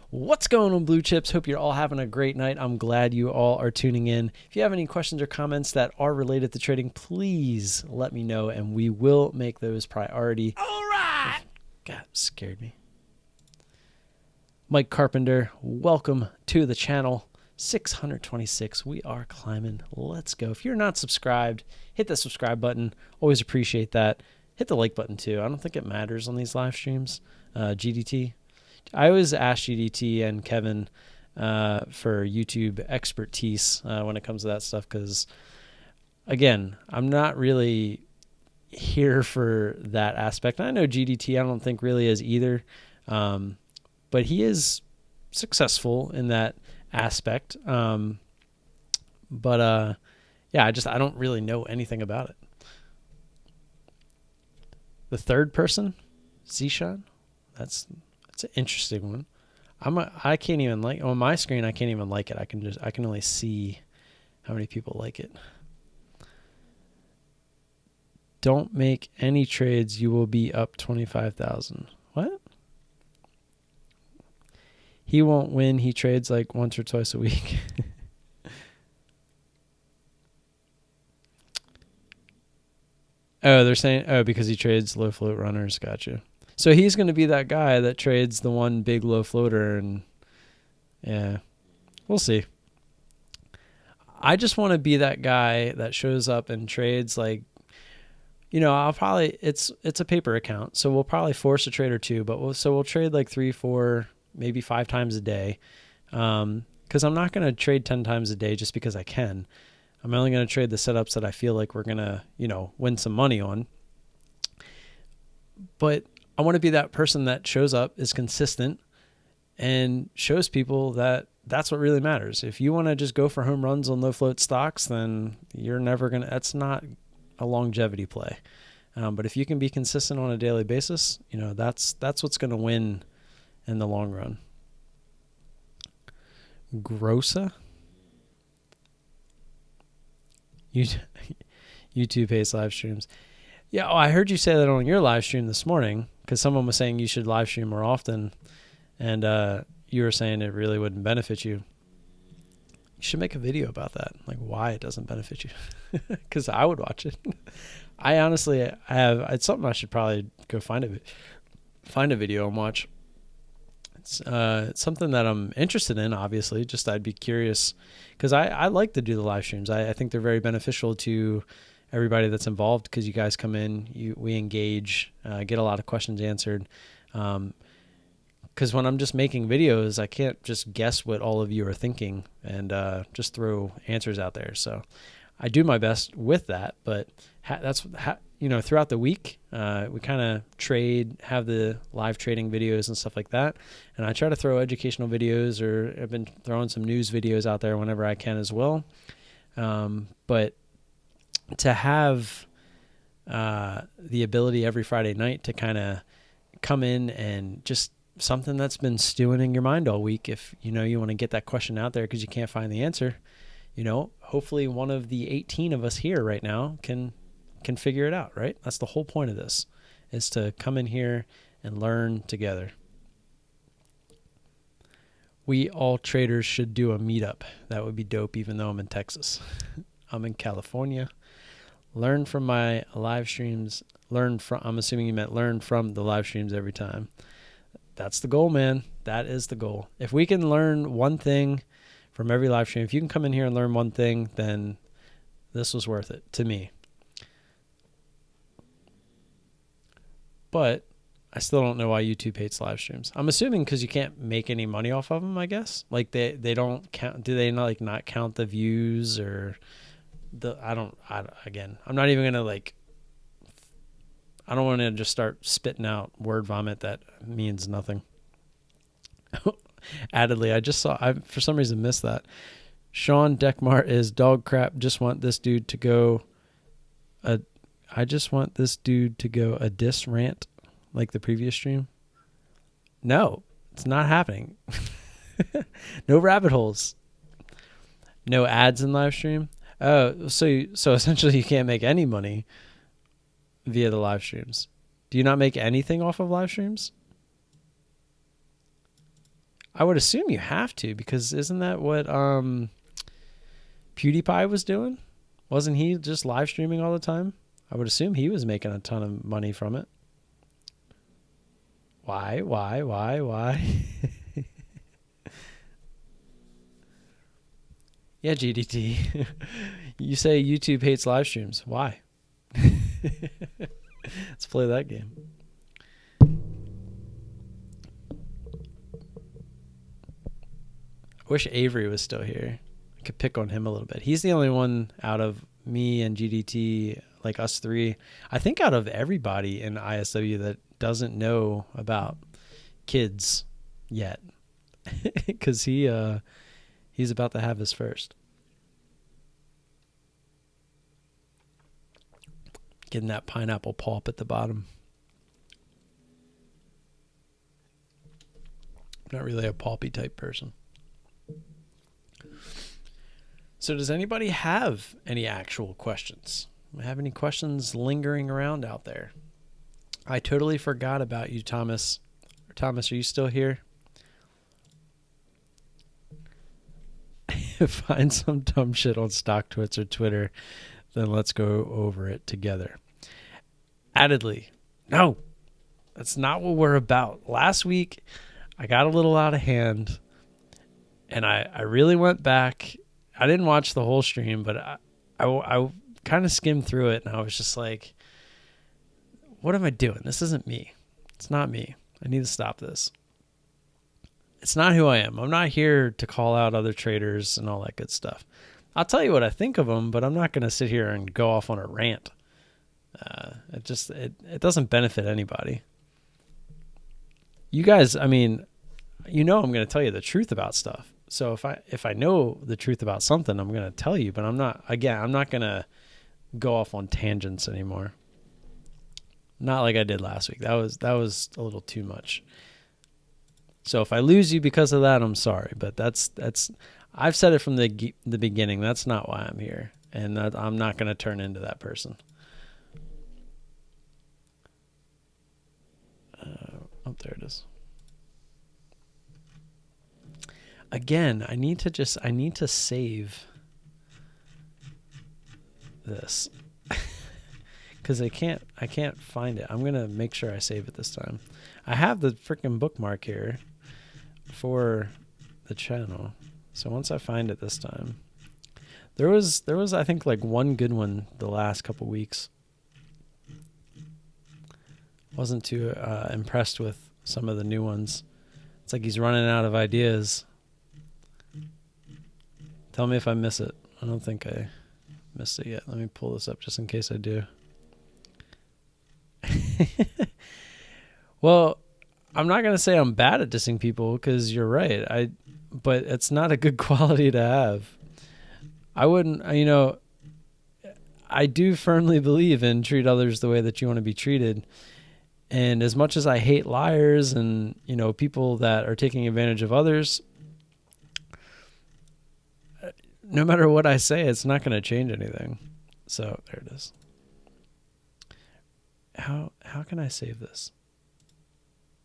What's going on, Blue Chips? Hope you're all having a great night. I'm glad you all are tuning in. If you have any questions or comments that are related to trading, please let me know, and we will make those priority. All right. God, scared me. Mike Carpenter, welcome to the channel. 626. We are climbing. Let's go. If you're not subscribed, hit the subscribe button. Always appreciate that. Hit the like button too. I don't think it matters on these live streams. GDT. I always ask GDT and Kevin for YouTube expertise when it comes to that stuff because, again, I'm not really here for that aspect. I know GDT I don't think really is either, but he is successful in that aspect. Yeah, I don't really know anything about it. The third person, Zishan, that's an interesting one. I can't even like on my screen. I can't even like it. I can only see how many people like it. Don't make any trades. You will be up 25,000. What? He won't win. He trades like once or twice a week. Oh, they're saying, because he trades low float runners. Gotcha. So he's going to be that guy that trades the one big low floater, and yeah, we'll see. I just want to be that guy that shows up and trades like, I'll probably, it's a paper account, so we'll probably force a trade or two, but we'll trade like 3, 4, maybe 5 times a day. Cause I'm not going to trade 10 times a day just because I can. I'm only going to trade the setups that I feel like we're going to, win some money on. But I want to be that person that shows up, is consistent, and shows people that that's what really matters. If you want to just go for home runs on low float stocks, then you're never going to, that's not a longevity play. But if you can be consistent on a daily basis, that's what's going to win in the long run. Grossa? YouTube hates live streams. Yeah, I heard you say that on your live stream this morning because someone was saying you should live stream more often, and you were saying it really wouldn't benefit you. You should make a video about that, like why it doesn't benefit you, because I would watch it. I honestly it's something I should probably go find a video and watch. It's something that I'm interested in, obviously. Just I'd be curious because I like to do the live streams. I think they're very beneficial to everybody that's involved because you guys come in, we engage, get a lot of questions answered. Because when I'm just making videos, I can't just guess what all of you are thinking and just throw answers out there. So I do my best with that, but throughout the week, we kind of have the live trading videos and stuff like that. And I try to throw educational videos, or I've been throwing some news videos out there whenever I can as well. But to have the ability every Friday night to kind of come in and just something that's been stewing in your mind all week, if you want to get that question out there because you can't find the answer, hopefully one of the 18 of us here right now can figure it out, right? That's the whole point of this, is to come in here and learn together. We all traders should do a meetup. That would be dope, even though I'm in Texas. I'm in California. Learn from my live streams. I'm assuming you meant learn from the live streams every time. That's the goal, man. That is the goal. If we can learn one thing from every live stream, if you can come in here and learn one thing, then this was worth it to me. But I still don't know why YouTube hates live streams. I'm assuming because you can't make any money off of them, I guess. Like they don't count. Do they not count the views or the? Again, I'm not even gonna I don't want to just start spitting out word vomit that means nothing. Addedly, I for some reason missed that. Sean Deckmar is dog crap. Just want this dude to go. I just want this dude to go a diss rant like the previous stream. No, it's not happening. No rabbit holes. No ads in live stream. Oh, so essentially you can't make any money via the live streams. Do you not make anything off of live streams? I would assume you have to, because isn't that what PewDiePie was doing? Wasn't he just live streaming all the time? I would assume he was making a ton of money from it. Why? Yeah, GDT. You say YouTube hates live streams. Why? Let's play that game. I wish Avery was still here. I could pick on him a little bit. He's the only one out of me and GDT, like us three, I think out of everybody in ISW that doesn't know about kids yet. Because he's about to have his first. Getting that pineapple pulp at the bottom. I'm not really a pulpy type person. So does anybody have any actual questions? Have any questions lingering around out there? I totally forgot about you, Thomas. Thomas, are you still here? Find some dumb shit on StockTwits or Twitter, then let's go over it together. Addedly, no, that's not what we're about. Last week, I got a little out of hand, and I really went back. I didn't watch the whole stream, but I kind of skimmed through it, and I was just like, what am I doing? This isn't me. It's not me. I need to stop this. It's not who I am. I'm not here to call out other traders and all that good stuff. I'll tell you what I think of them, but I'm not going to sit here and go off on a rant. It doesn't benefit anybody. You guys, I mean, I'm going to tell you the truth about stuff. So if I know the truth about something, I'm going to tell you, but I'm not going to go off on tangents anymore. Not like I did last week. That was a little too much. So if I lose you because of that, I'm sorry, but that's I've said it from the beginning. That's not why I'm here, and I'm not going to turn into that person. There it is. Again, I need to save this because I can't find it. I'm going to make sure I save it this time. I have the freaking bookmark here for the channel. So once I find it this time, there was I think like one good one the last couple weeks. Wasn't too impressed with some of the new ones. It's like he's running out of ideas. Tell me if I miss it. I don't think I missed it yet. Let me pull this up just in case I do. Well, I'm not going to say I'm bad at dissing people because you're right. But it's not a good quality to have. I wouldn't, I do firmly believe in treat others the way that you want to be treated. And as much as I hate liars and, people that are taking advantage of others, no matter what I say, it's not going to change anything. So there it is. How can I save this?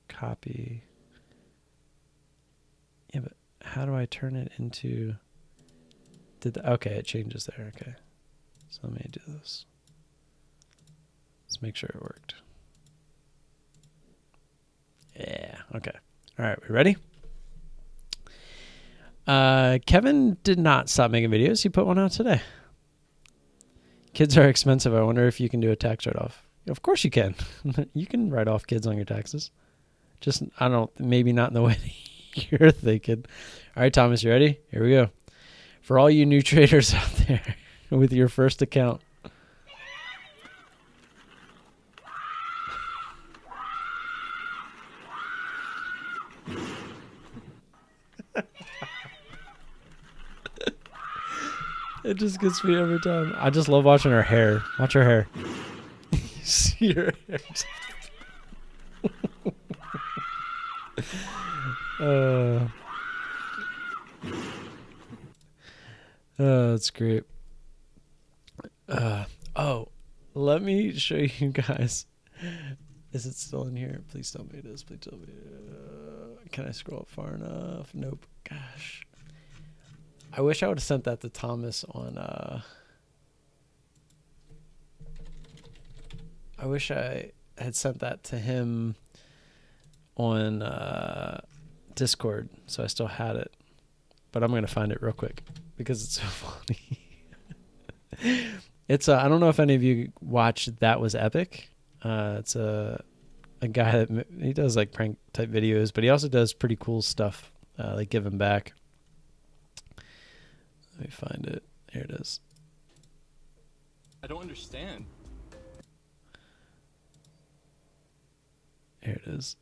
Copy. Yeah, but how do I turn it into... Okay, it changes there. Okay. So let me do this. Let's make sure it worked. Yeah, okay. All right, we ready? Kevin did not stop making videos. He put one out today. Kids are expensive. I wonder if you can do a tax write-off. Of course you can. You can write off kids on your taxes. Just, I don't, maybe not in the way you're thinking. All right, Thomas, you ready? Here we go. For all you new traders out there with your first account. It just gets me every time. I just love watching her hair. Watch her hair. You see her hair. That's great. Oh, let me show you guys. Is it still in here? Please tell me it is. Please tell me. Can I scroll up far enough? Nope. Gosh. I wish I would have sent that to Thomas on. I wish I had sent that to him on Discord, so I still had it. But I'm gonna find it real quick because it's so funny. It's I don't know if any of you watched That Was Epic. It's a guy that he does like prank type videos, but he also does pretty cool stuff like Giving Back. Let me find it. Here it is. I don't understand. Here it is.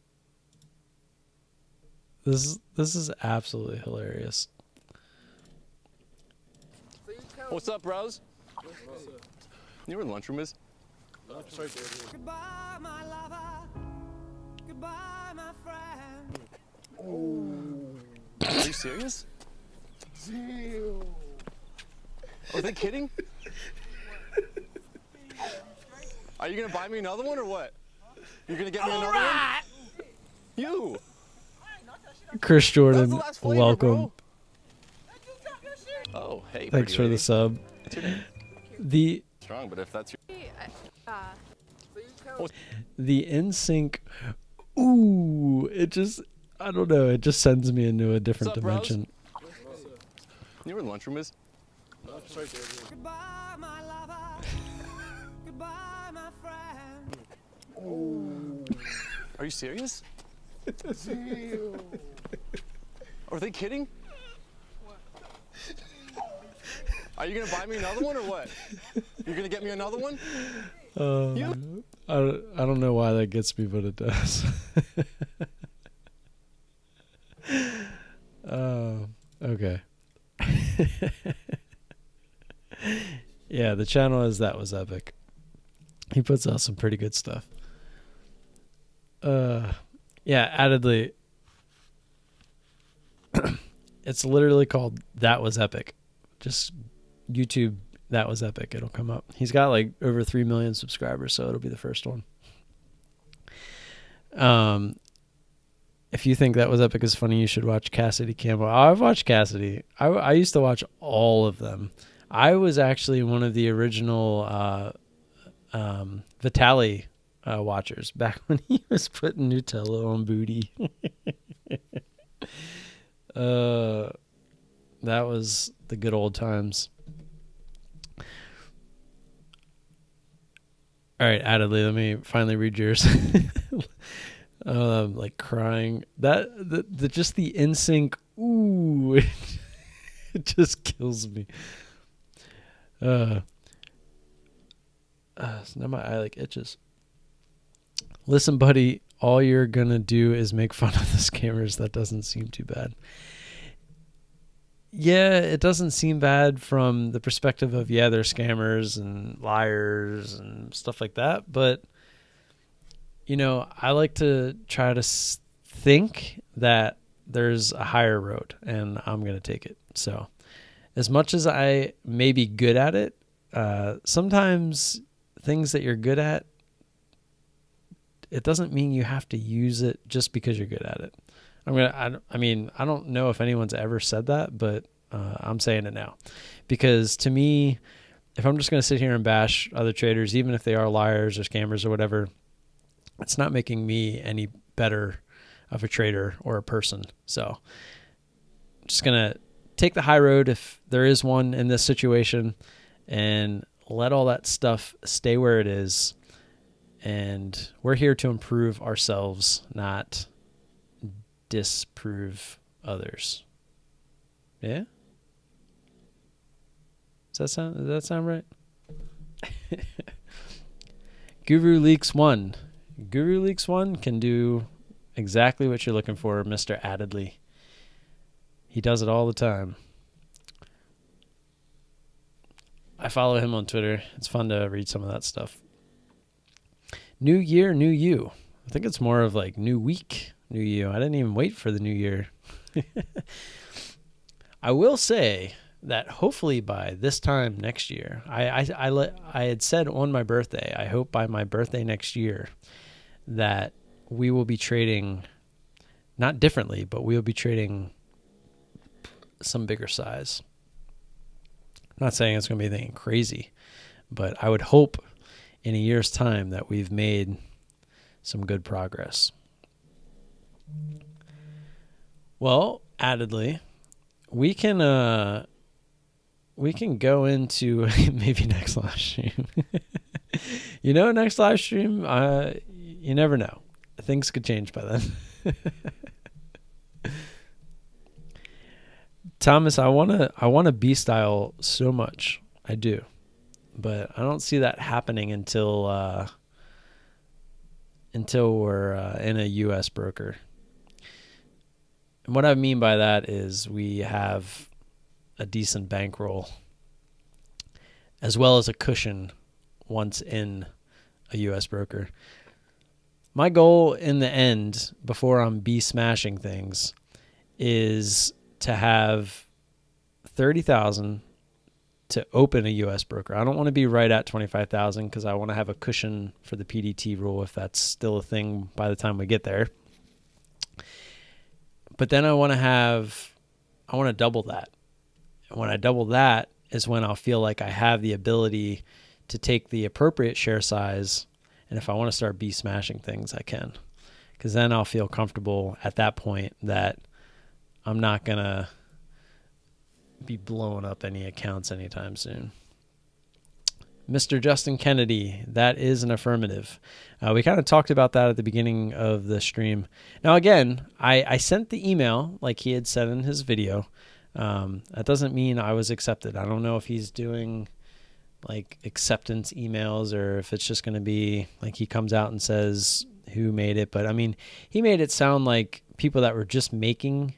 This is absolutely hilarious. What's up, bros? You know where the lunchroom is? Goodbye, my lover. Goodbye, my friend. Are you serious? Are they kidding? Are you gonna buy me another one or what? You're gonna get me another one? You! Chris Jordan, That was the last flavor, welcome. bro. Oh, hey. Thanks pretty for lady. the sub. What's your name? The Strong, but if that's your... NSYNC, ooh, it just, I don't know, it just sends me into a different What's up, bros? dimension. You know where the lunchroom is? Goodbye, my lover. Goodbye, my friend. Are you serious? Are they kidding? Are you gonna buy me another one or what? You're gonna get me another one? You? I don't know why that gets me, but it does. Okay. Yeah, the channel is That Was Epic. He puts out some pretty good stuff. Yeah, addedly, it's literally called That Was Epic. Just YouTube That Was Epic. It'll come up. He's got like over 3 million subscribers, so it'll be the first one. If you think That Was Epic is funny, you should watch Cassidy Campbell. I've watched Cassidy. I used to watch all of them. I was actually one of the original Vitaly watchers back when he was putting Nutella on booty. That was the good old times. All right, Adley, let me finally read yours. Like crying. The just the NSYNC. Ooh, it just kills me. So now my eye like itches. Listen, buddy, all you're gonna do is make fun of the scammers. That doesn't seem too bad. Yeah, it doesn't seem bad from the perspective of, yeah, they're scammers and liars and stuff like that. But, you know, I like to try to think that there's a higher road and I'm going to take it. So as much as I may be good at it, sometimes things that you're good at, it doesn't mean you have to use it just because you're good at it. I mean, I don't know if anyone's ever said that, but I'm saying it now. Because to me, if I'm just going to sit here and bash other traders, even if they are liars or scammers or whatever, it's not making me any better of a trader or a person. So I'm just going to take the high road if there is one in this situation and let all that stuff stay where it is. And we're here to improve ourselves, not disprove others. Yeah? Does that sound right? Guru Leaks 1. Guru Leaks 1 can do exactly what you're looking for, Mr. Addedly. He does it all the time. I follow him on Twitter. It's fun to read some of that stuff. New year, new you. I think it's more of like new week, new you. I didn't even wait for the new year. I will say that hopefully by this time next year, I had said on my birthday, I hope by my birthday next year that we will be trading, not differently, but we'll be trading some bigger size. I'm not saying it's going to be anything crazy, but I would hope in a year's time that we've made some good progress. Well, addedly, we can go into maybe next live stream. Next live stream, you never know. Things could change by then. Thomas, I want a B style so much. I do. But I don't see that happening until we're in a US broker. And what I mean by that is we have a decent bankroll as well as a cushion once in a US broker. My goal in the end, before I'm B smashing things, is to have 30,000 to open a US broker. I don't want to be right at 25,000 because I want to have a cushion for the PDT rule if that's still a thing by the time we get there. But then I want to double that. And when I double that is when I'll feel like I have the ability to take the appropriate share size. And if I want to start B smashing things, I can. Because then I'll feel comfortable at that point that I'm not going to be blowing up any accounts anytime soon. Mr. Justin Kennedy, that is an affirmative. We kind of talked about that at the beginning of the stream. Now, again, I sent the email like he had said in his video. That doesn't mean I was accepted. I don't know if he's doing like acceptance emails or if it's just going to be like he comes out and says who made it. But I mean, he made it sound like people that were just making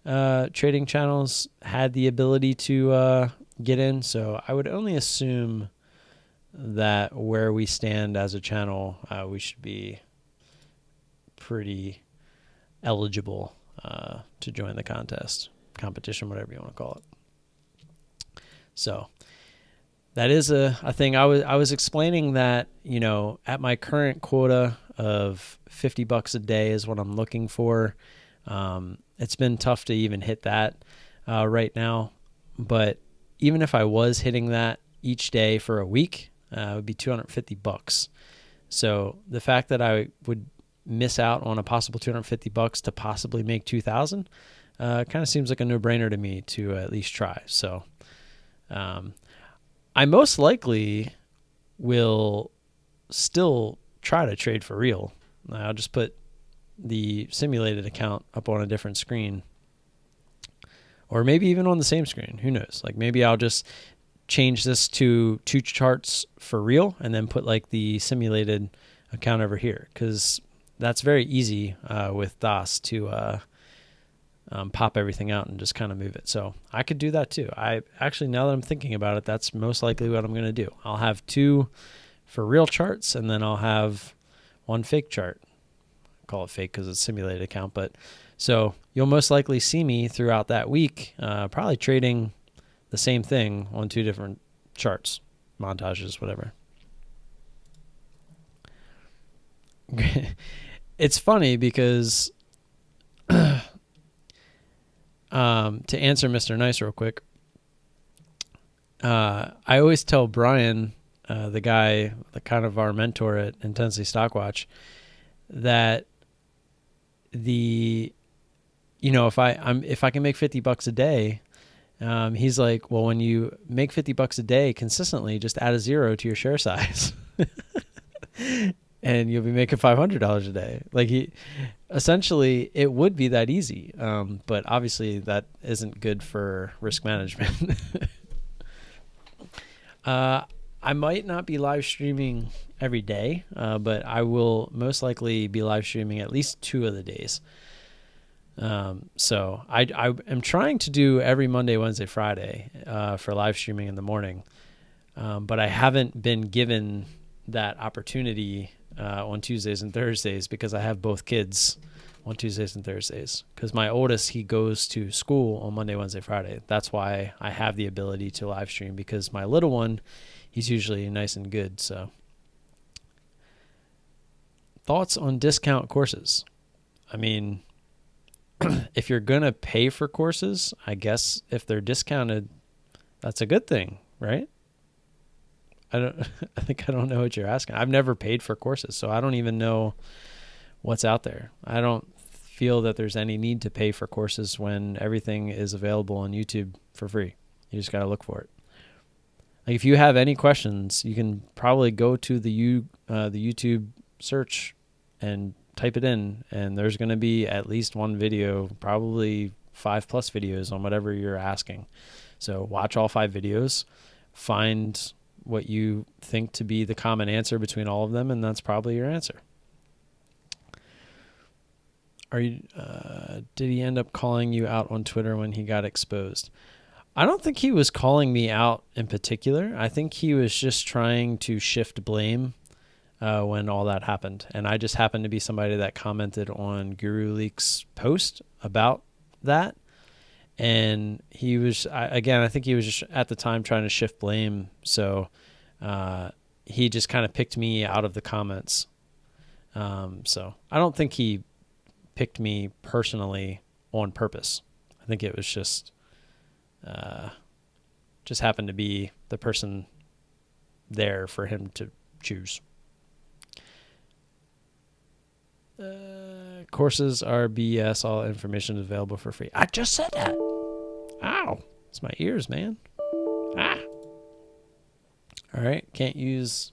trading channels had the ability to get in. So I would only assume that where we stand as a channel, we should be pretty eligible to join the competition, whatever you want to call it. So that is a thing. I was explaining that, at my current quota of $50 a day is what I'm looking for. It's been tough to even hit that right now, but even if I was hitting that each day for a week, it would be $250. So the fact that I would miss out on a possible $250 to possibly make $2,000 kind of seems like a no-brainer to me to at least try. So I most likely will still try to trade for real. I'll just put the simulated account up on a different screen, or maybe even on the same screen. Who knows? Like maybe I'll just change this to 2 charts for real and then put like the simulated account over here, because that's very easy with DOS to pop everything out and just kind of move it. So I could do that too. I actually, now that I'm thinking about it, that's most likely what I'm going to do. I'll have 2 for real charts and then I'll have 1 fake chart. I call it fake because it's a simulated account, but so you'll most likely see me throughout that week probably trading the same thing on 2 different charts, montages, whatever. It's funny because to answer Mr. Nice real quick, I always tell Brian, the guy, the kind of our mentor at Intensity Stockwatch, that if I can make $50 a day, he's like, well, when you make $50 a day consistently, just add a 0 to your share size. And you'll be making $500 a day. Like essentially it would be that easy. But obviously that isn't good for risk management. I might not be live streaming every day, but I will most likely be live streaming at least 2 of the days. So I am trying to do every Monday, Wednesday, Friday, for live streaming in the morning. But I haven't been given that opportunity, on Tuesdays and Thursdays because I have both kids on Tuesdays and Thursdays. Because my oldest, he goes to school on Monday, Wednesday, Friday. That's why I have the ability to live stream, because my little one, he's usually nice and good. So thoughts on discount courses? I mean, if you're going to pay for courses, I guess if they're discounted, that's a good thing, right? I don't know what you're asking. I've never paid for courses, so I don't even know what's out there. I don't feel that there's any need to pay for courses when everything is available on YouTube for free. You just got to look for it. Like if you have any questions, you can probably go to the YouTube search and type it in, and there's going to be at least one video, probably 5+ videos on whatever you're asking. So watch all 5 videos, find what you think to be the common answer between all of them, and that's probably your answer. Did he end up calling you out on Twitter when he got exposed? I don't think he was calling me out in particular. I think he was just trying to shift blame when all that happened. And I just happened to be somebody that commented on Guru Leak's post about that. And he was, I think he was just at the time trying to shift blame. So he just kind of picked me out of the comments. So I don't think he picked me personally on purpose. I think it was just happened to be the person there for him to choose. Courses are BS. All information is available for free. I just said that. Ow. It's my ears, man. Ah. All right. Can't use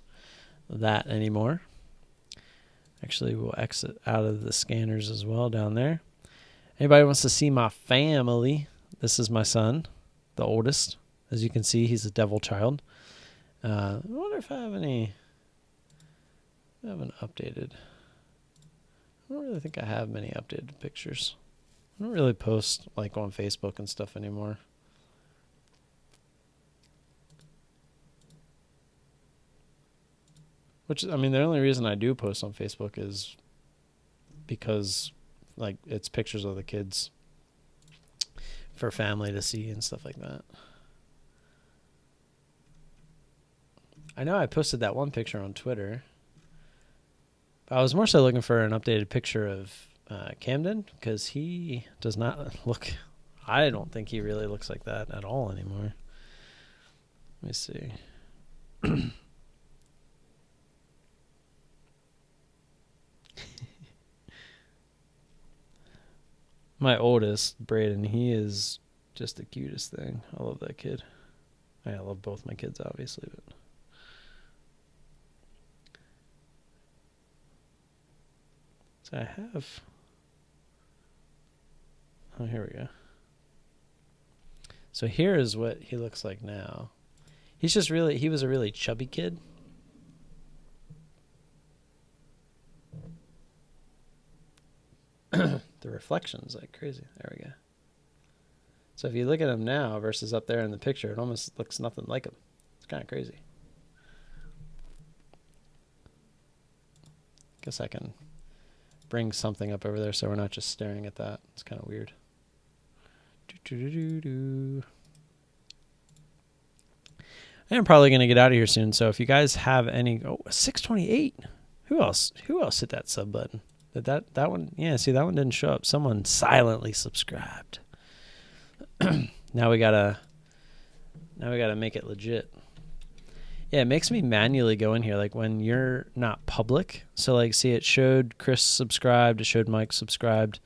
that anymore. Actually, we'll exit out of the scanners as well down there. Anybody wants to see my family? This is my son, the oldest. As you can see, he's a devil child. I wonder if I have any. I haven't updated. I don't really think I have many updated pictures. I don't really post like on Facebook and stuff anymore. Which, I mean, the only reason I do post on Facebook is because like it's pictures of the kids for family to see and stuff like that. I know I posted that one picture on Twitter. I was more so looking for an updated picture of Camden, because he does not look, I don't think he really looks like that at all anymore. Let me see. My oldest, Braden, he is just the cutest thing. I love that kid. I love both my kids, obviously, but I have. Oh, here we go. So here is what he looks like now. He was a really chubby kid. The reflection's like crazy. There we go. So if you look at him now versus up there in the picture, it almost looks nothing like him. It's kind of crazy. Guess I can bring something up over there so we're not just staring at that. It's kind of weird. I'm probably going to get out of here soon, so if you guys have any... Oh, 628. Who else hit that sub button? That one? Yeah, see, that one didn't show up. Someone silently subscribed. Now we gotta Now we got to make it legit. Yeah, it makes me manually go in here, like when you're not public. So like, see, it showed Chris subscribed, it showed Mike subscribed,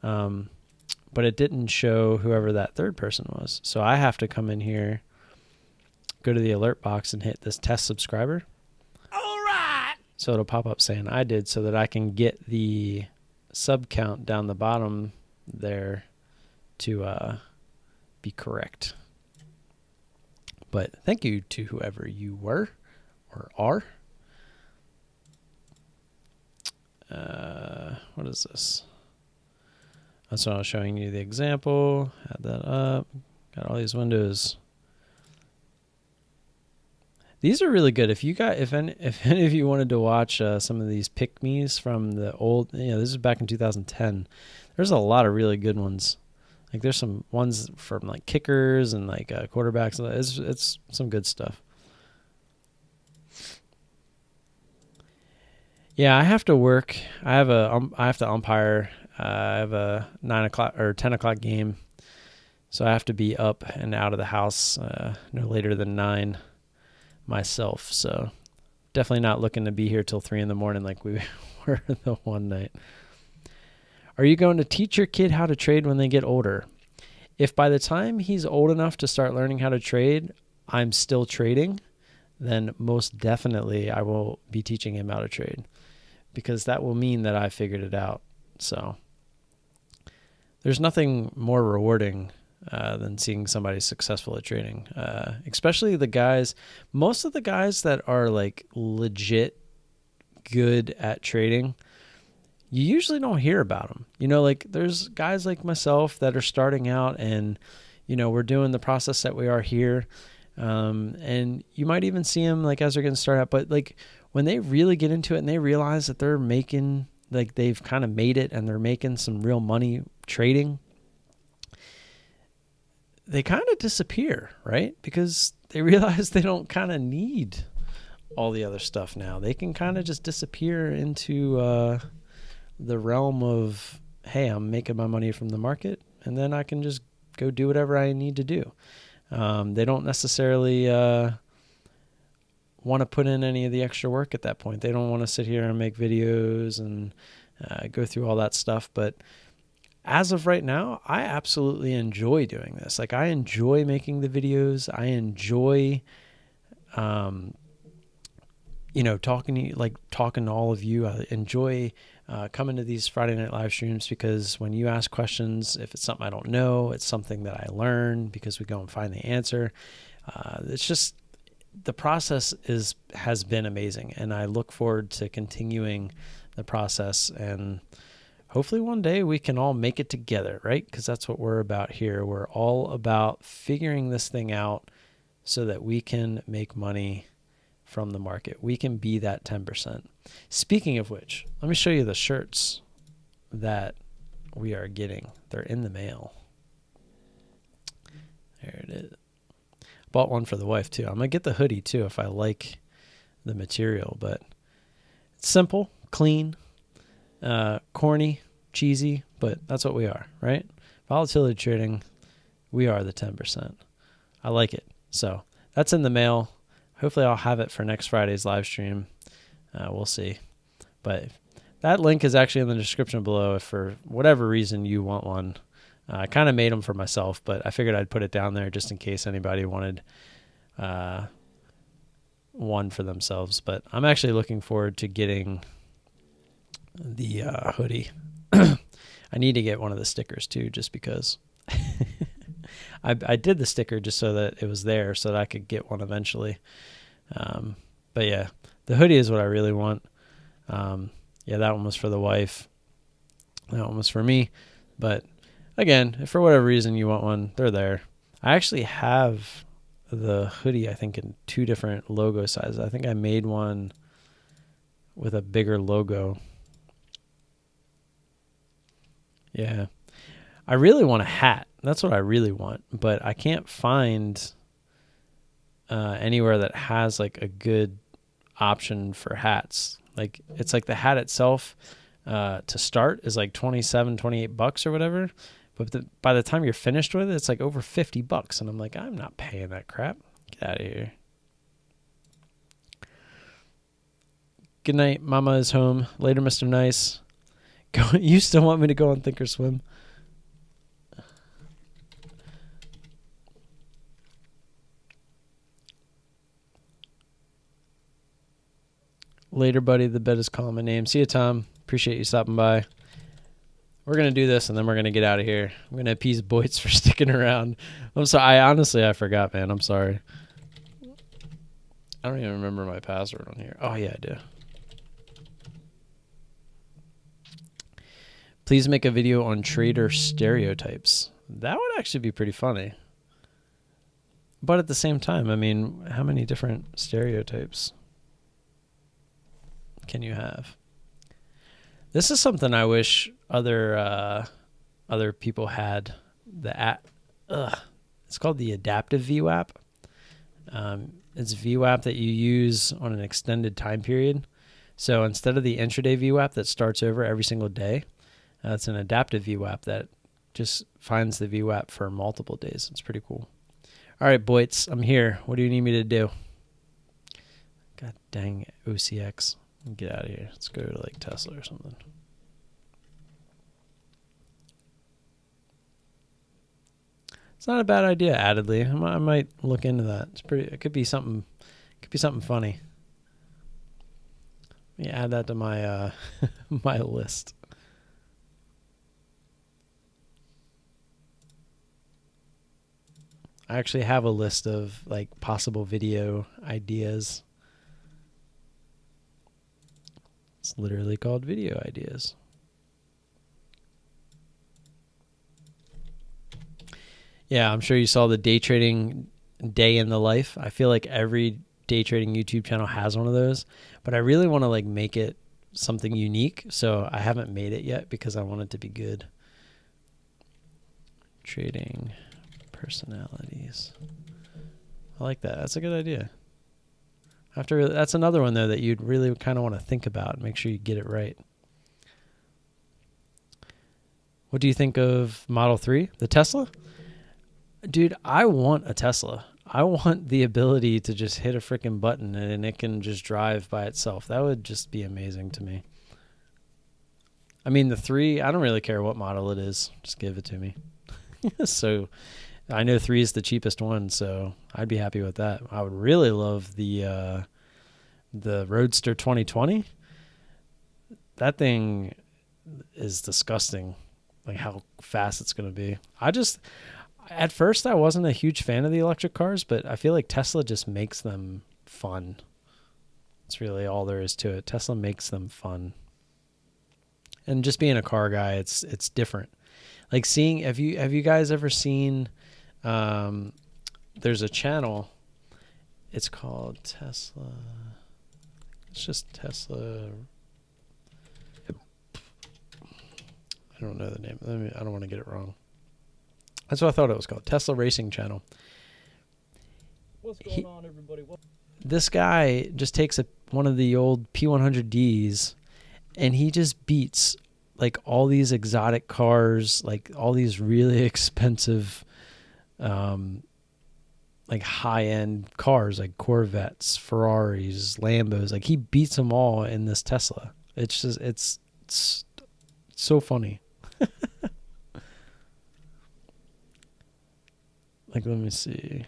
but it didn't show whoever that third person was. So I have to come in here, go to the alert box and hit this test subscriber. All right. So it'll pop up saying I did, so that I can get the sub count down the bottom there to be correct. But thank you to whoever you were or are. What is this? That's what I was showing you the example. Had that up. Got all these windows. These are really good. If any of you wanted to watch some of these pick-me's from the old, this is back in 2010. There's a lot of really good ones. Like there's some ones from like kickers and like quarterbacks. It's some good stuff. Yeah, I have to work. I have to umpire. I have a 9 o'clock or 10 o'clock game, so I have to be up and out of the house no later than 9 myself. So definitely not looking to be here till 3 a.m. like we were the one night. Are you going to teach your kid how to trade when they get older? If by the time he's old enough to start learning how to trade, I'm still trading, then most definitely I will be teaching him how to trade, because that will mean that I figured it out. So there's nothing more rewarding than seeing somebody successful at trading, especially the guys. Most of the guys that are like legit good at trading, you usually don't hear about them. Like there's guys like myself that are starting out and, we're doing the process that we are here. And you might even see them like as they're getting started out, but like when they really get into it and they realize that they're making, like they've kind of made it and they're making some real money trading, they kind of disappear, right? Because they realize they don't kind of need all the other stuff now. They can kind of just disappear into, the realm of, hey, I'm making my money from the market, and then I can just go do whatever I need to do. They don't necessarily want to put in any of the extra work at that point. They don't want to sit here and make videos and go through all that stuff. But as of right now, I absolutely enjoy doing this. Like I enjoy making the videos. I enjoy talking to all of you. I enjoy coming to these Friday night live streams, because when you ask questions, if it's something I don't know, it's something that I learn because we go and find the answer. It's just, the process has been amazing, and I look forward to continuing the process, and hopefully one day we can all make it together, right? Because that's what we're about here. We're all about figuring this thing out so that we can make money from the market. We can be that 10%. Speaking of which, let me show you the shirts that we are getting. They're in the mail. There it is. Bought one for the wife too. I'm going to get the hoodie too if I like the material, but it's simple, clean, corny, cheesy, but that's what we are, right? Volatility trading, we are the 10%. I like it. So that's in the mail. Hopefully I'll have it for next Friday's live stream. We'll see. But that link is actually in the description below if for whatever reason you want one. I kind of made them for myself, but I figured I'd put it down there just in case anybody wanted one for themselves. But I'm actually looking forward to getting the hoodie. I need to get one of the stickers too, just because. I did the sticker just so that it was there so that I could get one eventually. But yeah, the hoodie is what I really want. Yeah, that one was for the wife. That one was for me. But again, if for whatever reason you want one, they're there. I actually have the hoodie, I think, in 2 different logo sizes. I think I made one with a bigger logo. Yeah. I really want a hat. That's what I really want, but I can't find anywhere that has like a good option for hats. Like it's like the hat itself to start is like $27, $28 or whatever, But by the time you're finished with it, it's like over $50. And I'm like, I'm not paying that crap. Get out of here. Good night. Mama is home. Later, Mr. Nice. You still want me to go on Thinkorswim? Later, buddy. The bed is calling my name. See you, Tom. Appreciate you stopping by. We're going to do this, and then we're going to get out of here. I'm going to appease Boyts for sticking around. I'm sorry. I forgot, man. I'm sorry. I don't even remember my password on here. Oh, yeah, I do. Please make a video on trader stereotypes. That would actually be pretty funny. But at the same time, I mean, how many different stereotypes can you have? This is something I wish other people had. It's called the adaptive VWAP. It's VWAP that you use on an extended time period. So instead of the intraday VWAP that starts over every single day, it's an adaptive VWAP that just finds the VWAP for multiple days. It's pretty cool. All right, Boyts, I'm here. What do you need me to do? God dang it, OCX. Get out of here. Let's go to like Tesla or something. It's not a bad idea, addedly. I might look into that. It could be something funny. Let me add that to my my list. I actually have a list of like possible video ideas. It's literally called video ideas. Yeah, I'm sure you saw the day trading day in the life. I feel like every day trading YouTube channel has one of those, but I really want to like make it something unique. So I haven't made it yet because I want it to be good. Trading personalities. I like that. That's a good idea. That's another one though that you'd really kind of want to think about. Make sure you get it right. What do you think of Model 3, the Tesla? Dude, I want a Tesla. I want the ability to just hit a freaking button and it can just drive by itself. That would just be amazing to me. I mean, the 3, I don't really care what model it is. Just give it to me. So I know 3 is the cheapest one, so I'd be happy with that. I would really love the Roadster 2020. That thing is disgusting, like how fast it's going to be. At first, I wasn't a huge fan of the electric cars, but I feel like Tesla just makes them fun. That's really all there is to it. Tesla makes them fun. And just being a car guy, it's different. Like have you guys ever seen, there's a channel, it's called Tesla. It's just Tesla. I don't know the name. I don't want to get it wrong. That's what I thought it was called. Tesla Racing Channel. What's going on, everybody? This guy just takes one of the old P100Ds and he just beats like all these exotic cars, like all these really expensive, like high-end cars, like Corvettes, Ferraris, Lambos. Like he beats them all in this Tesla. It's so funny. Like, let me see.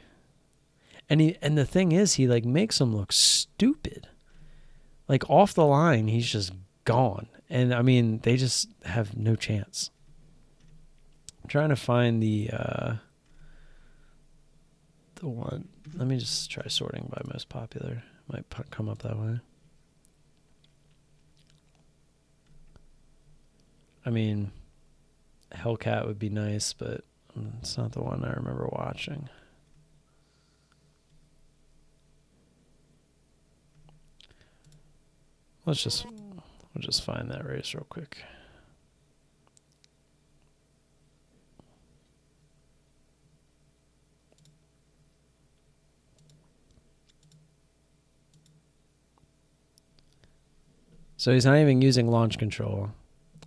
And the thing is, he like makes them look stupid. Like off the line, he's just gone. And I mean, they just have no chance. I'm trying to find the one. Let me just try sorting by most popular. Might come up that way. I mean, Hellcat would be nice, but it's not the one I remember watching. We'll just find that race real quick. So he's not even using launch control.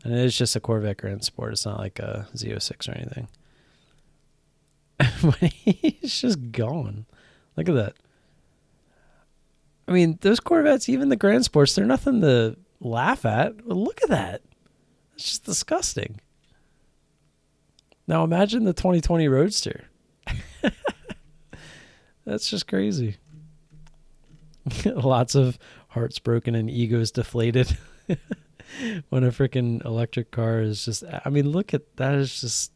And it is just a Corvette Grand Sport. It's not like a Z06 or anything. But he's just going. Look at that. I mean, those Corvettes, even the Grand Sports, they're nothing to laugh at. But look at that. It's just disgusting. Now imagine the 2020 Roadster. That's just crazy. Lots of hearts broken and egos deflated when a freaking electric car is just, I mean, look at that. Is just,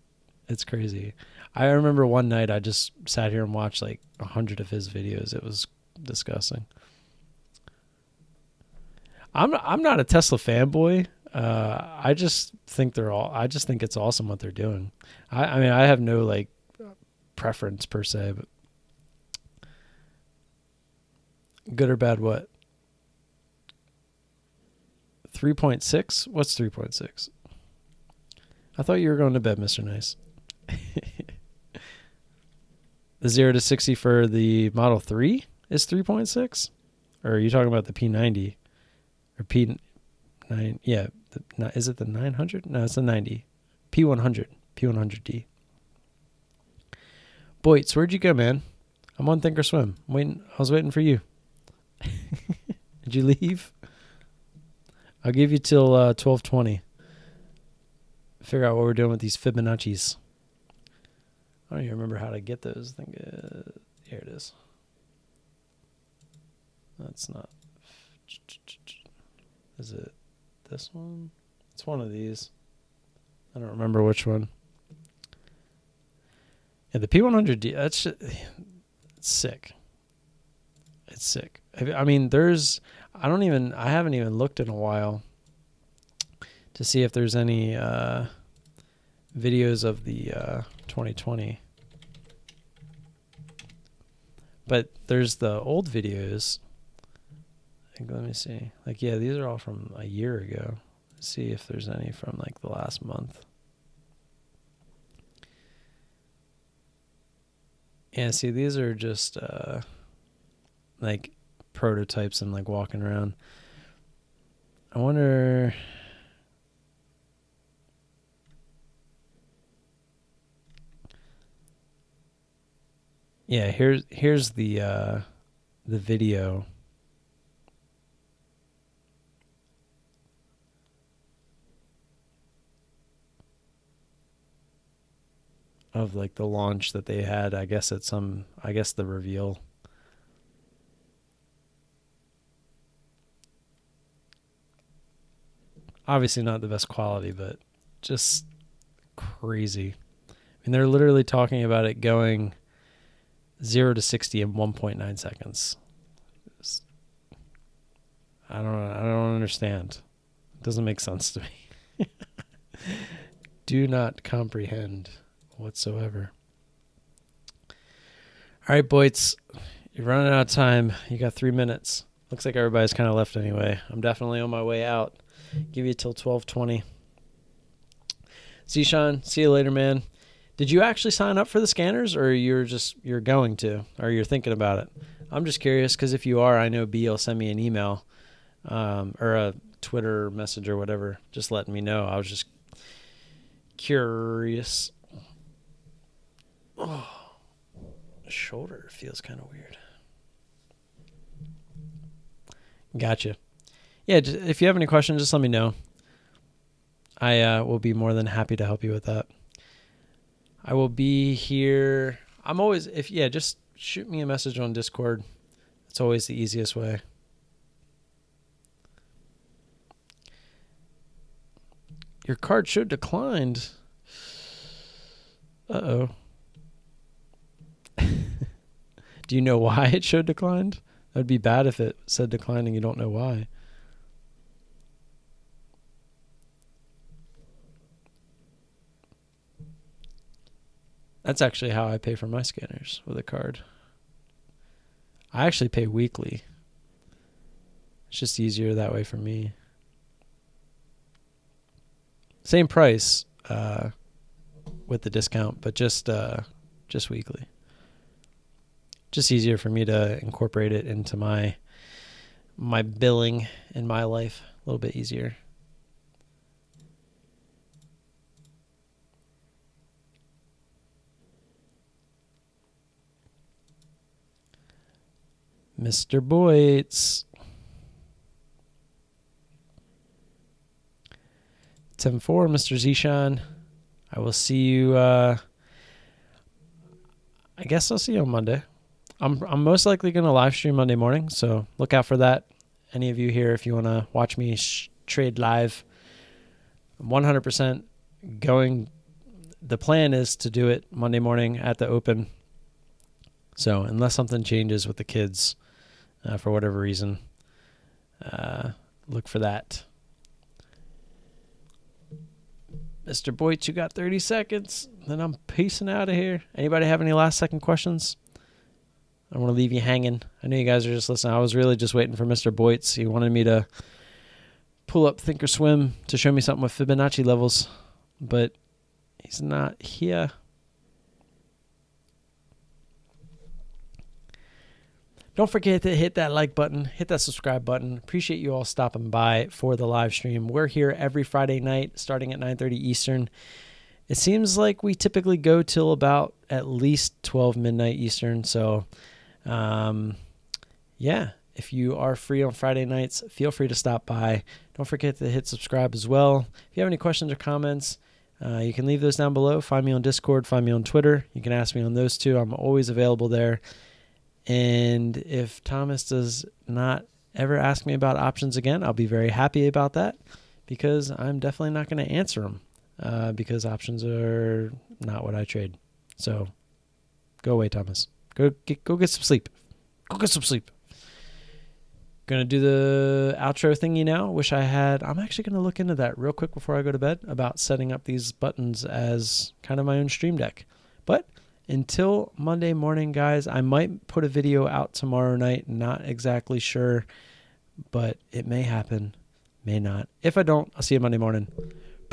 it's crazy. I remember one night I just sat here and watched like 100 of his videos. It was disgusting. I'm not a Tesla fanboy. I just think I just think it's awesome what they're doing. I mean, I have no like preference per se, but good or bad what? 3.6? What's 3.6? I thought you were going to bed, Mr. Nice. The 0 to 60 for the Model 3 is 3.6? Or are you talking about the P90? Or P9? Yeah. Is it the 900? No, it's the 90. P100. P100D. Boyts, where'd you go, man? I'm on Thinkorswim. I was waiting for you. Did you leave? I'll give you till 12:20. Figure out what we're doing with these Fibonacci's. I don't even remember how to get those. I think here it is. That's not. Is it this one? It's one of these. I don't remember which one. Yeah, the P100D. That's just, it's sick. It's sick. I mean, I haven't even looked in a while to see if there's any videos of the 2020. But there's the old videos. Let me see. Like, yeah, these are all from a year ago. Let's see if there's any from like the last month. Yeah, see, these are just like prototypes and like walking around. I wonder. Yeah, here's the video. Of like the launch that they had, I guess the reveal. Obviously not the best quality, but just crazy. I mean, they're literally talking about it going 0 to 60 in 1.9 seconds. I don't understand. It doesn't make sense to me. Do not comprehend whatsoever. All right, Boyts, you're running out of time. You got 3 minutes. Looks like everybody's kind of left anyway. I'm definitely on my way out. Give you till 12:20. See, Sean. See you later, man. Did you actually sign up for the scanners, or you're going to, or you're thinking about it? I'm just curious because if you are, I know B will send me an email, or a Twitter message or whatever, just letting me know. I was just curious. Oh, shoulder feels kind of weird. Gotcha. Yeah, if you have any questions, just let me know. I will be more than happy to help you with that. I will be here. I'm always, just shoot me a message on Discord. It's always the easiest way. Your card showed declined. Uh-oh. Do you know why it showed declined? That'd be bad if it said declined and you don't know why. That's actually how I pay for my scanners, with a card. I actually pay weekly. It's just easier that way for me. Same price with the discount, but just weekly. Just easier for me to incorporate it into my billing in my life. A little bit easier. Mr. Boyts. 10-4, Mr. Zishan. I will see you. I guess I'll see you on Monday. I'm most likely going to live stream Monday morning, so look out for that. Any of you here, if you want to watch me trade live, I'm 100% going. The plan is to do it Monday morning at the Open. So unless something changes with the kids for whatever reason, look for that. Mr. Boyt, you got 30 seconds. Then I'm pacing out of here. Anybody have any last second questions? I don't want to leave you hanging. I know you guys are just listening. I was really just waiting for Mr. Boyts. He wanted me to pull up Thinkorswim to show me something with Fibonacci levels, but he's not here. Don't forget to hit that like button, hit that subscribe button. Appreciate you all stopping by for the live stream. We're here every Friday night starting at 9:30 Eastern. It seems like we typically go till about at least 12 midnight Eastern. So, yeah, if you are free on Friday nights, feel free to stop by. Don't forget to hit subscribe as well. If you have any questions or comments, you can leave those down below. Find me on Discord, find me on Twitter. You can ask me on those two. I'm always available there. And if Thomas does not ever ask me about options again, I'll be very happy about that, because I'm definitely not going to answer them because options are not what I trade. So go away, Thomas. Go get some sleep. Go get some sleep. Going to do the outro thingy now. Wish I had. I'm actually going to look into that real quick before I go to bed about setting up these buttons as kind of my own stream deck. But until Monday morning, guys, I might put a video out tomorrow night. Not exactly sure, but it may happen, may not. If I don't, I'll see you Monday morning.